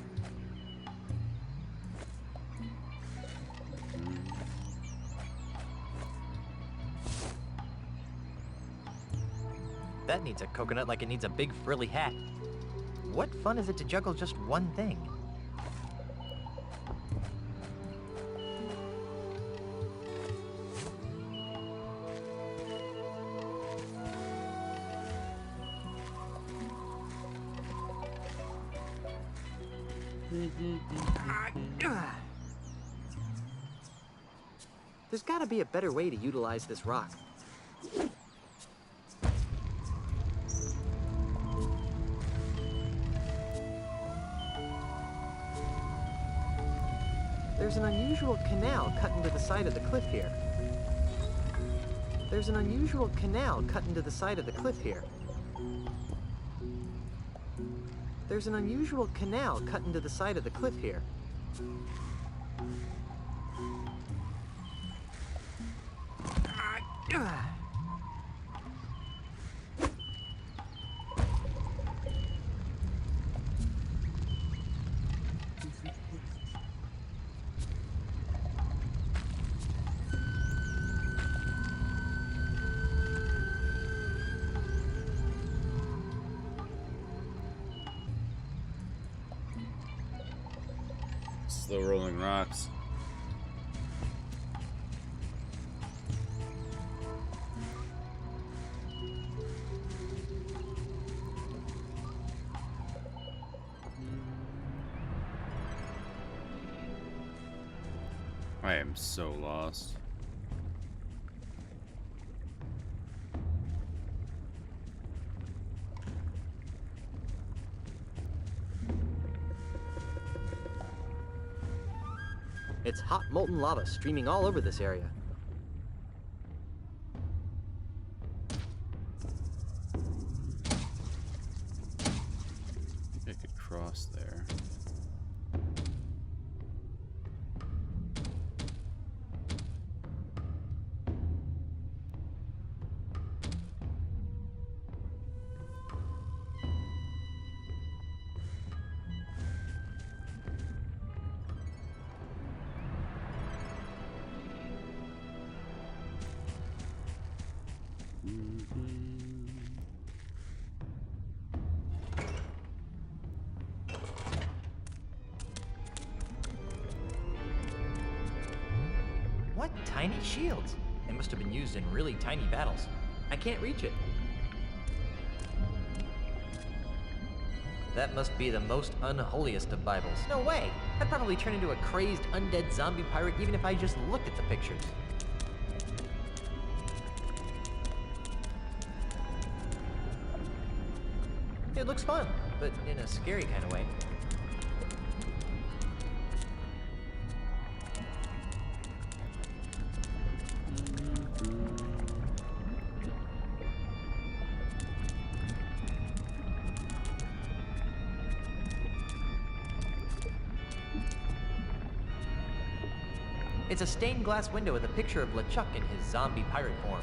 That needs a coconut like it needs a big frilly hat. What fun is it to juggle just one thing? There's gotta be a better way to utilize this rock. There's an unusual canal cut into the side of the cliff here. There's an unusual canal cut into the side of the cliff here. There's an unusual canal cut into the side of the cliff here. Slow rolling rocks. I am so lost. It's hot molten lava streaming all over this area. I could cross there. What tiny shields? They must have been used in really tiny battles. I can't reach it. That must be the most unholiest of Bibles. No way! I'd probably turn into a crazed undead zombie pirate even if I just looked at the pictures. It looks fun, but in a scary kind of way. It's a stained glass window with a picture of LeChuck in his zombie pirate form.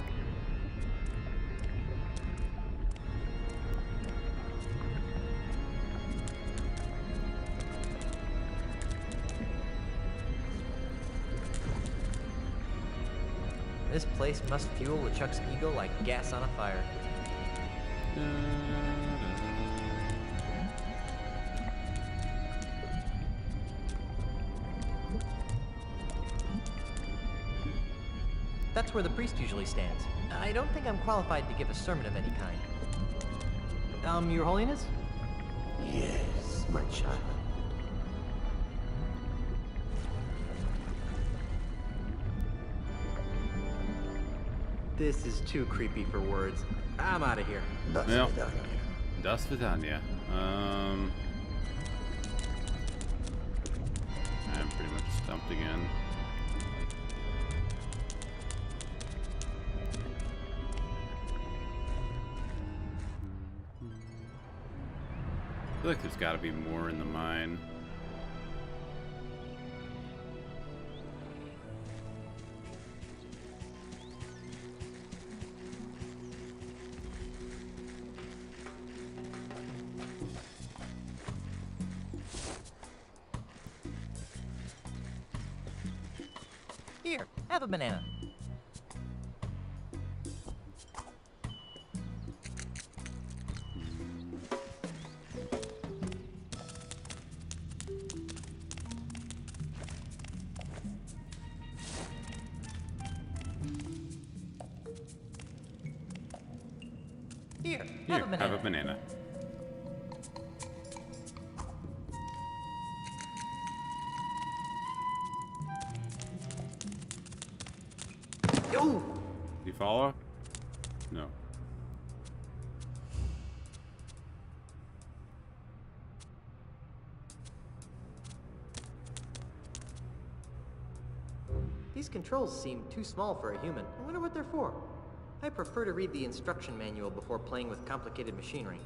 This place must fuel LeChuck's ego like gas on a fire. That's where the priest usually stands. I don't think I'm qualified to give a sermon of any kind. Your Holiness? Yes, my child. This is too creepy for words. I'm out of here. Nothing Yeah. done here. Das Vidania. I'm pretty much stumped again. I feel like there's got to be more in the mine. Here, have a banana. Here, have a banana. Have a banana. Yo! Do you follow? No. These controls seem too small for a human. I wonder what they're for. I prefer to read the instruction manual before playing with complicated machinery.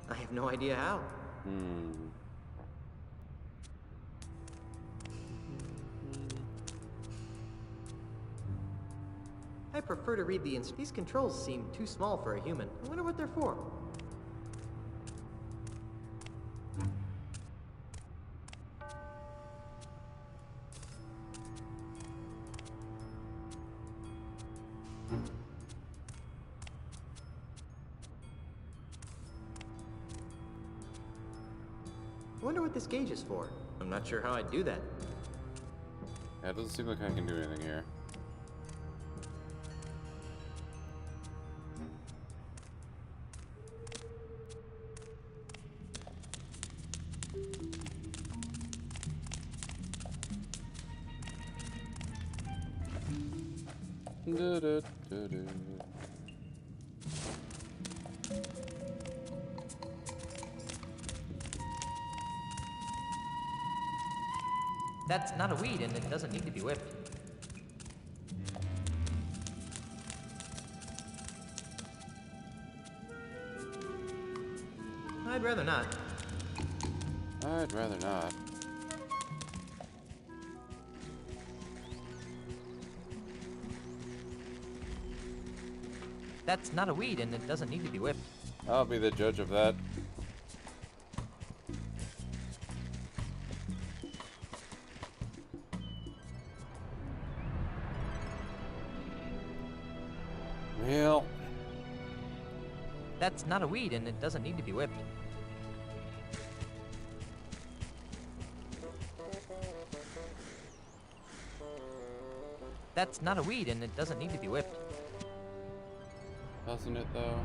I have no idea how. I prefer to read the These controls seem too small for a human. I wonder what they're for. I wonder what this gauge is for. I'm not sure how I'd do that. Yeah, it doesn't seem like I can do anything here. That's not a weed, and it doesn't need to be whipped. I'd rather not. I'd rather not. That's not a weed, and it doesn't need to be whipped. I'll be the judge of that. Well, that's not a weed, and it doesn't need to be whipped. That's not a weed, and it doesn't need to be whipped. Doesn't it, though?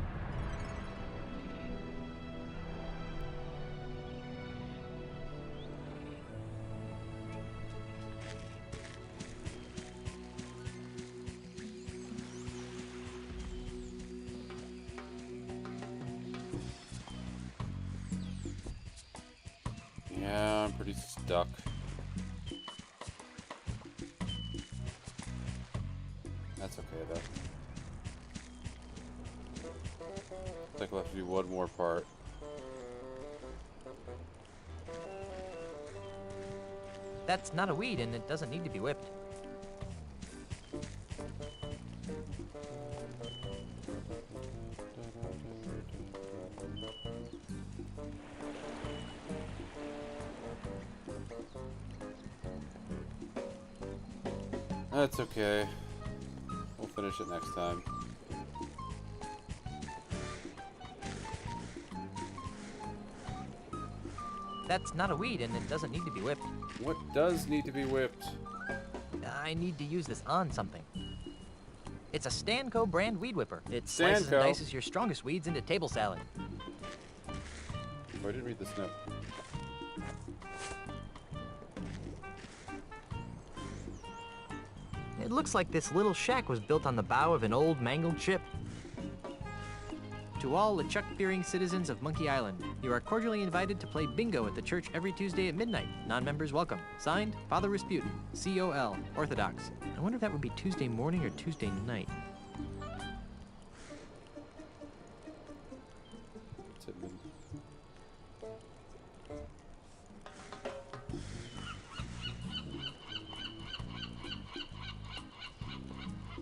Yeah, I'm pretty stuck. That's okay, though. I think I'll have to do one more part. That's not a weed, and it doesn't need to be whipped. That's okay. We'll finish it next time. That's not a weed, and it doesn't need to be whipped. What does need to be whipped? I need to use this on something. It's a Stanco brand weed whipper. It slices and Stanco? dices your strongest weeds into table salad. Oh, I didn't read this note. It looks like this little shack was built on the bow of an old mangled ship. To all LeChuck-fearing citizens of Monkey Island, you are cordially invited to play bingo at the church every Tuesday at midnight. Non-members welcome. Signed, Father Rasputin, COL, Orthodox. I wonder if that would be Tuesday morning or Tuesday night.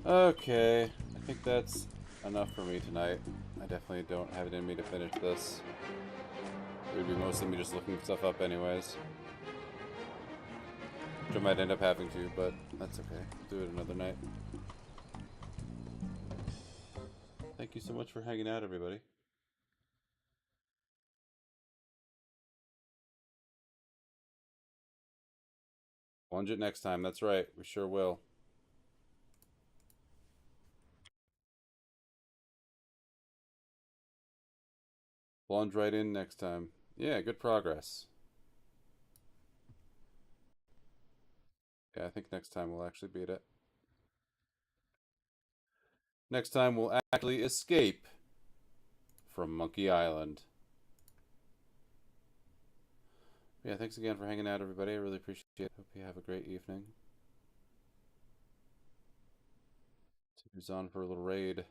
Okay, I think that's enough for me tonight. I definitely don't have it in me to finish this. It would be mostly me just looking stuff up anyways. Which I might end up having to, but that's okay. Do it another night. Thank you so much for hanging out, everybody. Plunge it next time, that's right. We sure will. Plunge right in next time. Yeah, good progress. Yeah, I think next time we'll actually beat it. Next time we'll actually escape from Monkey Island. Yeah, thanks again for hanging out, everybody. I really appreciate it. Hope you have a great evening. See who's on for a little raid.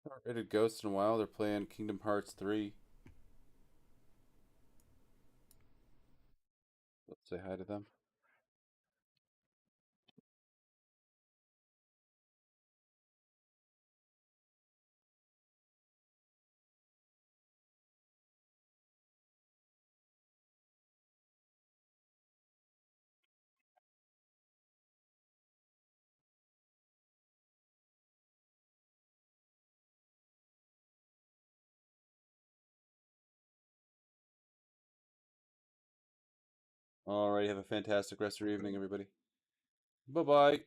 Haven't rated Ghost in a while. They're playing Kingdom Hearts 3. Let's say hi to them. Alright, have a fantastic rest of your evening, everybody. Bye-bye.